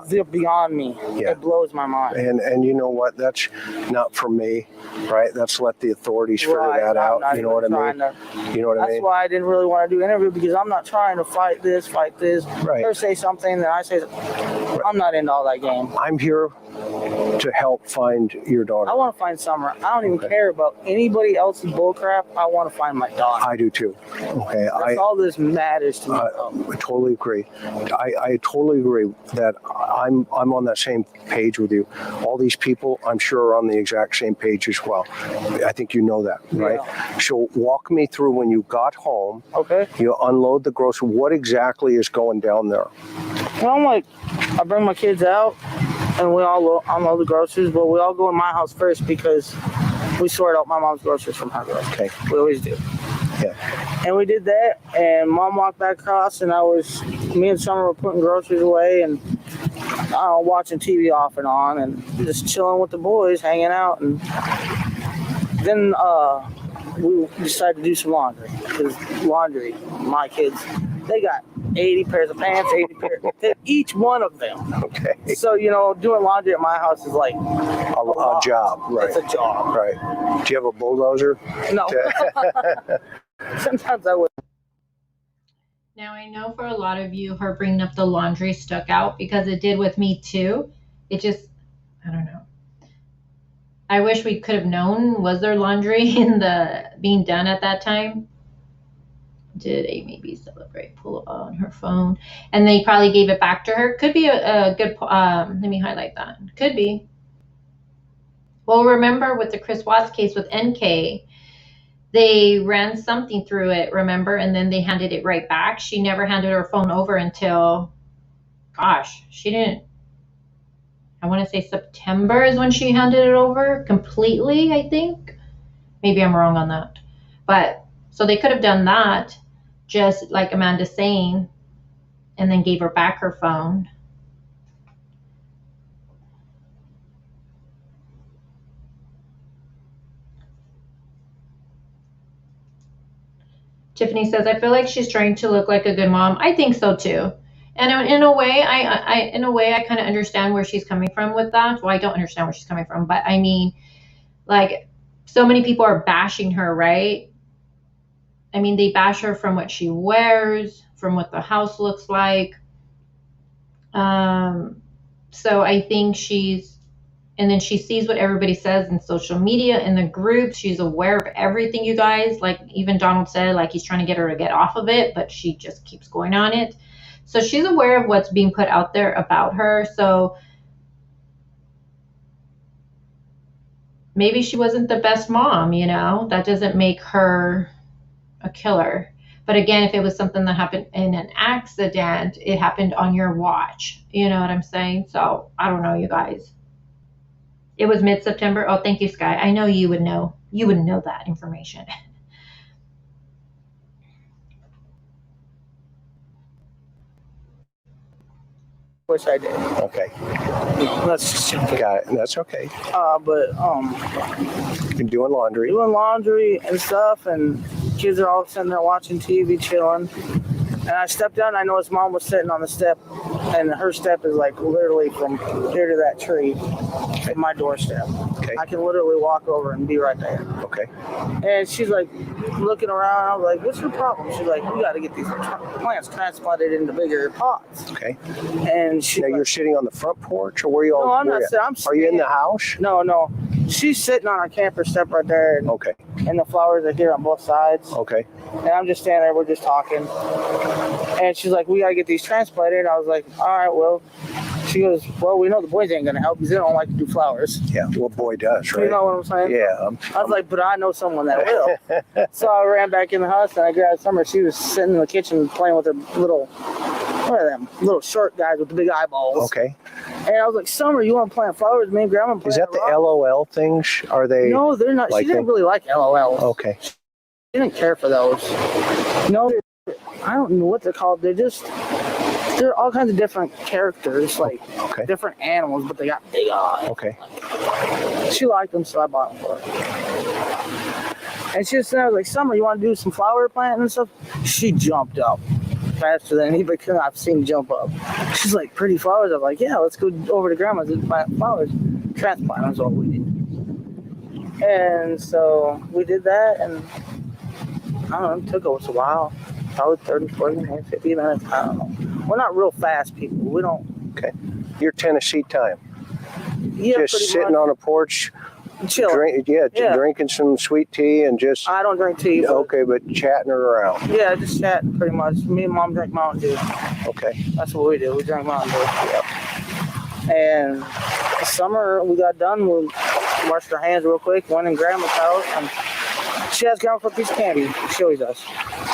they're beyond me. Yeah. It blows my mind. And you know what? That's not for me, right? That's let the authorities figure that out. You know what I mean? That's why I didn't really want to do an interview because I'm not trying to fight this. Right. Her say something, then I say something. Right. I'm not into all that game. I'm here to help find your daughter. I want to find Summer. I don't even care about anybody else's bullcrap. I want to find my daughter. I do too. Okay. That's all this matters to me. I totally agree. I totally agree that I'm on that same page with you. All these people, I'm sure, are on the exact same page as well. I think you know that, right? Yeah. So walk me through when you got home. Okay. You unload the grocery. What exactly is going down there? Well, I bring my kids out. And we all unload the groceries, but we all go in my house first because we sort out my mom's groceries from her groceries. Okay. We always do. Yeah. And we did that, and Mom walked back across, and me and Summer were putting groceries away and watching TV off and on and just chilling with the boys, hanging out. And then we decided to do some laundry because my kids, they got 80 pairs of pants, 80 pairs, each one of them. Okay. So, doing laundry at my house is like a job, right? It's a job. Right. Do you have a bulldozer? No. Sometimes I would. Now, I know for a lot of you, her bringing up the laundry stuck out because it did with me too. It just, I don't know. I wish we could have known, was there laundry being done at that time? Did a maybe celebrate pull on her phone and they probably gave it back to her? Could be a good let me highlight that. Could be. Well, remember with the Chris Watts case with NK, they ran something through it, remember, and then they handed it right back. She never handed her phone over until, she didn't, I want to say September is when she handed it over completely, I think. Maybe I'm wrong on that. But so they could have done that, just like Amanda's saying, and then gave her back her phone. Tiffany says, I feel like she's trying to look like a good mom. I think so too. And in a way, I kind of understand where she's coming from with that. Well, I don't understand where she's coming from, but I mean, like, so many people are bashing her, right? I mean, they bash her from what she wears, from what the house looks like. So I think and then she sees what everybody says in social media, in the groups. She's aware of everything, you guys. Like even Donald said, like he's trying to get her to get off of it, but she just keeps going on it. So she's aware of what's being put out there about her. So maybe she wasn't the best mom, you know? That doesn't make her a killer. But again, if it was something that happened in an accident, it happened on your watch. You know what I'm saying? So I don't know, you guys. It was mid-September. Oh, thank you, Sky. I know you would know. You would know that information. Wish I did. Okay. That's just simple. Got it. That's okay. But You're doing laundry and stuff, and kids are all sitting there watching TV, chilling. And I stepped down, and I noticed Mom was sitting on the step, and her step is like literally from here to that tree at my doorstep. Okay. I can literally walk over and be right there. Okay. And she's like looking around. I was like, "What's your problem?" She's like, "We got to get these plants transplanted into bigger pots." Okay. And she. Now you're sitting on the front porch, or where you all? No, I'm not sitting. Are you in the house? No. She's sitting on our camper step right there. And, okay. And the flowers are here on both sides. Okay. And I'm just standing there. We're just talking. And she's like, "We got to get these transplanted." And I was like, "All right, well." She goes, "Well, we know the boys ain't going to help because they don't like to do flowers." Yeah, well, boy does, right? You know what I'm saying? Yeah. I was like, "But I know someone that will." So I ran back in the house and I grabbed Summer. She was sitting in the kitchen playing with her little, what are them? Little short guys with the big eyeballs. Okay. And I was like, "Summer, you want to plant flowers? Me and Grandma plant." Is that the LOL things? Are they? No, they're not. She didn't really like LOLs. Okay. She didn't care for those. No, I don't know what they're called. They're all kinds of different characters, like different animals, but they got big eyes. Okay. She liked them, so I bought them for her. And she was saying, like, "Summer, you want to do some flower planting and stuff?" She jumped up faster than anybody could I've seen jump up. She's like, "Pretty flowers?" I'm like, "Yeah, let's go over to Grandma's and plant flowers." Transplant is what we did. And so we did that, and I don't know, it took us a while. Probably 30, 40 minutes, 50 minutes. I don't know. We're not real fast people. We don't. Okay. Your Tennessee time. Yeah, just sitting on a porch. Chilling. Drinking some sweet tea and just. I don't drink tea. But chatting around. Yeah, just chatting pretty much. Me and Mom drink Mountain Dew. Okay. That's what we do. We drink Mountain Dew. Yep. And the summer we got done, we washed our hands real quick, went in Grandma's house, and she asked Grandma for a piece of candy. She always does.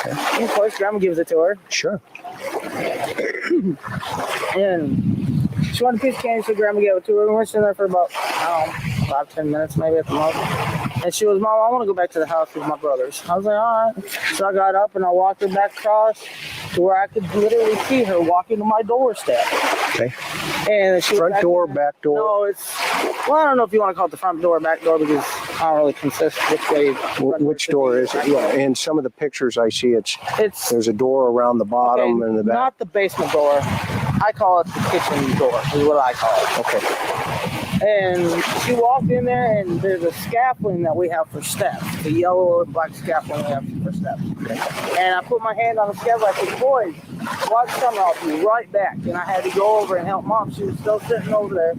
Okay. And of course, Grandma gives it to her. Sure. And she wanted a piece of candy, so Grandma gave it to her. We were sitting there for about, 5-10 minutes maybe at the most. And she goes, "Mom, I want to go back to the house with my brothers." I was like, "All right." So I got up and I walked her back across to where I could literally see her walking to my doorstep. Okay. And she front door, back door? No, well, I don't know if you want to call it the front door or back door because I don't really consist which way. Which door is it? Yeah. In some of the pictures I see, there's a door around the bottom and the back. Not the basement door. I call it the kitchen door is what I call it. Okay. And she walked in there, and there's a scaffolding that we have for steps, the yellow or black scaffolding we have for steps. Okay. And I put my hand on the scaffold. I said, "Boys, watch Summer. I'll be right back." And I had to go over and help Mom. She was still sitting over there.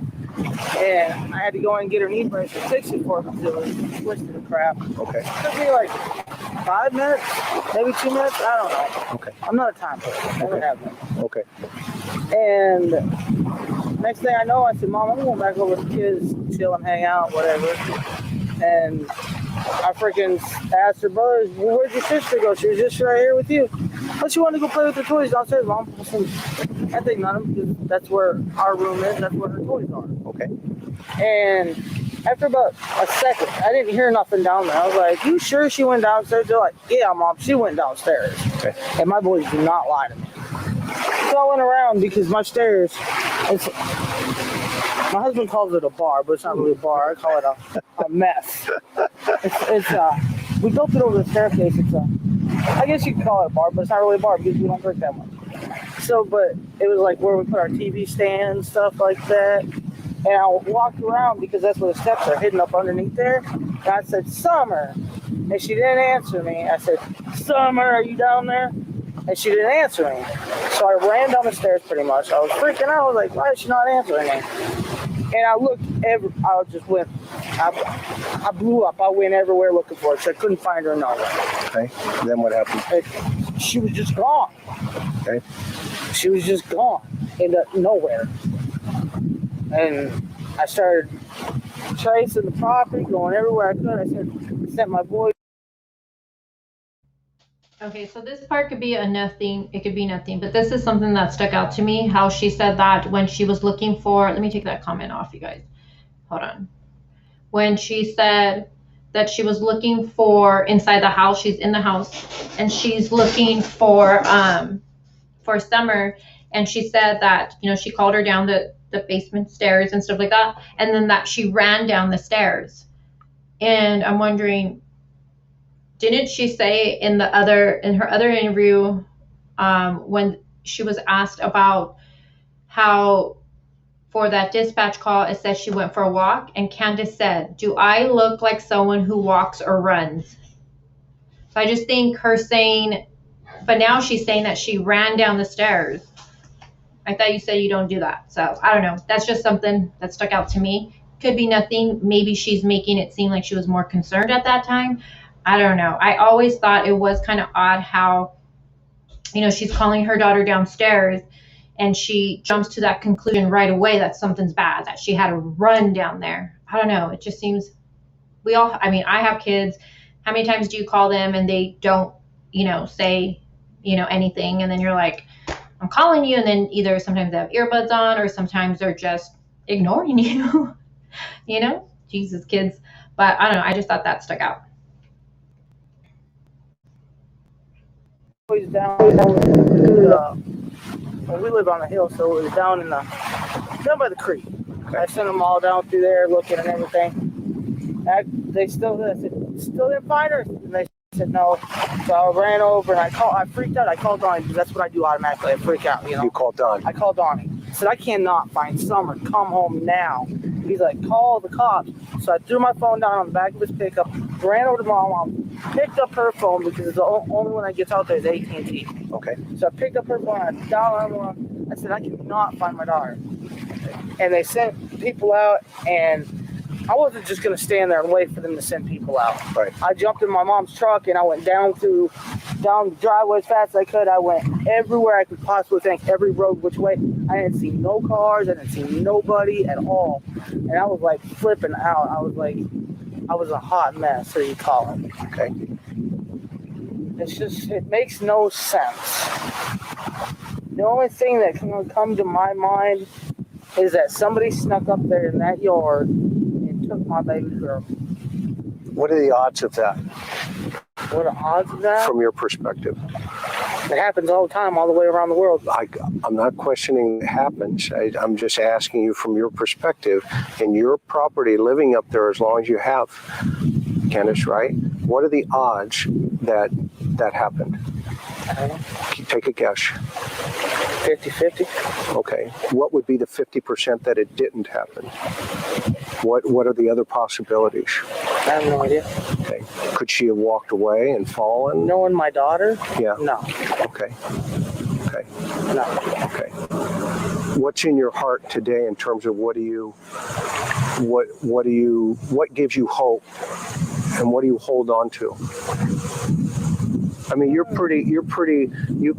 And I had to go in and get her knee brace and fix it for her because it was twisted and crap. Okay. It took me like 5 minutes, maybe 2 minutes. I don't know. Okay. I'm not a time person. Never have been. Okay. And next thing I know, I said, "Mom, I'm going back over with the kids, chill and hang out, whatever." And I freaking asked her brothers, "Well, where'd your sister go? She was just right here with you." "But she wanted to go play with her toys downstairs, Mom." I said, "I think none of them, because that's where our room is. That's where her toys are." Okay. And after about a second, I didn't hear nothing down there. I was like, "You sure she went downstairs?" They're like, "Yeah, Mom, she went downstairs." Okay. And my boys do not lie to me. So I went around because my stairs, my husband calls it a bar, but it's not really a bar. I call it a mess. We built it over the staircase. I guess you could call it a bar, but it's not really a bar because we don't drink that much. So, but it was like where we put our TV stand and stuff like that. And I walked around because that's where the steps are hidden up underneath there. And I said, "Summer." And she didn't answer me. I said, "Summer, are you down there?" And she didn't answer me. So I ran down the stairs pretty much. I was freaking out. I was like, "Why is she not answering me?" And I looked I blew up. I went everywhere looking for her. So I couldn't find her nowhere. Okay. And then what happened? She was just gone. Okay. She was just gone into nowhere. And I started tracing the property, going everywhere I could. I sent my boy. Okay, so this part could be a nothing, it could be nothing, but this is something that stuck out to me, how she said that when she was looking for, let me take that comment off, you guys. Hold on. When she said that she was looking for inside the house, she's in the house, and she's looking for Summer, and she said that, you know, she called her down the basement stairs and stuff like that, and then that she ran down the stairs. And I'm wondering, didn't she say in her other interview, when she was asked about how for that dispatch call, it said she went for a walk, and Candus said, "Do I look like someone who walks or runs?" So I just think her saying, but now she's saying that she ran down the stairs. I thought you said you don't do that. So I don't know. That's just something that stuck out to me. Could be nothing. Maybe she's making it seem like she was more concerned at that time. I don't know. I always thought it was kind of odd how, you know, she's calling her daughter downstairs and she jumps to that conclusion right away that something's bad, that she had to run down there. I don't know. It just seems, I have kids. How many times do you call them and they don't, you know, say, you know, anything? And then you're like, I'm calling you. And then either sometimes they have earbuds on or sometimes they're just ignoring you, you know, Jesus, kids. But I don't know. I just thought that stuck out. Always down. Well, we live on the hill, so it was down by the creek. Okay. I sent them all down through there looking and everything. They still didn't find her. And they said no. So I ran over and I freaked out. I called Donnie because that's what I do automatically. I freak out, you know. You called Donnie? I called Donnie. I said, I cannot find Summer. Come home now. He's like, call the cops. So I threw my phone down on the back of his pickup, ran over to my mom, picked up her phone because it's the only one that gets out there is AT&T. Okay. So I picked up her phone, I dialed her on. I said, I cannot find my daughter. And they sent people out, and I wasn't just going to stand there and wait for them to send people out. Right. I jumped in my mom's truck, and I went down the driveway as fast as I could. I went everywhere I could possibly think, every road which way. I didn't see no cars. I didn't see nobody at all. And I was like flipping out. I was a hot mess, so you call it. Okay. It makes no sense. The only thing that can come to my mind is that somebody snuck up there in that yard and took my baby girl. What are the odds of that? What are the odds of that? From your perspective. It happens all the time, all the way around the world. I'm not questioning it happens. I'm just asking you from your perspective, in your property, living up there as long as you have, Candus, right? What are the odds that happened? Take a guess. 50-50. Okay. What would be the 50% that it didn't happen? What are the other possibilities? I have no idea. Okay. Could she have walked away and fallen? Knowing my daughter? Yeah. No. Okay. Okay. No. Okay. What's in your heart today in terms of what gives you hope and what do you hold on to? I mean, you've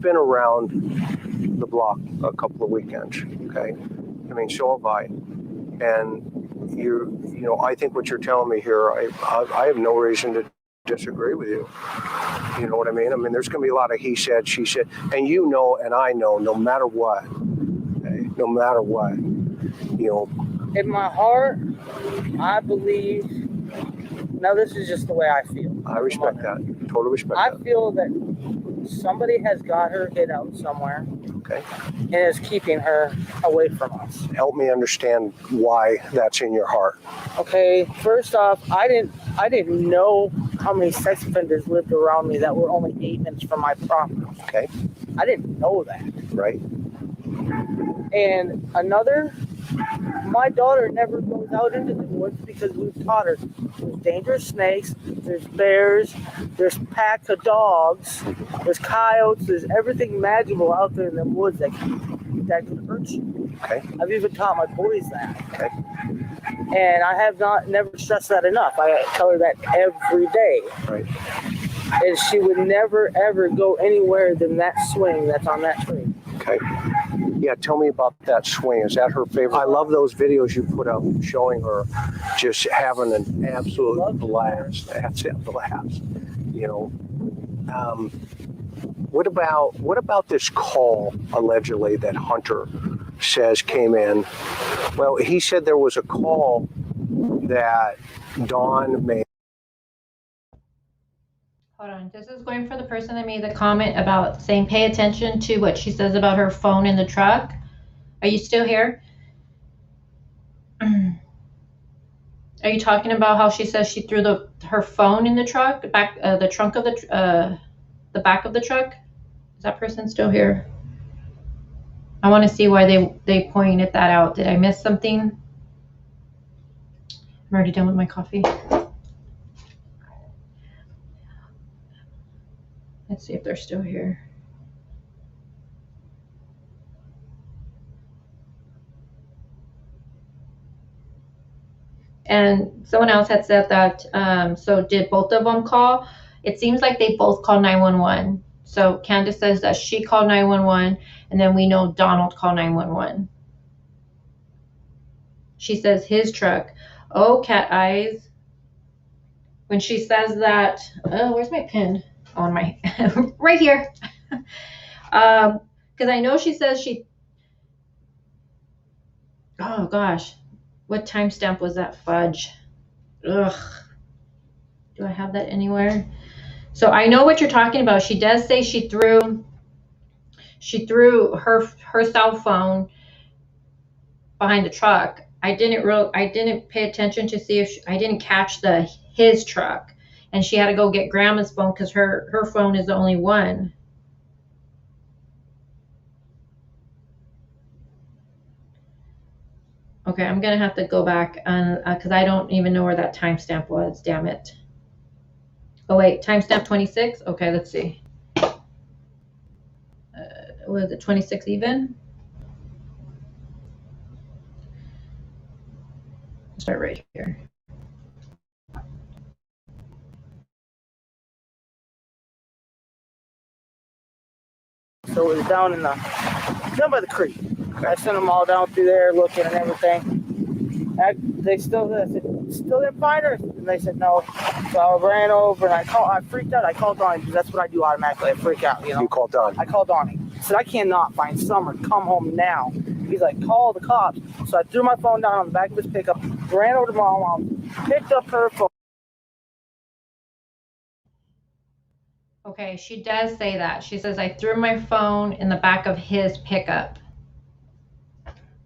been around the block a couple of weekends, okay? I mean, so have I. And I think what you're telling me here, I have no reason to disagree with you. You know what I mean? I mean, there's going to be a lot of he said, she said, and you know, and I know, no matter what, okay? No matter what, you know. In my heart, I believe, now this is just the way I feel. I respect that. Totally respect that. I feel that somebody has got her hid out somewhere. Okay. And is keeping her away from us. Help me understand why that's in your heart. Okay, first off, I didn't know how many sex offenders lived around me that were only 8 minutes from my property. Okay. I didn't know that. Right. And another, my daughter never goes out into the woods because we've taught her there's dangerous snakes, there's bears, there's packs of dogs, there's coyotes, there's everything magical out there in the woods that can hurt you. Okay. I've even taught my boys that. Okay. And I have never stressed that enough. I tell her that every day. Right. And she would never, ever go anywhere than that swing that's on that tree. Okay. Yeah, tell me about that swing. Is that her favorite? I love those videos you put up showing her just having an absolute blast. That's it, blast. You know, what about this call allegedly that Hunter says came in? Well, he said there was a call that Dawn made. Hold on. This is going for the person that made the comment about saying pay attention to what she says about her phone in the truck. Are you still here? Are you talking about how she says she threw her phone in the truck, the trunk of the back of the truck? Is that person still here? I want to see why they pointed that out. Did I miss something? I'm already done with my coffee. Let's see if they're still here. And someone else had said that, so did both of them call? It seems like they both called 911. So Candus says that she called 911, and then we know Donald called 911. She says his truck. Oh, cat eyes. When she says that, oh, where's my pen? On my, right here. Because I know she says oh gosh, what timestamp was that fudge? Ugh. Do I have that anywhere? So I know what you're talking about. She does say she threw her cell phone behind the truck. I didn't pay attention to see if I didn't catch his truck, and she had to go get grandma's phone because her phone is the only one. Okay, I'm gonna have to go back and because I don't even know where that timestamp was. Damn it. Oh wait, timestamp 26. Okay, let's see. Was it 26 even? Start right here. So it was down by the creek. I sent them all down through there looking and everything. They still didn't find her, and they said no. So I ran over and I freaked out. I called Donnie because that's what I do automatically. I freak out, you know. You called Donnie? I called Donnie. I said I cannot find Summer. Come home now. He's like, call the cops. So I threw my phone down on the back of his pickup, ran over to my mom, picked up her phone. Okay, she does say that. She says, I threw my phone in the back of his pickup.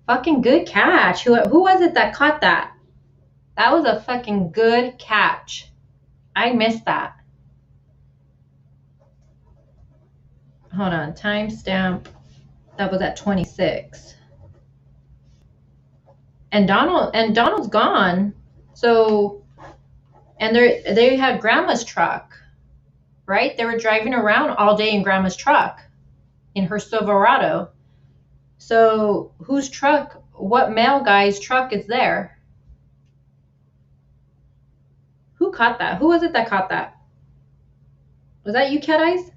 Fucking good catch. Who was it that caught that? That was a fucking good catch. I missed that. Hold on, timestamp. That was at 26. And Donald's gone. So, and they had grandma's truck, right? They were driving around all day in grandma's truck, in her Silverado. So whose truck, what male guy's truck is there? Who caught that? Who was it that caught that? Was that you, Cat Eyes?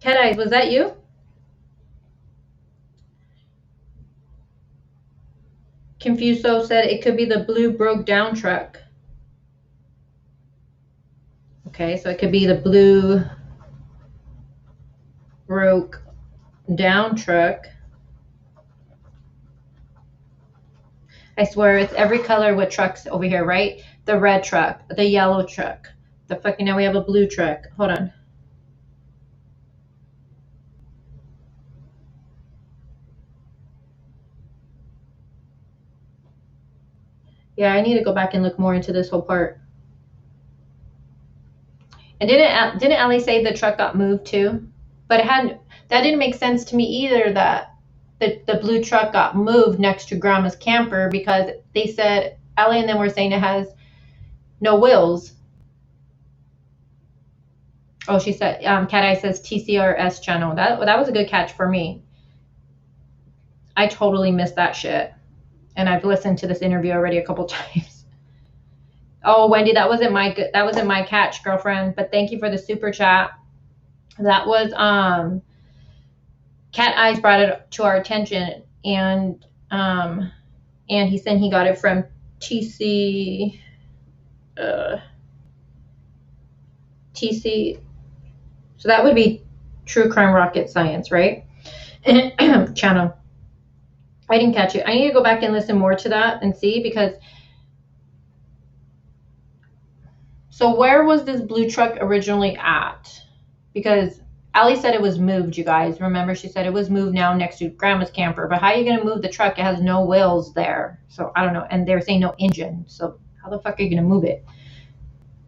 Cat Eyes, was that you? Confuso said it could be the blue broke down truck. Okay, so it could be the blue broke down truck. I swear it's every color with trucks over here, right? The red truck, the yellow truck, the fucking, now we have a blue truck. Hold on. Yeah, I need to go back and look more into this whole part. And didn't Ellie say the truck got moved too? But that didn't make sense to me either, that the blue truck got moved next to grandma's camper, because they said, Ellie and them were saying it has no wheels. Oh, she said, Cat Eye says TCRS channel. That was a good catch for me. I totally missed that shit. And I've listened to this interview already a couple times. Oh, Wendy, that wasn't my catch, girlfriend. But thank you for the super chat. That was Cat Eyes brought it to our attention, and he said he got it from TC TC. So that would be True Crime Rocket Science, right? Channel. I didn't catch it. I need to go back and listen more to that and see, because so where was this blue truck originally at? Because Allie said it was moved, you guys. Remember, she said it was moved now next to Grandma's camper. But how are you going to move the truck? It has no wheels there. So I don't know. And they're saying no engine. So how the fuck are you going to move it?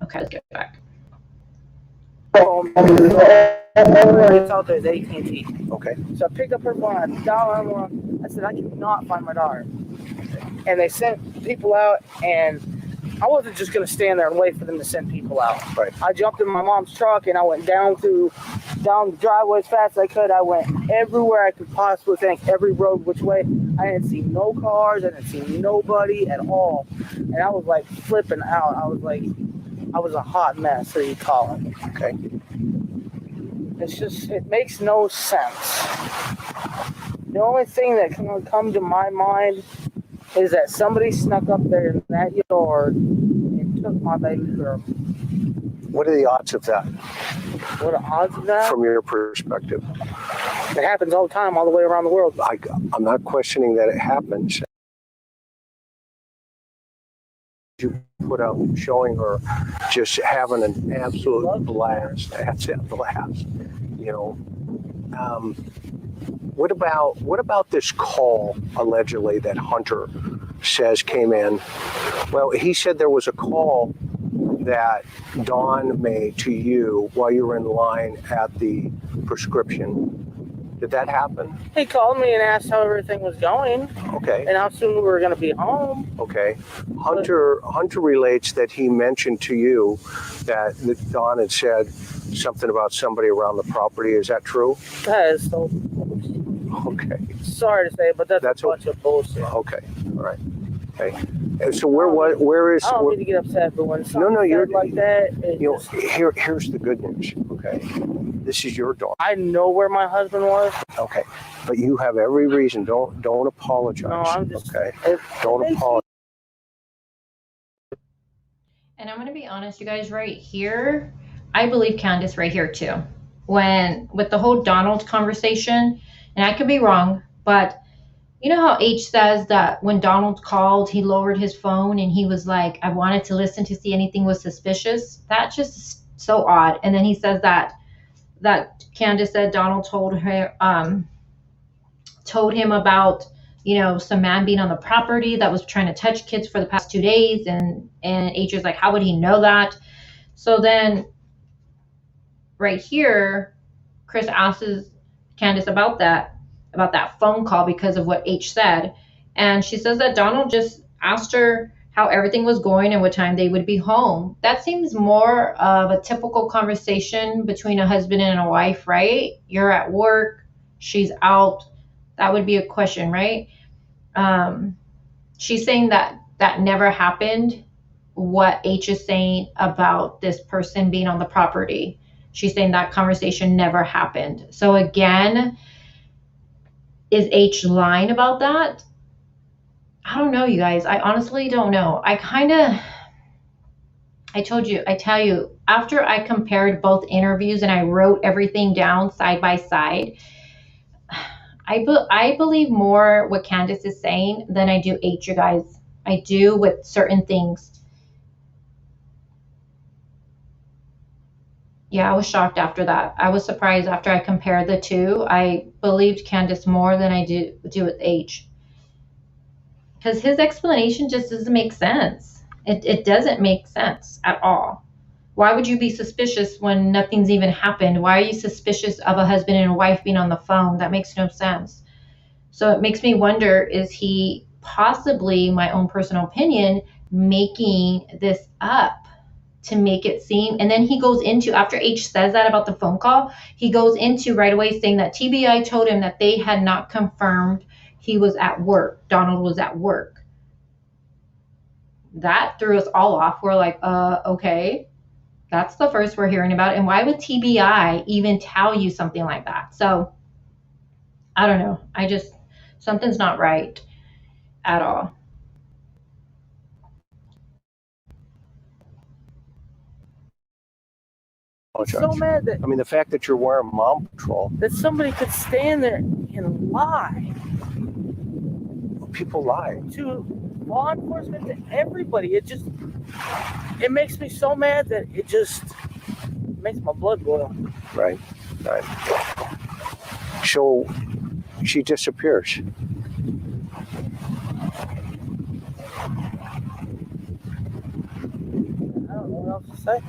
Okay, let's get back. It's out there, the AT&T. Okay. So I picked up her phone, I dialed her. I said, I cannot find my daughter. And they sent people out, and I wasn't just going to stand there and wait for them to send people out. Right. I jumped in my mom's truck, and I went down the driveway as fast as I could. I went everywhere I could possibly think, every road which way. I didn't see no cars. I didn't see nobody at all. And I was like flipping out. I was a hot mess, so you call it. Okay. It's just, it makes no sense. The only thing that can come to my mind is that somebody snuck up there in that yard and took my baby girl. What are the odds of that? What are the odds of that? From your perspective? It happens all the time, all the way around the world. I'm not questioning that it happens. You put out showing her just having an absolute blast. That's it, blast. You know, what about this call allegedly that Hunter says came in? Well, he said there was a call that Dawn made to you while you were in line at the prescription. Did that happen? He called me and asked how everything was going. Okay. And how soon we were going to be home. Okay. Hunter relates that he mentioned to you that Dawn had said something about somebody around the property. Is that true? That is so. Okay. Sorry to say, but that's a bunch of bullshit. Okay. All right. Okay. And so where is? I don't mean to get upset, but when something you're like that, here's the good news. Okay. This is your daughter. I know where my husband was. Okay, but you have every reason. Don't apologize. No, I'm just okay. Don't apologize. And I'm going to be honest, you guys, right here, I believe Candus right here too. With the whole Donald conversation, and I could be wrong, but you know how H says that when Donald called, he lowered his phone and he was like, I wanted to listen to see anything was suspicious. That's just so odd. And then he says that Candus said Donald told him about, some man being on the property that was trying to touch kids for the past 2 days. And H is like, how would he know that? So then right here, Chris asks Candus about that phone call because of what H said. And she says that Donald just asked her how everything was going and what time they would be home. That seems more of a typical conversation between a husband and a wife, right? You're at work, she's out. That would be a question, right? She's saying that never happened. What H is saying about this person being on the property, she's saying that conversation never happened. So again, is H lying about that? I don't know, you guys. I honestly don't know. I tell you, after I compared both interviews and I wrote everything down side by side, I believe more what Candus is saying than I do H, you guys. I do with certain things. Yeah, I was shocked after that. I was surprised after I compared the two. I believed Candus more than I do with H. Because his explanation just doesn't make sense. It doesn't make sense at all. Why would you be suspicious when nothing's even happened? Why are you suspicious of a husband and a wife being on the phone? That makes no sense. So it makes me wonder, is he possibly, my own personal opinion, making this up to make it seem? And then he goes into, after H says that about the phone call, he goes into right away saying that TBI told him that they had not confirmed he was at work. Donald was at work. That threw us all off. We're like, okay, That's the first we're hearing about. And why would TBI even tell you something like that? So I don't know. Something's not right at all. So mad that, I mean, the fact that you're wearing mom patrol, that somebody could stand there and lie. People lie To law enforcement, to everybody. It makes me so mad that it just makes my blood boil. Right. So she disappears. I don't know what else to say.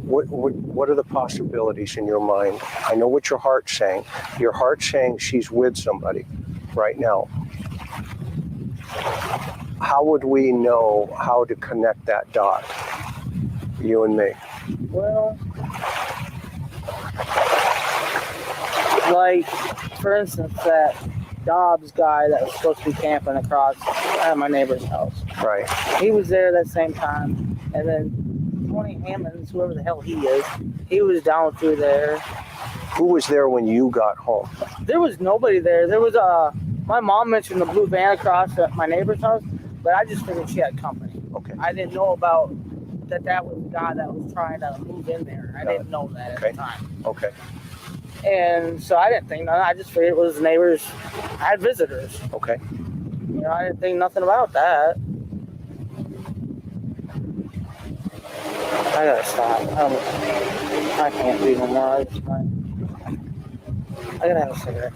What are the possibilities in your mind? I know what your heart's saying. Your heart's saying she's with somebody right now. How would we know how to connect that dot, you and me? Well, like, for instance, that Dobbs guy that was supposed to be camping across at my neighbor's house. Right. He was there that same time. And then Tony Hammonds, whoever the hell he is, he was down through there. Who was there when you got home? There was nobody there. There was my mom mentioned the blue van across at my neighbor's house, but I just figured she had company. Okay. I didn't know about that was the guy that was trying to move in there. I didn't know that at the time. Okay. And so I didn't think nothing. I just figured it was neighbors. I had visitors. Okay. You know, I didn't think nothing about that. I gotta stop. I can't do no more. I gotta have a cigarette.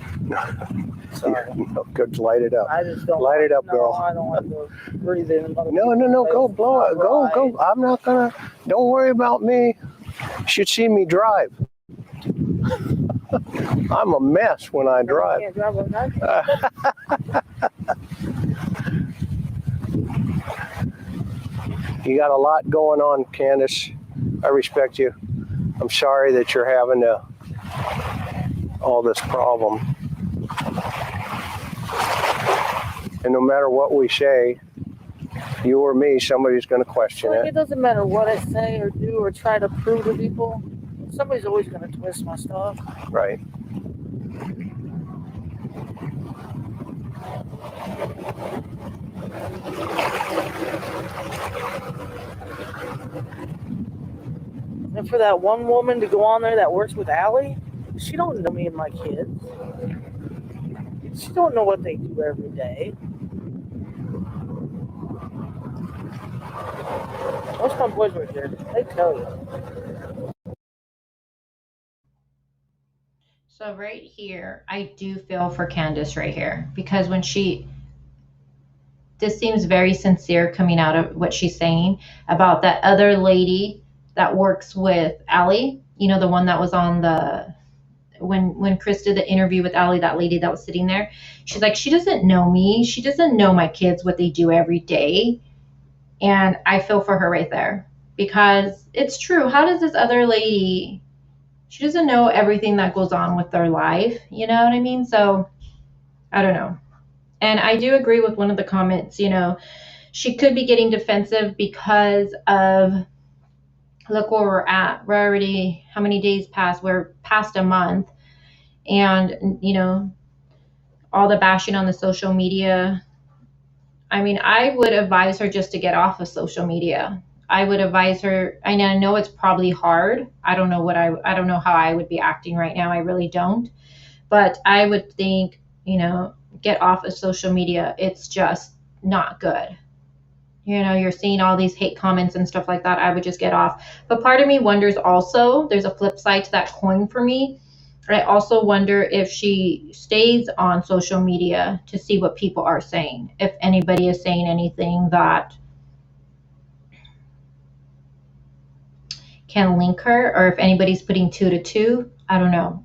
Sorry. No, good. Light it up. I just don't. Light it up, no, girl. I don't want to breathe in. No. Go blow it. Go. I'm not gonna. Don't worry about me. You should see me drive. I'm a mess when I drive. I can't drive like that. You got a lot going on, Candus. I respect you. I'm sorry that you're having all this problem. And no matter what we say, you or me, somebody's going to question it. It doesn't matter what I say or do or try to prove to people. Somebody's always going to twist my stuff. Right. And for that one woman to go on there that works with Allie, she don't know me and my kids. She don't know what they do every day. Most of my boys were here. They tell you. So right here, I do feel for Candus right here, because when this seems very sincere coming out of what she's saying about that other lady that works with Allie, you know, the one that was on when Chris did the interview with Allie, that lady that was sitting there. She's like, she doesn't know me. She doesn't know my kids, what they do every day. And I feel for her right there, because it's true. How does this other lady, she doesn't know everything that goes on with their life. You know what I mean? So I don't know. And I do agree with one of the comments, you know, she could be getting defensive because of, look where we're at. We're already, how many days passed? We're past a month. And, you know, all the bashing on the social media. I mean, I would advise her just to get off of social media. I would advise her, I know it's probably hard. I don't know how I would be acting right now. I really don't. But I would think, you know, get off of social media. It's just not good. You know, you're seeing all these hate comments and stuff like that. I would just get off. But part of me wonders also, there's a flip side to that coin for me. I also wonder if she stays on social media to see what people are saying. If anybody is saying anything that can link her, or if anybody's putting 2 to 2. I don't know.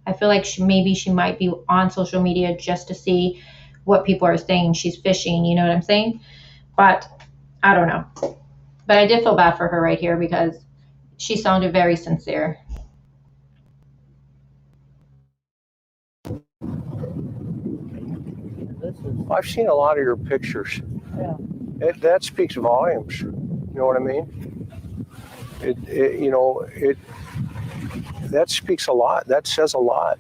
I feel like maybe she might be on social media just to see what people are saying. She's fishing, you know what I'm saying? But I don't know. But I did feel bad for her right here, because she sounded very sincere. I've seen a lot of your pictures. Yeah. That speaks volumes. You know what I mean? That speaks a lot. That says a lot.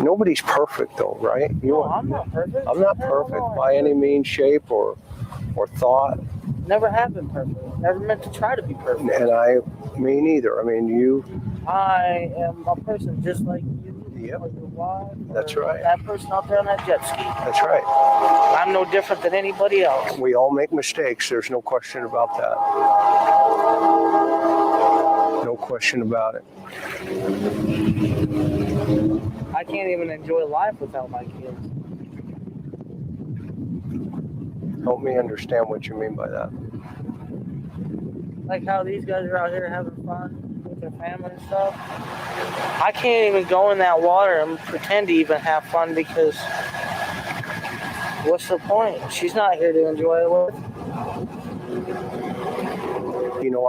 Nobody's perfect, though, right? I'm not perfect. I'm not perfect by any means, shape, or thought. Never have been perfect. Never meant to try to be perfect. And me neither. I mean, I am a person just like you. Yep. Or your wife. That's right. That person out there on that jet ski. That's right. I'm no different than anybody else. We all make mistakes. There's no question about that. No question about it. I can't even enjoy life without my kids. Help me understand what you mean by that. Like how these guys are out here having fun with their family and stuff. I can't even go in that water and pretend to even have fun because what's the point? She's not here to enjoy it with.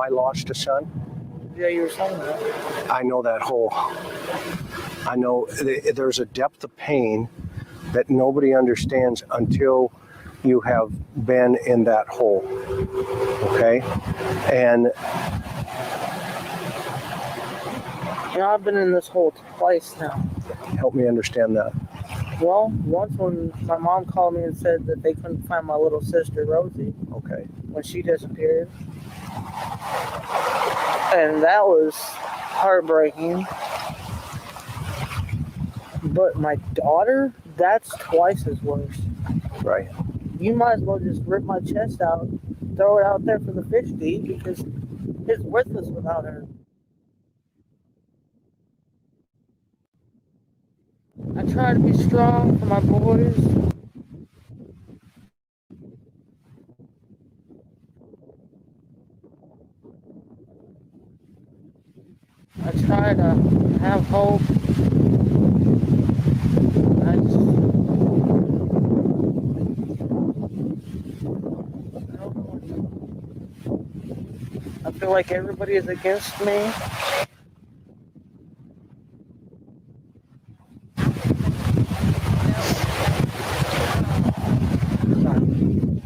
I lost a son. Yeah, you were saying that. I know that hole. I know there's a depth of pain that nobody understands until you have been in that hole. Okay? And I've been in this hole twice now. Help me understand that. Well, once when my mom called me and said that they couldn't find my little sister, Rosie. Okay. When she disappeared. And that was heartbreaking. But my daughter, that's twice as worse. Right. You might as well just rip my chest out, throw it out there for the fish to eat because it's worthless without her. I try to be strong for my boys. I try to have hope. I feel like everybody is against me.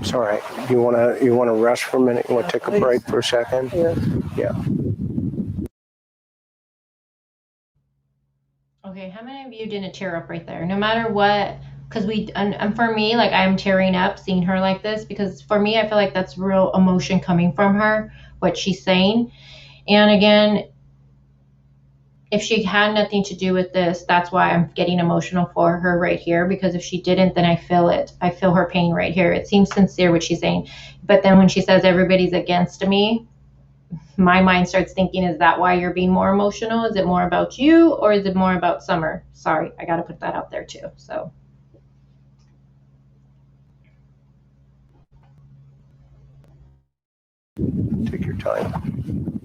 It's all right. You wanna rest for a minute? You wanna take a break for a second? Yes. Yeah. Okay, how many of you didn't tear up right there? No matter what, because and for me, like I'm tearing up seeing her like this because for me, I feel like that's real emotion coming from her, what she's saying. And again, if she had nothing to do with this, that's why I'm getting emotional for her right here, because if she didn't, then I feel it. I feel her pain right here. It seems sincere what she's saying. But then when she says everybody's against me, my mind starts thinking, is that why you're being more emotional? Is it more about you or is it more about Summer? Sorry, I got to put that out there too. So. Take your time.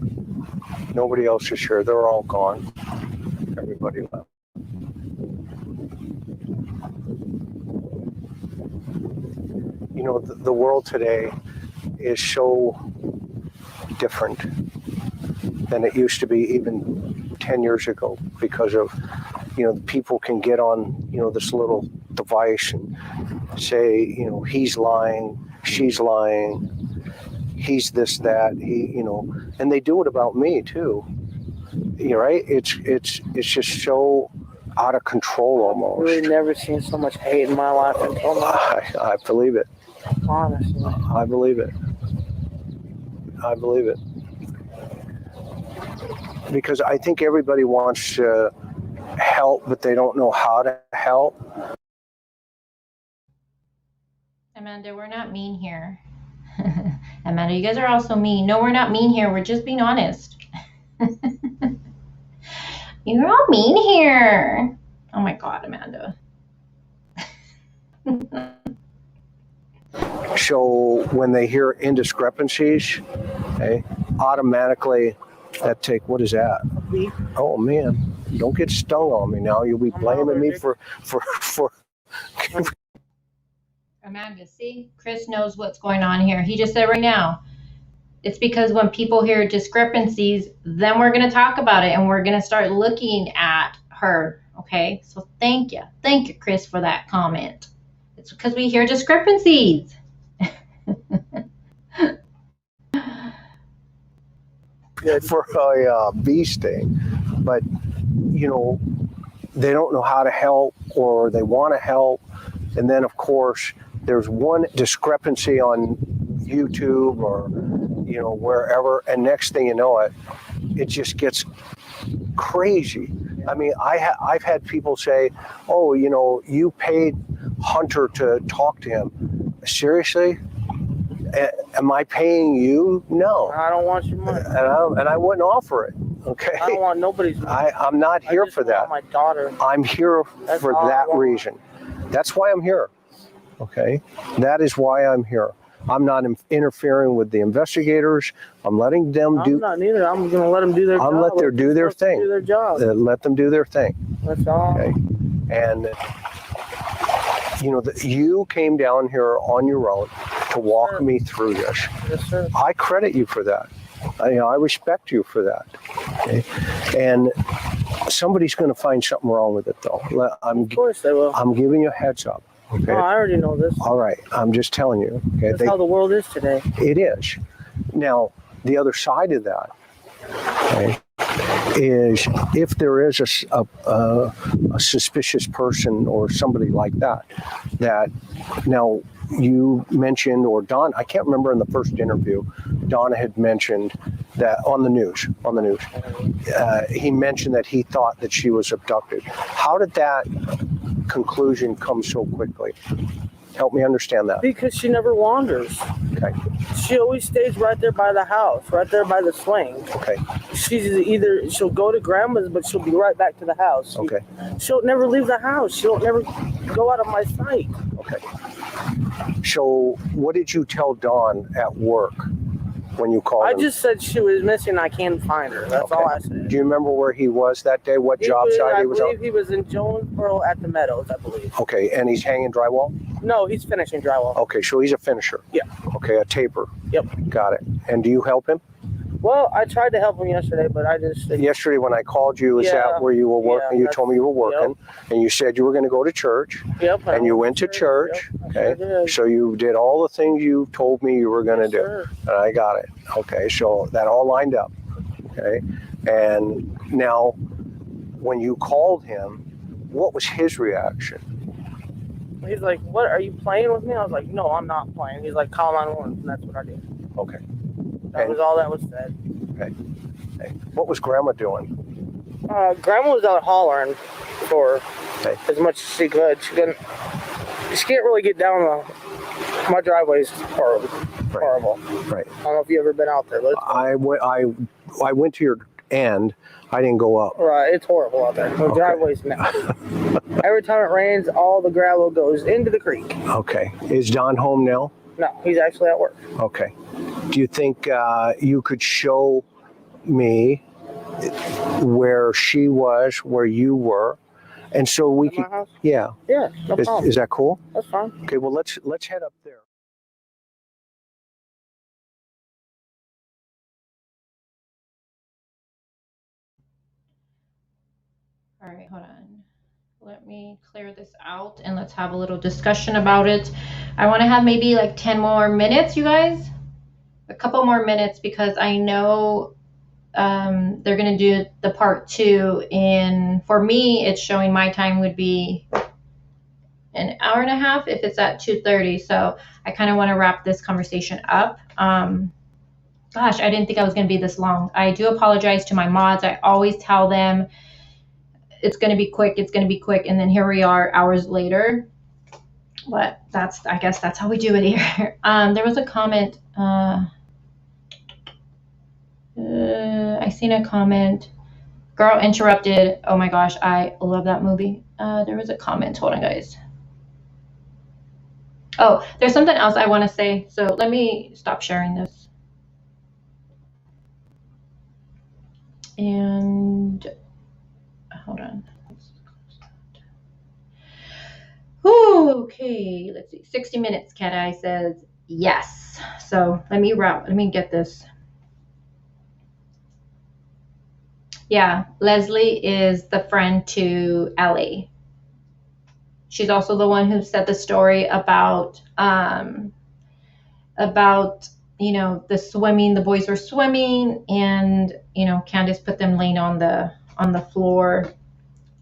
Nobody else is here. They're all gone. Everybody left. The world today is so different than it used to be even 10 years ago because of, people can get on, this little device and say, he's lying, she's lying, he's this, that, and they do it about me too. You're right. It's just so out of control almost. I've really never seen so much hate in my life until now. I believe it. Honestly. I believe it. I believe it. Because I think everybody wants to help, but they don't know how to help. Amanda, we're not mean here. Amanda, you guys are also mean. No, we're not mean here. We're just being honest. You're all mean here. Oh my God, Amanda. So when they hear indiscrepancies, okay, automatically that what is that? Oh man, don't get stung on me now. You'll be blaming me for. Amanda, see, Chris knows what's going on here. He just said right now, it's because when people hear discrepancies, then we're going to talk about it and we're going to start looking at her. Okay, so thank you, Chris, for that comment. It's because we hear discrepancies. for a bee sting. But, you know, they don't know how to help, or they want to help. And then, of course, there's one discrepancy on YouTube or, you know, wherever. And next thing you know it just gets crazy. I mean, I've had people say, oh, you know, you paid Hunter to talk to him. Seriously? Am I paying you? No. I don't want your money. And I wouldn't offer it. Okay. I don't want nobody's money. I'm not here for that. My daughter. I'm here for that reason. That's why I'm here. Okay. That is why I'm here. I'm not interfering with the investigators. I'm letting them do. I'm not neither. I'm going to let them do their job. I'm let them do their thing. Do their job. Let them do their thing. That's all. Okay. And you know, you came down here on your own to walk me through this. Yes, sir. I credit you for that. I respect you for that. Okay? And somebody's going to find something wrong with it, though. Of course they will. I'm giving you a heads up. Okay. Oh, I already know this. All right. I'm just telling you. Okay. That's how the world is today. It is. Now, the other side of that, okay, is if there is a suspicious person or somebody like that now you mentioned, or Don, I can't remember in the first interview, Donna had mentioned that on the news, he mentioned that he thought that she was abducted. How did that conclusion come so quickly? Help me understand that. Because she never wanders. Okay. She always stays right there by the house, right there by the swing. Okay. She'll go to grandma's, but she'll be right back to the house. Okay. She'll never leave the house. She'll never go out of my sight. Okay. So what did you tell Dawn at work when you called him? I just said she was missing. I can't find her. That's all I said. Do you remember where he was that day? What job site he was on? I believe he was in Jonesboro at the Meadows, I believe. Okay, and he's hanging drywall? No, he's finishing drywall. Okay, so he's a finisher. Yeah. Okay, a taper. Yep. Got it. And do you help him? Well, I tried to help him yesterday, but I just... Yesterday when I called you, is that where you were working? You told me you were working, and you said you were going to go to church. Yep. And you went to church. Okay. So you did all the things you told me you were going to do. Sir. And I got it. Okay, so that all lined up. Okay. And now, when you called him, what was his reaction? He's like, what, are you playing with me? I was like, no, I'm not playing. He's like, call 911, and that's what I did. Okay. That was all that was said. Okay. What was Grandma doing? Grandma was out hollering for as much as she could. She can't really get down my driveway's horrible. Horrible. Right. I don't know if you ever been out there. I went to your end. I didn't go up. Right, it's horrible out there. The driveway's nasty. Every time it rains, all the gravel goes into the creek. Okay. Is Don home now? No, he's actually at work. Okay. Do you think you could show me where she was, where you were, and so we can? Yeah. Yeah. No problem. Is that cool? That's fine. Okay. Well, let's head up there. All right, hold on. Let me clear this out and let's have a little discussion about it. I want to have maybe like 10 more minutes, you guys. A couple more minutes, because I know they're going to do the part 2 in, for me, it's showing my time would be an hour and a half if it's at 2:30. So I kind of want to wrap this conversation up. Gosh, I didn't think I was going to be this long. I do apologize to my mods. I always tell them it's going to be quick. It's going to be quick. And then here we are hours later. But I guess that's how we do it here. There was a comment. I seen a comment. Girl interrupted. Oh my gosh, I love that movie. There was a comment. Hold on, guys. Oh, there's something else I want to say. So let me stop sharing this. And hold on. Ooh, okay, let's see. 60 minutes, Cat Eye says yes. So let me get this. Yeah, Leslie is the friend to Ellie. She's also the one who said the story about you know, the boys were swimming, and, you know, Candus put them laying on the floor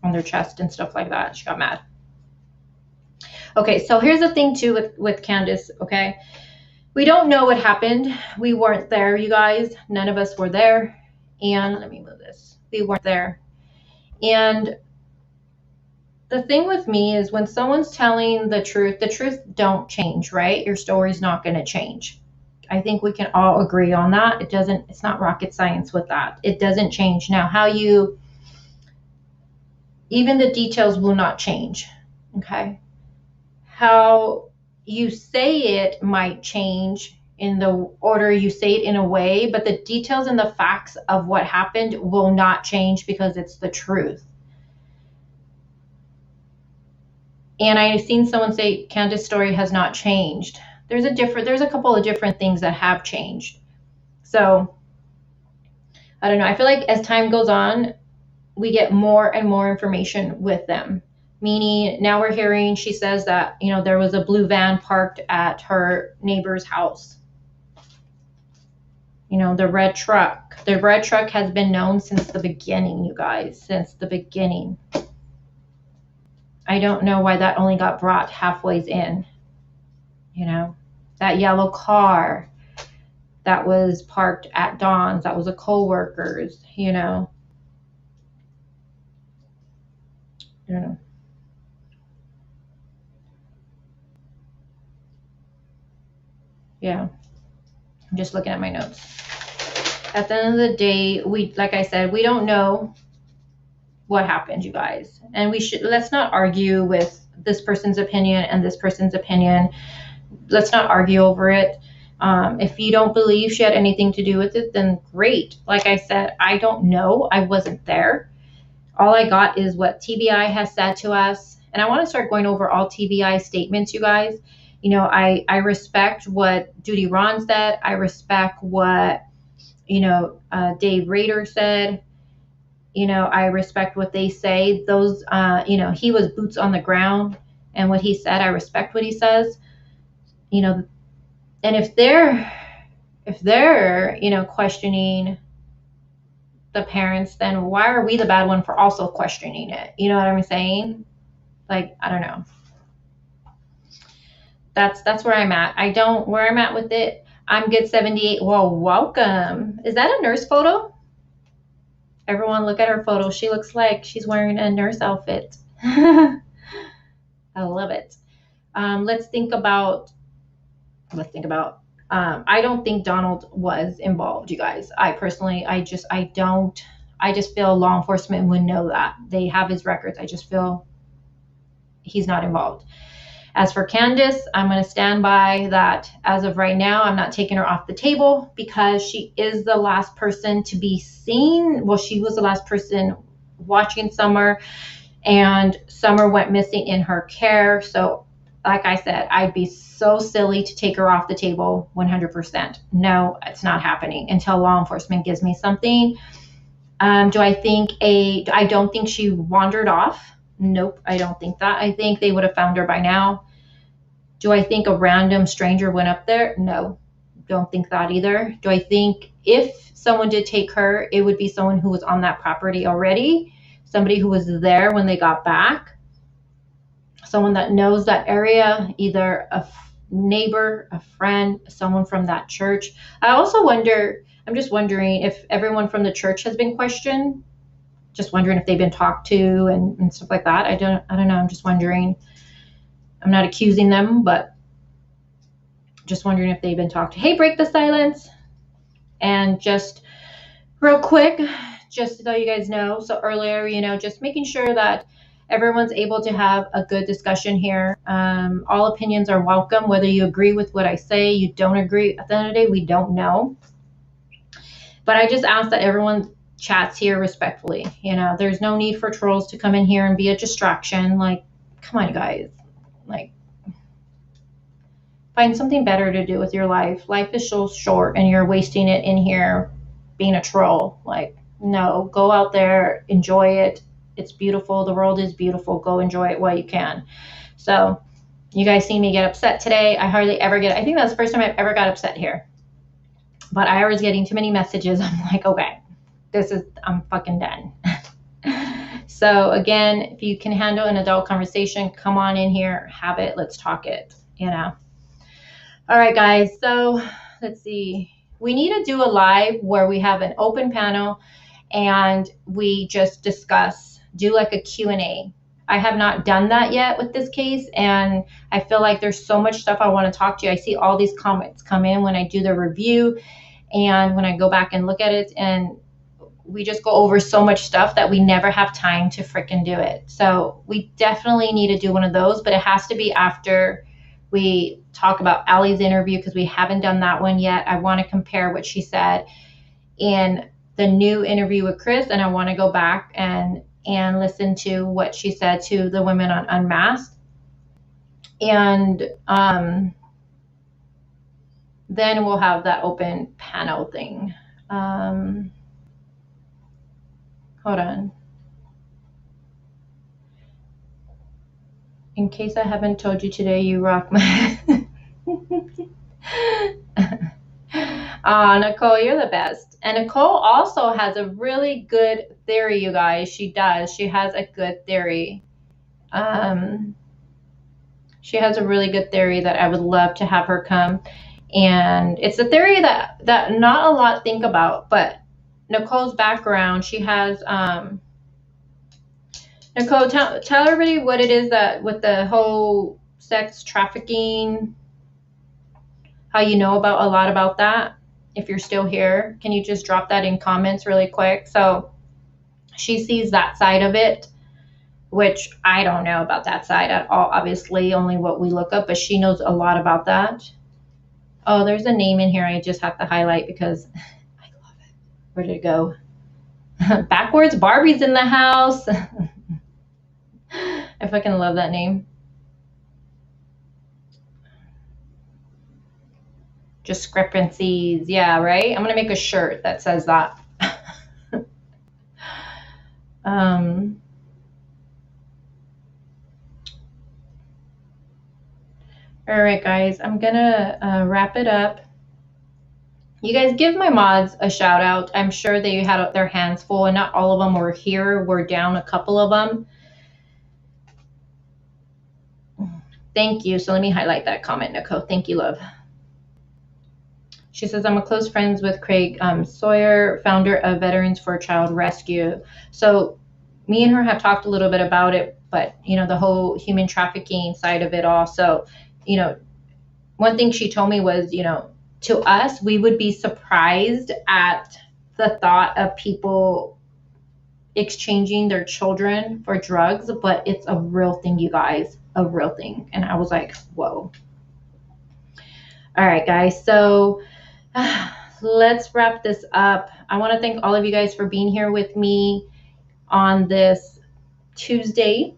on their chest and stuff like that. She got mad. Okay, so here's the thing too with Candus, okay? We don't know what happened. We weren't there, you guys. None of us were there. And let me move this. We weren't there. And the thing with me is when someone's telling the truth don't change, right? Your story's not going to change. I think we can all agree on that. It's not rocket science with that. It doesn't change. Now, even the details will not change, okay? How you say it might change in the order you say it in a way, but the details and the facts of what happened will not change because it's the truth. And I've seen someone say Candus' story has not changed. There's a couple of different things that have changed. So I don't know. I feel like as time goes on, we get more and more information with them. Meaning now we're hearing, she says that, you know, there was a blue van parked at her neighbor's house. You know, the red truck. The red truck has been known since the beginning, you guys, since the beginning. I don't know why that only got brought halfway in. You know, that yellow car that was parked at Dawn's, that was a co-worker's, you know. I don't know. Yeah, I'm just looking at my notes. At the end of the day, like I said, we don't know what happened, you guys. And let's not argue with this person's opinion and this person's opinion. Let's not argue over it. If you don't believe she had anything to do with it, then great. Like I said, I don't know. I wasn't there. All I got is what TBI has said to us. And I want to start going over all TBI statements, you guys. You know, I respect what Duty Ron said. I respect what, you know, Dave Rader said. You know, I respect what they say. Those, you know, he was boots on the ground. And what he said, I respect what he says. You know, and if they're, you know, questioning the parents, then why are we the bad one for also questioning it? You know what I'm saying? Like, I don't know. That's where I'm at. Where I'm at with it. I'm good 78. Well, welcome. Is that a nurse photo? Everyone look at her photo. She looks like she's wearing a nurse outfit. I love it. Let's think about, I don't think Donald was involved, you guys. I just feel law enforcement would know that. They have his records. I just feel he's not involved. As for Candus, I'm going to stand by that. As of right now, I'm not taking her off the table because she is the last person to be seen. Well, she was the last person watching Summer, and Summer went missing in her care. So, like I said, I'd be so silly to take her off the table 100%. No, it's not happening until law enforcement gives me something. I don't think she wandered off. Nope, I don't think that. I think they would have found her by now. Do I think a random stranger went up there? No, don't think that either. Do I think if someone did take her, it would be someone who was on that property already, somebody who was there when they got back, someone that knows that area, either a neighbor, a friend, someone from that church. I'm just wondering if everyone from the church has been questioned. Just wondering if they've been talked to and stuff like that. I don't know. I'm just wondering. I'm not accusing them, but just wondering if they've been talked to. Hey, break the silence. And just real quick, just so you guys know. So earlier, you know, just making sure that everyone's able to have a good discussion here. All opinions are welcome, whether you agree with what I say, you don't agree. At the end of the day, we don't know. But I just ask that everyone chats here respectfully. You know, there's no need for trolls to come in here and be a distraction. Like, come on, you guys. Like, find something better to do with your life. Life is so short and you're wasting it in here being a troll. Like, no, go out there, enjoy it. It's beautiful. The world is beautiful. Go enjoy it while you can. So you guys see me get upset today. I hardly ever get, I think that's the first time I've ever got upset here. but I was getting too many messages. I'm like, okay, I'm fucking done. So again, if you can handle an adult conversation, come on in here, have it, let's talk it, you know. All right, guys, so let's see. We need to do a live where we have an open panel and we just do like a Q&A. I have not done that yet with this case, and I feel like there's so much stuff I want to talk to you. I see all these comments come in when I do the review and when I go back and look at it, and we just go over so much stuff that we never have time to freaking do it. So we definitely need to do one of those, but it has to be after we talk about Allie's interview, because we haven't done that one yet. I want to compare what she said in the new interview with Chris, and I want to go back and listen to what she said to the women on Unmasked. And then we'll have that open panel thing. Hold on. In case I haven't told you today, you rock my... Nicole, you're the best. And Nicole also has a really good theory, you guys. She does. She has a good theory. She has a really good theory that I would love to have her come. And it's a theory that not a lot think about, but Nicole's background, she has... Nicole, tell everybody what it is that with the whole sex trafficking, how you know about a lot about that. If you're still here, can you just drop that in comments really quick? So she sees that side of it, which I don't know about that side at all, obviously, only what we look up, but she knows a lot about that. Oh, there's a name in here I just have to highlight because I love it. Where did it go? Backwards Barbie's in the house. I fucking love that name. Discrepancies. Yeah, right? I'm going to make a shirt that says that. All right, guys. I'm going to wrap it up. You guys give my mods a shout out. I'm sure they had their hands full, and not all of them were here. We're down a couple of them. Thank you. So let me highlight that comment, Nicole. Thank you, love. She says, I'm a close friends with Craig Sawyer, founder of Veterans for Child Rescue. So me and her have talked a little bit about it, but, you know, the whole human trafficking side of it also, you know, one thing she told me was, you know, to us, we would be surprised at the thought of people exchanging their children for drugs, but it's a real thing, you guys. A real thing. And I was like, whoa. All right, guys. So let's wrap this up. I want to thank all of you guys for being here with me on this Tuesday.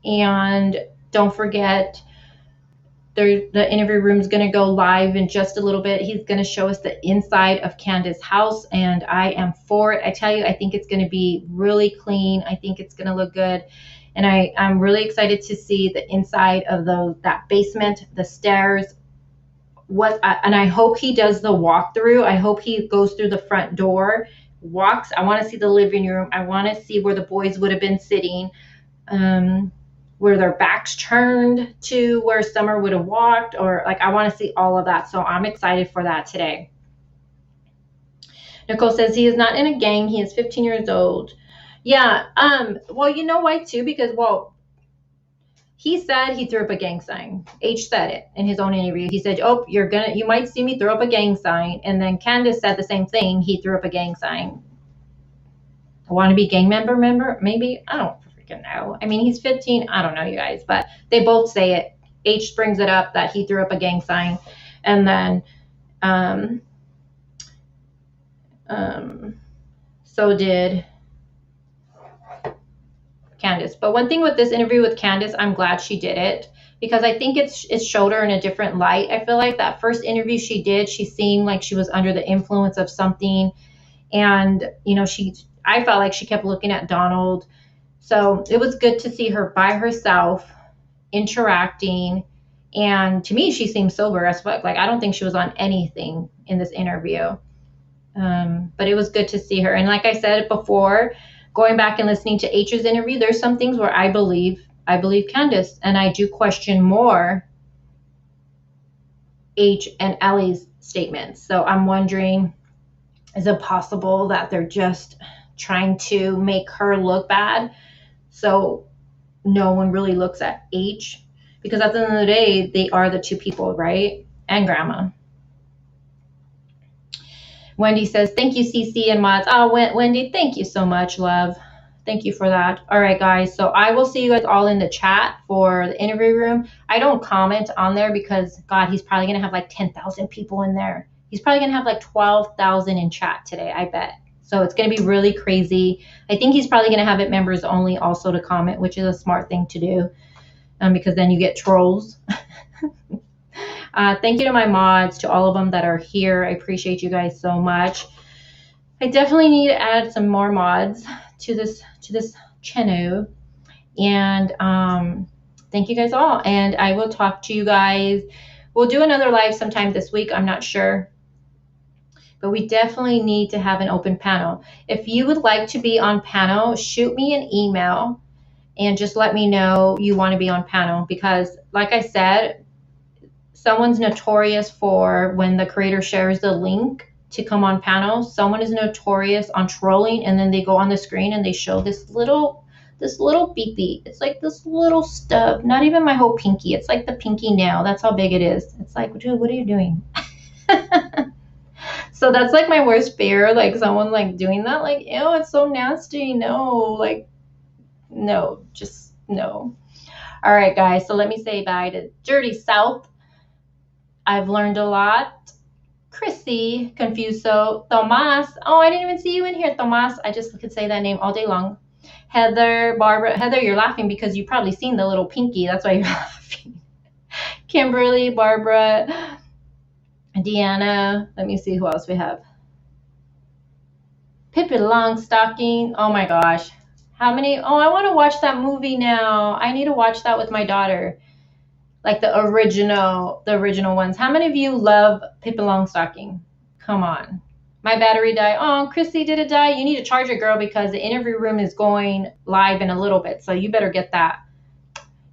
And don't forget, the interview room is going to go live in just a little bit. He's going to show us the inside of Candus' house, and I am for it. I tell you, I think it's going to be really clean. I think it's going to look good. And I'm really excited to see the inside of that basement, the stairs. And I hope he does the walkthrough. I hope he goes through the front door, walks. I want to see the living room. I want to see where the boys would have been sitting, where their backs turned to where Summer would have walked, or like, I want to see all of that. So I'm excited for that today. Nicole says he is not in a gang. He is 15 years old. Yeah, well, you know why too? Because, well, he said he threw up a gang sign. H said it in his own interview. He said, oh, you might see me throw up a gang sign. And then Candus said the same thing. He threw up a gang sign. Want to be gang member? Maybe? I don't freaking know. I mean, he's 15. I don't know, you guys, but they both say it. H brings it up that he threw up a gang sign. And then, so did Candus. But one thing with this interview with Candus, I'm glad she did it, because I think it showed her in a different light. I feel like that first interview she did, she seemed like she was under the influence of something. And, you know, I felt like she kept looking at Donald. So it was good to see her by herself, interacting, And to me, she seemed sober as fuck. Like, I don't think she was on anything in this interview. But it was good to see her. And like I said before, going back and listening to H's interview, there's some things where I believe Candus, and I do question more H and Ellie's statements. So I'm wondering, is it possible that they're just trying to make her look bad so no one really looks at H? Because at the end of the day, they are the two people, right? And grandma. Wendy says, thank you, CC and mods. Oh, Wendy, thank you so much, love. Thank you for that. All right, guys. So I will see you guys all in the chat for the interview room. I don't comment on there because, God, he's probably going to have like 10,000 people in there. He's probably going to have like 12,000 in chat today, I bet. So it's going to be really crazy. I think he's probably going to have it members only also to comment, which is a smart thing to do because then you get trolls. Thank you to my mods, to all of them that are here. I appreciate you guys so much. I definitely need to add some more mods to this channel. And thank you guys all. And I will talk to you guys. We'll do another live sometime this week. I'm not sure. But we definitely need to have an open panel. If you would like to be on panel, shoot me an email and just let me know you want to be on panel. Because like I said, someone's notorious for when the creator shares the link to come on panel. Someone is notorious on trolling, and then they go on the screen and they show this little beepy. It's like this little stub, not even my whole pinky. It's like the pinky nail. That's how big it is. It's like, dude, what are you doing? So that's like my worst fear. Like someone like doing that, like, ew, it's so nasty. No, like, no, just no. All right, guys. So let me say bye to Dirty South. I've learned a lot. Chrissy, Confuso, Tomas. Oh, I didn't even see you in here, Tomas. I just could say that name all day long. Heather, Barbara. Heather, you're laughing because you've probably seen the little pinky. That's why you're laughing. Kimberly, Barbara, Deanna. Let me see who else we have. Pippi Longstocking. Oh my gosh. How many? Oh, I want to watch that movie now. I need to watch that with my daughter. Like the original ones. How many of you love Pippi Longstocking? Come on. My battery died. Oh, Chrissy, did it die? You need to charge it, girl, because the interview room is going live in a little bit. So you better get that.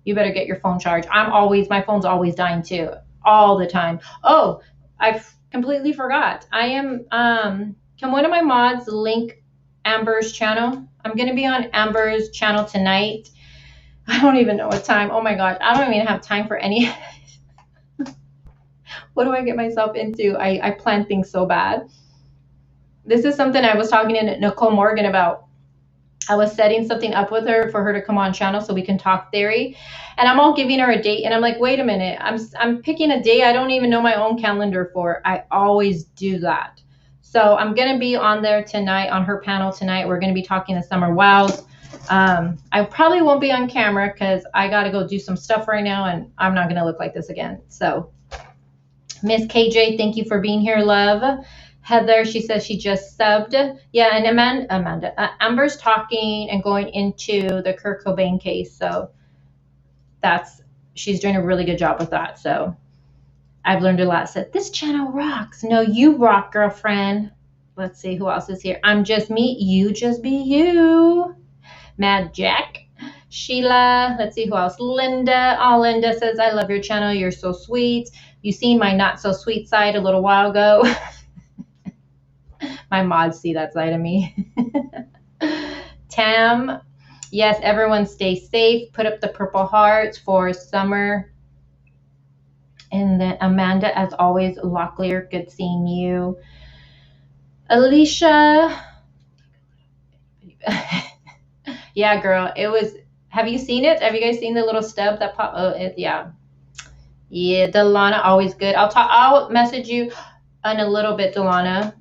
You better get your phone charged. My phone's always dying too. All the time. Oh, I completely forgot. I am, can one of my mods link Amber's channel? I'm going to be on Amber's channel tonight. I don't even know what time. Oh my gosh. I don't even have time for any. What do I get myself into? I plan things so bad. This is something I was talking to Nicole Morgan about. I was setting something up with her for her to come on channel so we can talk theory. And I'm all giving her a date. And I'm like, wait a minute. I'm picking a day I don't even know my own calendar for. I always do that. So I'm going to be on there tonight, on her panel tonight. We're going to be talking to Summer Wows. I probably won't be on camera because I got to go do some stuff right now and I'm not going to look like this again. So Miss KJ, thank you for being here, love. Heather, she says she just subbed. Yeah, and Amanda, Amber's talking and going into the Kurt Cobain case. So she's doing a really good job with that. So I've learned a lot. Said, this channel rocks. No, you rock, girlfriend. Let's see who else is here. I'm just me. You just be you. Mad Jack, Sheila, let's see who else. Linda. Oh, Linda says, I love your channel. You're so sweet. You seen my not so sweet side a little while ago. My mods see that side of me. Tam, yes, everyone stay safe. Put up the purple hearts for Summer. And then Amanda, as always, Locklear, good seeing you. Alicia. Yeah, girl, it was. Have you seen it? Have you guys seen the little stub that popped? Oh, yeah. Yeah, Delana, always good. I'll message you in a little bit, Delana.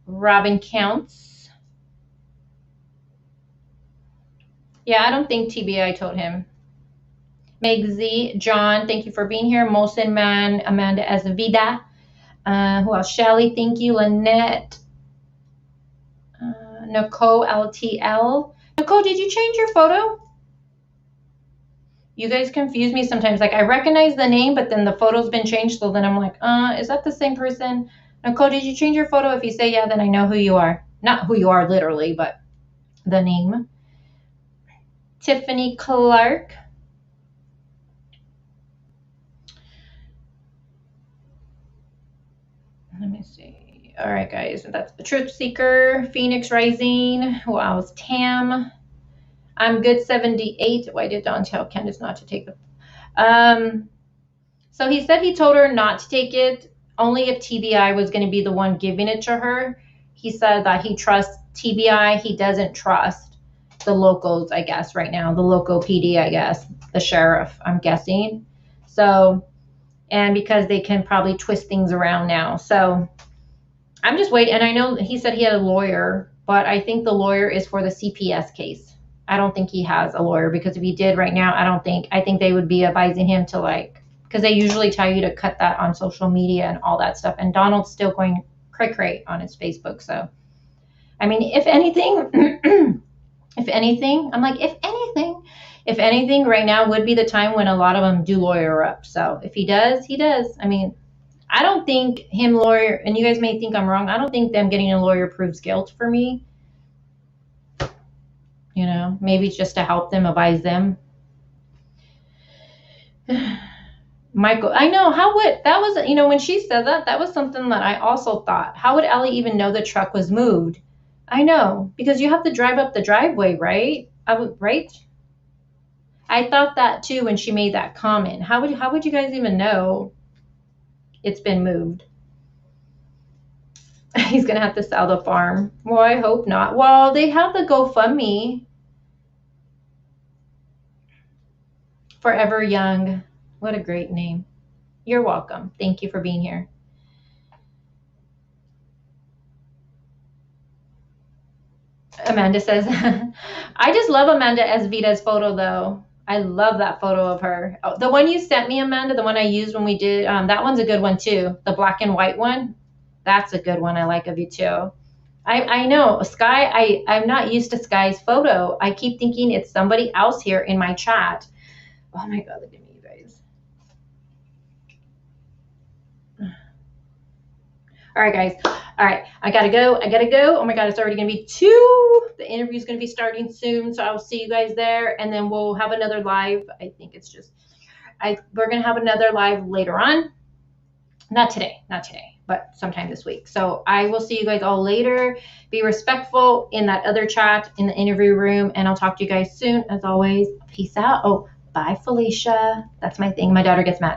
Robin Counts. Yeah, I don't think TBI told him. Meg Z, John, thank you for being here. Molson Man, Amanda Azavida. Who else? Shelly, thank you. Lynette. Nicole LTL. Nicole, did you change your photo? You guys confuse me sometimes. Like, I recognize the name, but then the photo's been changed. So then I'm like, is that the same person? Nicole, did you change your photo? If you say yeah, then I know who you are. Not who you are literally, but the name. Tiffany Clark. Let me see. All right, guys. That's the Truth Seeker. Phoenix Rising. Who else? Tam. I'm good 78. Why did Don tell Candus not to take the... So he said he told her not to take it only if TBI was going to be the one giving it to her. He said that he trusts TBI. He doesn't trust the locals, I guess, right now. The local PD, I guess. The sheriff, I'm guessing. So, and because they can probably twist things around now. So I'm just waiting. And I know he said he had a lawyer, but I think the lawyer is for the CPS case. I don't think he has a lawyer, because if he did right now, I think they would be advising him to, like, because they usually tell you to cut that on social media and all that stuff. And Donald's still going cray-cray on his Facebook. So, I mean, if anything, I'm like, if anything right now would be the time when a lot of them do lawyer up. So if he does, he does. I mean, I don't think him lawyer, and you guys may think I'm wrong, I don't think them getting a lawyer proves guilt for me. You know, maybe it's just to help them, advise them. Michael, I know, how would, that was, you know, when she said that, that was something that I also thought. How would Ellie even know the truck was moved? I know, because you have to drive up the driveway, right? Right? I thought that too when she made that comment. How would you guys even know it's been moved? He's going to have to sell the farm. Well, I hope not. Well, they have the GoFundMe. Forever Young. What a great name. You're welcome. Thank you for being here. Amanda says, I just love Amanda Esvida's photo, though. I love that photo of her. Oh, the one you sent me, Amanda, the one I used when we did, that one's a good one, too. The black and white one. That's a good one I like of you, too. I know. Sky, I'm not used to Sky's photo. I keep thinking it's somebody else here in my chat. Oh, my God. Look at me, you guys. All right, guys. All right. I got to go. Oh, my God. It's already going to be 2. The interview is going to be starting soon. So I'll see you guys there. And then we'll have another live. I think it's just, we're going to have another live later on. Not today, but sometime this week. So I will see you guys all later. Be respectful in that other chat in the interview room. And I'll talk to you guys soon. As always, peace out. Oh, bye, Felicia. That's my thing. My daughter gets mad.